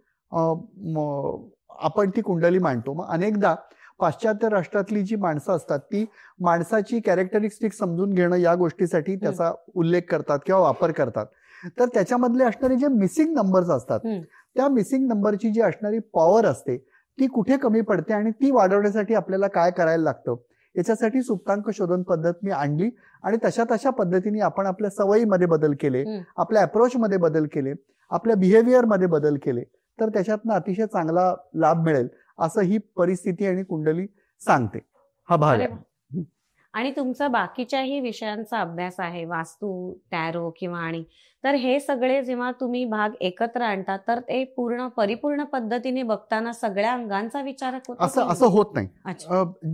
आपण ती कुंडली मांडतो. मग अनेकदा पाश्चात्य राष्ट्रातली जी माणसं असतात ती माणसाची कॅरेक्टरिस्टिक समजून घेणं या गोष्टीसाठी त्याचा उल्लेख करतात किंवा वापर करतात. तर त्याच्यामधले असणारे जे मिसिंग नंबर्स असतात त्या मिसिंग नंबरची जी असणारी पॉवर असते ती कुठे कमी पडते आणि ती वाढवण्यासाठी आपल्याला काय करायला लागतं याच्यासाठी सुप्तांक शोधन पद्धत मी आणली आणि तशा पद्धतीने आपण आपल्या सवयीमध्ये बदल केले, आपल्या अप्रोचमध्ये बदल केले, आपल्या बिहेवियरमध्ये बदल केले तर त्याच्यातनं अतिशय चांगला लाभ मिळेल असं ही परिस्थिती आणि कुंडली सांगते. हा भाग आहे. आणि तुमचा बाकीच्याही विषयांचा अभ्यास आहे, वास्तू, टॅरो किंवा आणि तर हे सगळे जेव्हा तुम्ही भाग एकत्र आणता तर ते परिपूर्ण पद्धतीने बघताना सगळ्या अंगांचा विचार होतो असं होत नाही.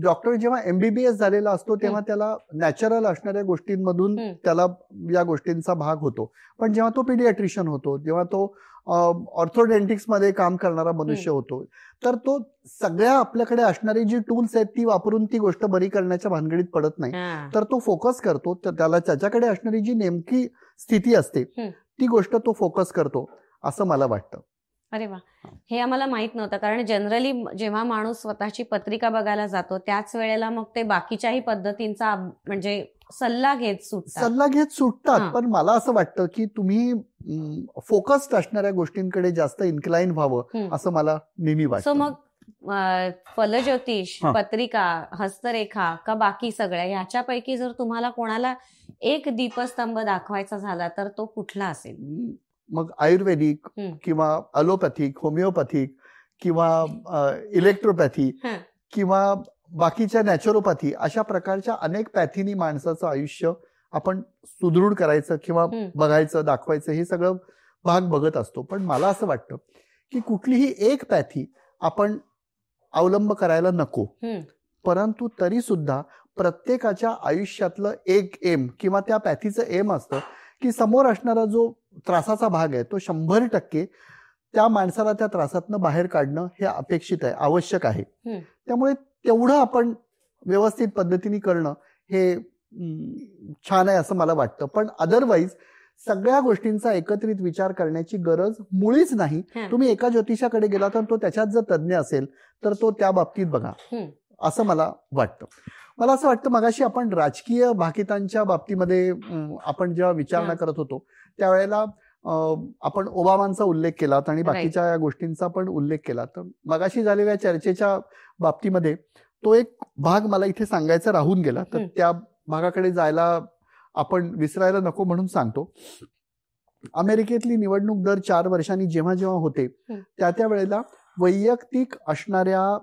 डॉक्टर जेव्हा MBBS झालेला असतो तेव्हा त्याला नॅचरल असणाऱ्या गोष्टींमधून त्याला या गोष्टींचा भाग होतो. पण जेव्हा तो पीडियाट्रिशियन होतो, जेव्हा तो ऑर्थोडेंटिक्स मध्ये काम करणारा मनुष्य होतो तर तो सगळ्या आपल्याकडे असणारी जी टूल्स आहेत ती वापरून ती गोष्ट बरी करण्याच्या भानगडीत पडत नाही. तर तो फोकस करतो, त्याला त्याच्याकडे असणारी जी नेमकी स्थिती असते ती गोष्ट तो फोकस करतो असं मला वाटतं. अरे वा, हे आम्हाला माहित नव्हतं. कारण जनरली जेव्हा माणूस स्वतःची पत्रिका बघायला जातो त्याच वेळेला मग ते बाकीच्याही पद्धतींचा म्हणजे सल्ला घेत सुटतात. पण मला असं वाटतं की तुम्ही फोकस्ड असणाऱ्या गोष्टींकडे जास्त इन्क्लाइन व्हावं असं मला नेहमी वाटतं. मग फलज्योतिष, पत्रिका, हस्तरेखा का बाकी सगळ्या ह्याच्यापैकी जर तुम्हाला कोणाला एक दीपस्तंभ दाखवायचा झाला तर तो कुठला असेल? मग आयुर्वेदिक किंवा अलोपॅथिक, होमिओपॅथिक किंवा इलेक्ट्रोपॅथी किंवा बाकीच्या नॅचरोपॅथी, अशा प्रकारच्या अनेक पॅथीनी माणसाचं आयुष्य आपण सुदृढ करायचं किंवा बघायचं, दाखवायचं हे सगळं भाग बघत असतो. पण मला असं वाटतं की कुठलीही एक पॅथी आपण अवलंब करायला नको. परंतु तरी सुद्धा प्रत्येकाच्या आयुष्यातलं एक एम किंवा त्या पॅथीचं एम असतं की समोर असणारा जो त्रासाचा भाग आहे तो 100% त्या माणसाला त्या त्रासातनं बाहेर काढणं हे अपेक्षित आहे, आवश्यक आहे. त्यामुळे तेवढं आपण व्यवस्थित पद्धतीने करणं हे छान आहे असं मला वाटतं. पण अदरवाईज सगळ्या गोष्टींचा एकत्रित विचार करण्याची गरज मुळीच नाही. तुम्ही एका ज्योतिषाकडे गेला तर तो त्याच्यात जर तज्ञ असेल तर तो त्या बाबतीत बघा असं मला वाटतं. मला असं वाटतं मगाशी आपण राजकीय भाकितांच्या बाबतीमध्ये आपण जेव्हा विचारणा करत होतो त्यावेळेला आपण ओबामांचा उल्लेख केला आणि बाकीच्या या गोष्टींचा पण उल्लेख केला. तर मगाशी झालेल्या चर्चेच्या बाबतीमध्ये तो एक भाग मला इथे सांगायचा राहून गेला तर त्या भागाकडे जायला आपण विसरायला नको म्हणून सांगतो. अमेरिकेतली निवडणूक दर 4 वर्षांनी जेव्हा जेव्हा होते त्या वेळेला वैयक्तिक असणाऱ्या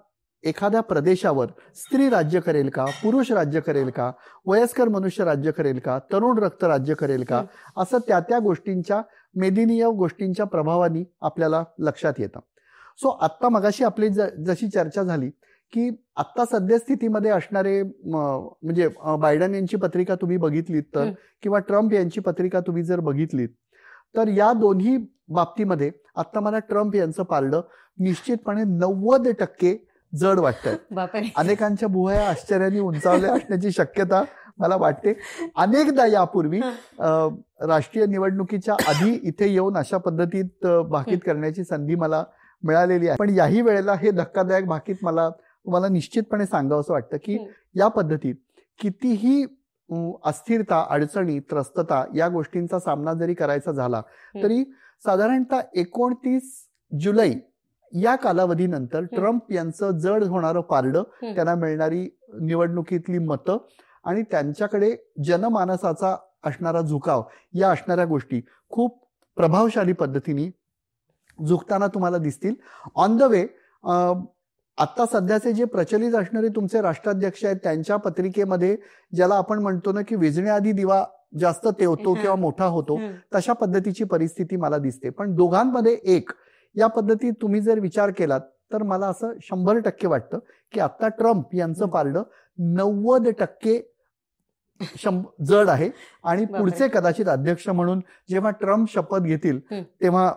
एखाद्या प्रदेशावर स्त्री राज्य करेल का, पुरुष राज्य करेल का, वयस्कर मनुष्य राज्य करेल का, तरुण रक्त राज्य करेल का, असं त्या गोष्टींच्या मेदिनीय गोष्टींच्या प्रभावाने आपल्याला लक्षात येतं. सो आत्ता मगाशी आपली जशी चर्चा झाली की आत्ता सद्यस्थितीमध्ये असणारे म्हणजे बायडन यांची पत्रिका तुम्ही बघितलीत तर किंवा ट्रम्प यांची पत्रिका तुम्ही जर बघितलीत तर या दोन्ही बाबतीमध्ये आत्ता मला ट्रम्प यांचं पारडं निश्चितपणे 90% जड वाटतंय. अनेकांच्या भुवया आश्चर्याने उंचावल्या असण्याची शक्यता मला वाटते. अनेकदा यापूर्वी राष्ट्रीय निवडणुकीच्या आधी इथे येऊन अशा पद्धतीत भाकीत करण्याची संधी मला मिळालेली आहे. पण याही वेळेला हे धक्कादायक भाकीत मला तुम्हाला निश्चितपणे सांगावं असं वाटतं की या पद्धतीत कितीही अस्थिरता, अडचणी, त्रस्तता या गोष्टींचा सामना जरी करायचा झाला तरी साधारणतः 29 जुलै या कालावधीनंतर ट्रम्प यांचं जड होणारं पारडं, त्यांना मिळणारी निवडणुकीतली मतं आणि त्यांच्याकडे जनमानसाचा असणारा झुकाव या असणाऱ्या गोष्टी खूप प्रभावशाली पद्धतीने झुकताना तुम्हाला दिसतील. ऑन द वे आता सध्याचे जे प्रचलित असणारे तुमचे राष्ट्राध्यक्ष आहेत त्यांच्या पत्रिकेमध्ये ज्याला आपण म्हणतो ना की विझण्याआधी दिवा जास्त तेवतो किंवा मोठा होतो, तशा पद्धतीची परिस्थिती मला दिसते. पण दोघांमध्ये एक या पद्धतीत तुम्ही जर विचार केलात तर मला असं 100% वाटतं की आता ट्रम्प यांचं पारडं 90% जड आहे आणि पुढचे कदाचित अध्यक्ष म्हणून जेव्हा ट्रम्प शपथ घेतील तेव्हा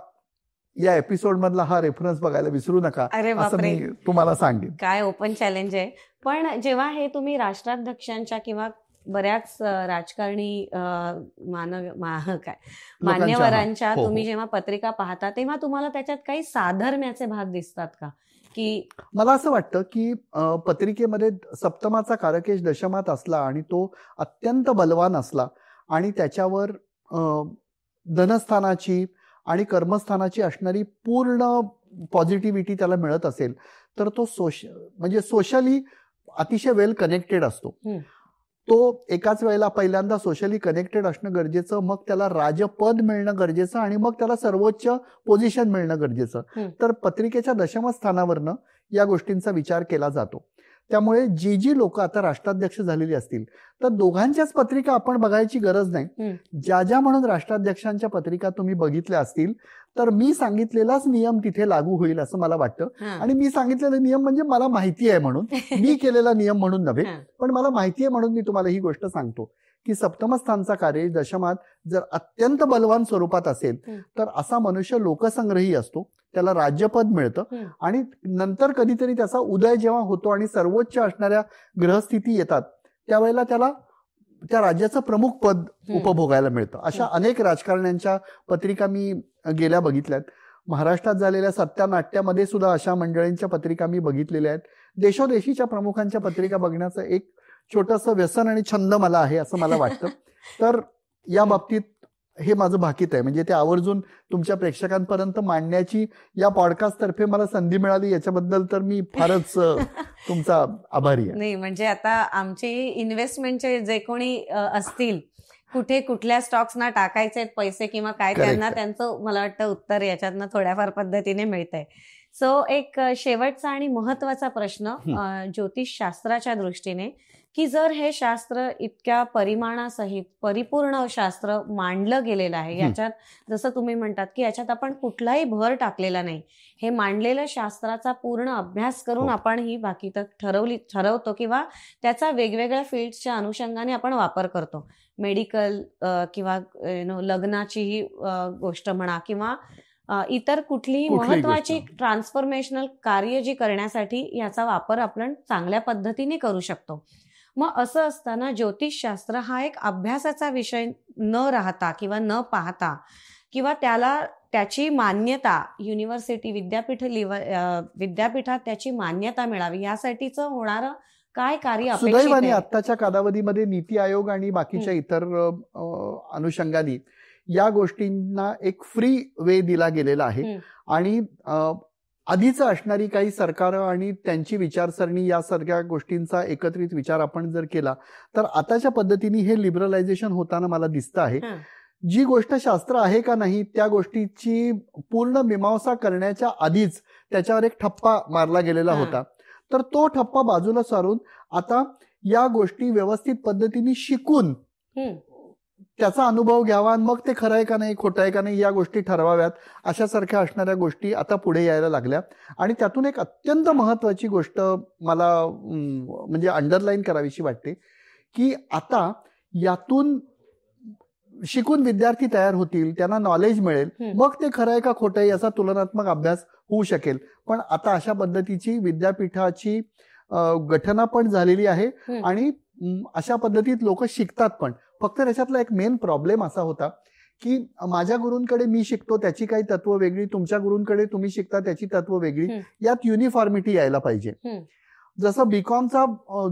या एपिसोड मधला हा रेफरन्स बघायला विसरू नका असं मी तुम्हाला सांगेन. काय ओपन चॅलेंज आहे. पण जेव्हा हे तुम्ही राष्ट्राध्यक्षांच्या किंवा बऱ्याच राजकारणी मान्यवरांच्या तुम्ही जेव्हा पत्रिका पाहता तेव्हा तुम्हाला त्याच्यात काही साधर्म्याचे भाग दिसतात का? की मला असं वाटतं की पत्रिकेमध्ये सप्तमाचा कारकेश दशमात असला आणि तो अत्यंत बलवान असला आणि त्याच्यावर धनस्थानाची आणि कर्मस्थानाची असणारी पूर्ण पॉझिटिव्हिटी त्याला मिळत असेल तर तो म्हणजे सोशली अतिशय वेल कनेक्टेड असतो. तो एकाच वेळेला पहिल्यांदा सोशली कनेक्टेड असणं गरजेचं, मग त्याला राजपद मिळणं गरजेचं आणि मग त्याला सर्वोच्च पोझिशन मिळणं गरजेचं. तर पत्रिकेच्या दशम स्थानावरनं या गोष्टींचा विचार केला जातो. त्यामुळे जी लोक आता राष्ट्राध्यक्ष झालेली असतील तर दोघांच्याच पत्रिका आपण बघायची गरज नाही. ज्या म्हणून राष्ट्राध्यक्षांच्या पत्रिका तुम्ही बघितल्या असतील तर मी सांगितलेलाच नियम तिथे लागू होईल असं मला वाटतं. आणि मी सांगितलेला नियम म्हणजे मला माहिती आहे म्हणून, मी केलेला नियम म्हणून नव्हे, पण मला माहिती आहे म्हणून मी तुम्हाला ही गोष्ट सांगतो की सप्तमस्थानचा कार्य दशमात जर अत्यंत बलवान स्वरूपात असेल तर असा मनुष्य लोकसंग्रही असतो, त्याला राज्यपद मिळतं आणि नंतर कधीतरी त्याचा उदय जेव्हा होतो आणि सर्वोच्च असणाऱ्या ग्रहस्थिती येतात त्यावेळेला त्याला त्या राज्याचं प्रमुख पद उपभोगायला मिळतं. अशा अनेक राजकारण्यांच्या पत्रिका मी गेल्या बघितल्यात. महाराष्ट्रात झालेल्या सत्यानाट्यामध्ये सुद्धा अशा मंडळींच्या पत्रिका मी बघितलेल्या आहेत. देशोदेशीच्या प्रमुखांच्या पत्रिका बघण्याचं एक छोटंसं व्यसन आणि छंद मला आहे असं मला वाटतं. तर या बाबतीत हे माझं भाकीत आहे, म्हणजे ते आवर्जून तुमच्या प्रेक्षकांपर्यंत मांडण्याची या पॉडकास्ट तर्फे मला संधी मिळाली याच्याबद्दल तर मी फारच तुमचा आभारी आहे. नाही म्हणजे आता आमचे इन्व्हेस्टमेंटचे जे कोणी असतील कुठे कुठल्या स्टॉक्सना टाकायचे पैसे किंवा काय त्यांना त्यांचं मला वाटतं उत्तर याच्यातनं थोड्याफार पद्धतीने मिळतंय. सो एक शेवटचा आणि महत्वाचा प्रश्न ज्योतिषशास्त्राच्या दृष्टीने की जर हे शास्त्र इतक्या परिमाणासहित परिपूर्ण शास्त्र मांडलं गेलेलं आहे, याच्यात जसं तुम्ही म्हणतात की याच्यात आपण कुठलाही भर टाकलेला नाही, हे मांडलेलं शास्त्राचा पूर्ण अभ्यास करून आपण ही बाकी ठरवतो किंवा त्याचा वेगवेगळ्या फील्डच्या अनुषंगाने आपण वापर करतो. मेडिकल किंवा लग्नाचीही गोष्ट म्हणा किंवा इतर कुठलीही महत्वाची ट्रान्सफॉर्मेशनल कार्य जी करण्यासाठी याचा वापर आपण चांगल्या पद्धतीने करू शकतो. मग असं असताना ज्योतिषशास्त्र हा एक अभ्यासाचा विषय न राहता किंवा न पाहता किंवा त्याची मान्यता युनिव्हर्सिटी विद्यापीठात त्याची मान्यता मिळावी यासाठीचं होणारं काय कार्य अपेक्षित आहे? सुदैवाने आत्ताच्या कालावधीमध्ये नीती आयोग आणि बाकीच्या इतर अनुषंगाने या गोष्टींना एक फ्री वे दिला गेलेला आहे आणि आधीच असणारी काही सरकार आणि त्यांची विचारसरणी या सगळ्या गोष्टींचा एकत्रित विचार आपण जर केला तर आताच्या पद्धतीने हे लिबरलायझेशन होताना मला दिसतं आहे. जी गोष्ट शास्त्र आहे का नाही त्या गोष्टीची पूर्ण मीमांसा करण्याच्या आधीच त्याच्यावर एक ठप्पा मारला गेलेला होता. तर तो ठप्पा बाजूला सारून आता या गोष्टी व्यवस्थित पद्धतीने शिकून त्याचा अनुभव घ्यावा आणि मग ते खरं आहे का नाही खोटं आहे का नाही या गोष्टी ठरवाव्यात अशासारख्या असणाऱ्या गोष्टी आता पुढे यायला लागल्या. आणि त्यातून एक अत्यंत महत्वाची गोष्ट मला म्हणजे अंडरलाईन करावीशी वाटते की आता यातून शिकून विद्यार्थी तयार होतील, त्यांना नॉलेज मिळेल, मग ते खरं आहे का खोटं आहे याचा तुलनात्मक अभ्यास होऊ शकेल. पण आता अशा पद्धतीची विद्यापीठाची घटना पण झालेली आहे आणि अशा पद्धतीत लोक शिकतात. पण फक्त त्याच्यातला एक मेन प्रॉब्लेम असा होता की माझ्या गुरूंकडे मी शिकतो त्याची काही तत्व वेगळी, तुमच्या गुरूंकडे तुम्ही शिकता त्याची तत्व वेगळी, यात युनिफॉर्मिटी यायला पाहिजे. जसं बीकॉमचा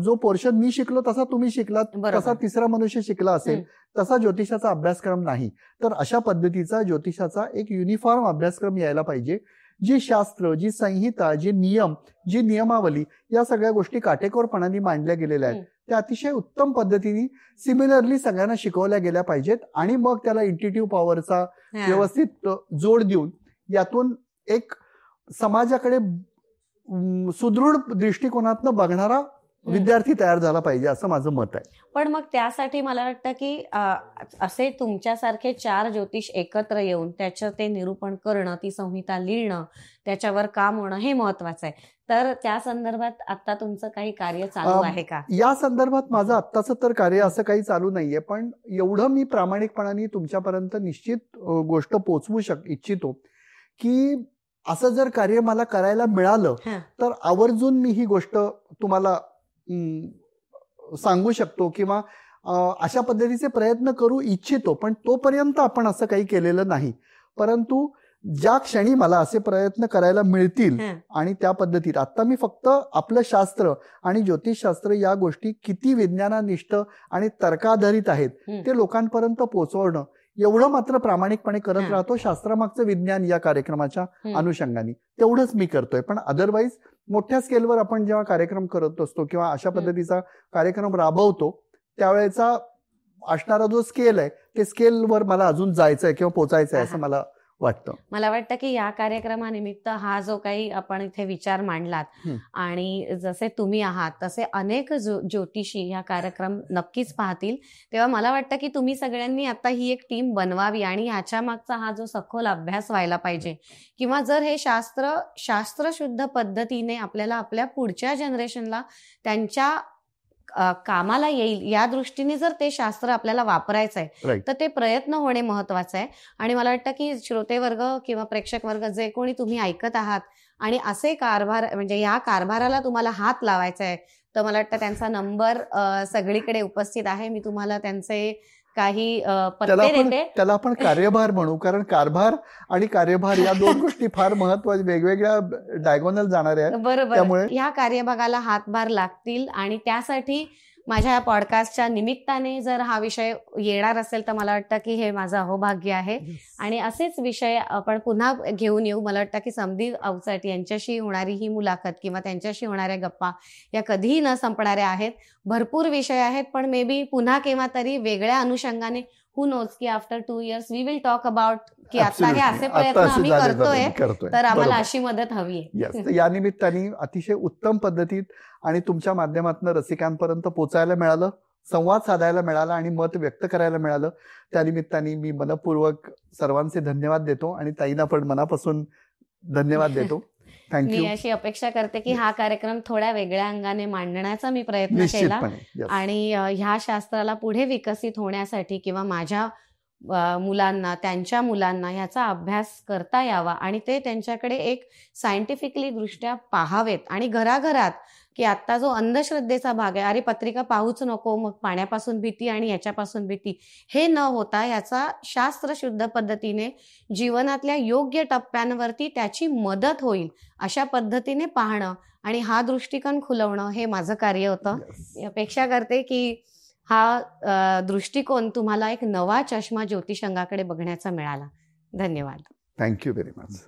जो पोर्शन मी शिकलो तसा तुम्ही शिकलात, तसा तिसरा मनुष्य शिकला असेल, तसा ज्योतिषाचा अभ्यासक्रम नाही. तर अशा पद्धतीचा ज्योतिषाचा एक युनिफॉर्म अभ्यासक्रम यायला पाहिजे. जी शास्त्र, जी संहिता, जी नियम, जी नियमावली, या सगळ्या गोष्टी काटेकोरपणाने मांडल्या गेलेल्या आहेत त्या अतिशय उत्तम पद्धतीने सिमिलरली सगळ्यांना शिकवल्या गेल्या पाहिजेत. आणि मग त्याला इंट्युटिव्ह पॉवरचा व्यवस्थित जोड देऊन यातून एक समाजाकडे सुदृढ दृष्टिकोनातनं बघणारा विद्यार्थी तयार झाला पाहिजे असं माझं मत आहे. पण मग त्यासाठी मला वाटतं की असे तुमच्यासारखे 4 ज्योतिष एकत्र येऊन त्याचं ते निरूपण करणं, ती संहिता लिहिणं, त्याच्यावर काम होणं हे महत्वाचं आहे. तर त्या संदर्भात आता तुमचं काही कार्य चालू आहे का? या संदर्भात माझं आत्ताचं तर कार्य असं काही चालू नाहीये, पण एवढं मी प्रामाणिकपणाने तुमच्यापर्यंत निश्चित गोष्ट पोचवू इच्छितो की असं जर कार्य मला करायला मिळालं तर आवर्जून मी ही गोष्ट तुम्हाला सांगू शकतो किंवा अशा पद्धतीचे प्रयत्न करू इच्छितो. पण तोपर्यंत आपण असं काही केलेलं नाही. परंतु ज्या क्षणी मला असे प्रयत्न करायला मिळतील आणि त्या पद्धतीत आता मी फक्त आपलं शास्त्र आणि ज्योतिषशास्त्र या गोष्टी किती विज्ञानानिष्ठ आणि तर्काधारित आहेत ते लोकांपर्यंत पोहोचवणं एवढं मात्र प्रामाणिकपणे करत राहतो. शास्त्रामागचं विज्ञान या कार्यक्रमाच्या अनुषंगाने तेवढंच मी करतोय. पण अदरवाईज मोठ्या स्केलवर आपण जेव्हा कार्यक्रम करत असतो किंवा अशा पद्धतीचा कार्यक्रम राबवतो त्यावेळेचा असणारा जो स्केल आहे ते स्केलवर मला अजून जायचंय किंवा पोचायचंय असं मला वाटतं. मला वाटतं की या कार्यक्रमानिमित्त हा जो काही आपण इथे विचार मांडलात आणि जसे तुम्ही आहात तसे अनेक ज्योतिषी हा कार्यक्रम नक्कीच पाहतील. तेव्हा मला वाटतं की तुम्ही सगळ्यांनी आता ही एक टीम बनवावी आणि ह्याच्या मागचा हा जो सखोल अभ्यास व्हायला पाहिजे. किंवा जर हे शास्त्रशुद्ध पद्धतीने आपल्याला आपल्या पुढच्या जनरेशनला त्यांच्या कामाला येईल या दृष्टीने जर ते शास्त्र आपल्याला वापरायचं आहे तर ते प्रयत्न होणे महत्वाचं आहे. आणि मला वाटतं की श्रोतेवर्ग किंवा प्रेक्षक वर्ग जे कोणी तुम्ही ऐकत आहात आणि असे कारभार म्हणजे या कारभाराला तुम्हाला हात लावायचा आहे तर मला वाटतं त्यांचा नंबर सगळीकडे उपस्थित आहे. मी तुम्हाला त्यांचे काही पत्ते देते. त्याला आपण कार्यभार म्हणू, कारण कारभार आणि कार्यभार या दोन गोष्टी फार महत्वाच्या वेगवेगळ्या डायगोनल जाणाऱ्या आहेत. बरोबर. त्यामुळे ह्या कार्यभागाला हातभार लागतील आणि त्यासाठी माझ्या या पॉडकास्टच्या निमित्ताने जर हा विषय येणार असेल तर मला वाटतं की हे माझं अहोभाग्य आहे. आणि असेच विषय आपण पुन्हा घेऊन येऊ. मला वाटतं की समधी अवचट यांच्याशी होणारी ही मुलाखत किंवा त्यांच्याशी होणाऱ्या गप्पा या कधीही न संपणाऱ्या आहेत. भरपूर विषय आहेत पण मे बी पुन्हा केव्हा तरी वेगळ्या अनुषंगाने हू नोज की after 2 years we will talk about की आता हे असे प्रयत्न आम्ही करतोय तर आम्हाला अशी मदत हवी आहे. या निमित्ताने अतिशय उत्तम पद्धतीत आणि तुमच्या माध्यमातून रसिकांपर्यंत पोचायला मिळालं, संवाद साधायला मिळाला आणि मत व्यक्त करायला मिळालं. त्या निमित्ताने मी मनपूर्वक सर्वांचे धन्यवाद देतो आणि ताईंना पण मनापासून धन्यवाद देतो. मी अशी अपेक्षा करते की हा कार्यक्रम थोड्या वेगळ्या अंगाने मांडण्याचा मी प्रयत्न केला आणि ह्या शास्त्राला पुढे विकसित होण्यासाठी किंवा माझ्या मुलांना त्यांच्या मुलांना ह्याचा अभ्यास करता यावा आणि ते त्यांच्याकडे एक सायंटिफिकली दृष्ट्या पाहावेत. आणि घराघरात की आता जो अंधश्रद्धेचा भाग आहे, अरे पत्रिका पाहूच नको, मग पाण्यापासून भीती आणि याच्यापासून भीती, हे न होता याचा शास्त्रशुद्ध पद्धतीने जीवनातल्या योग्य टप्प्यांवरती त्याची मदत होईल अशा पद्धतीने पाहणं आणि हा दृष्टिकोन खुलवणं हे माझं कार्य होतं. अपेक्षा करते की हा दृष्टिकोन तुम्हाला एक नवा चष्मा ज्योतिषांगाकडे बघण्याचा मिळाला. धन्यवाद. Thank you very much.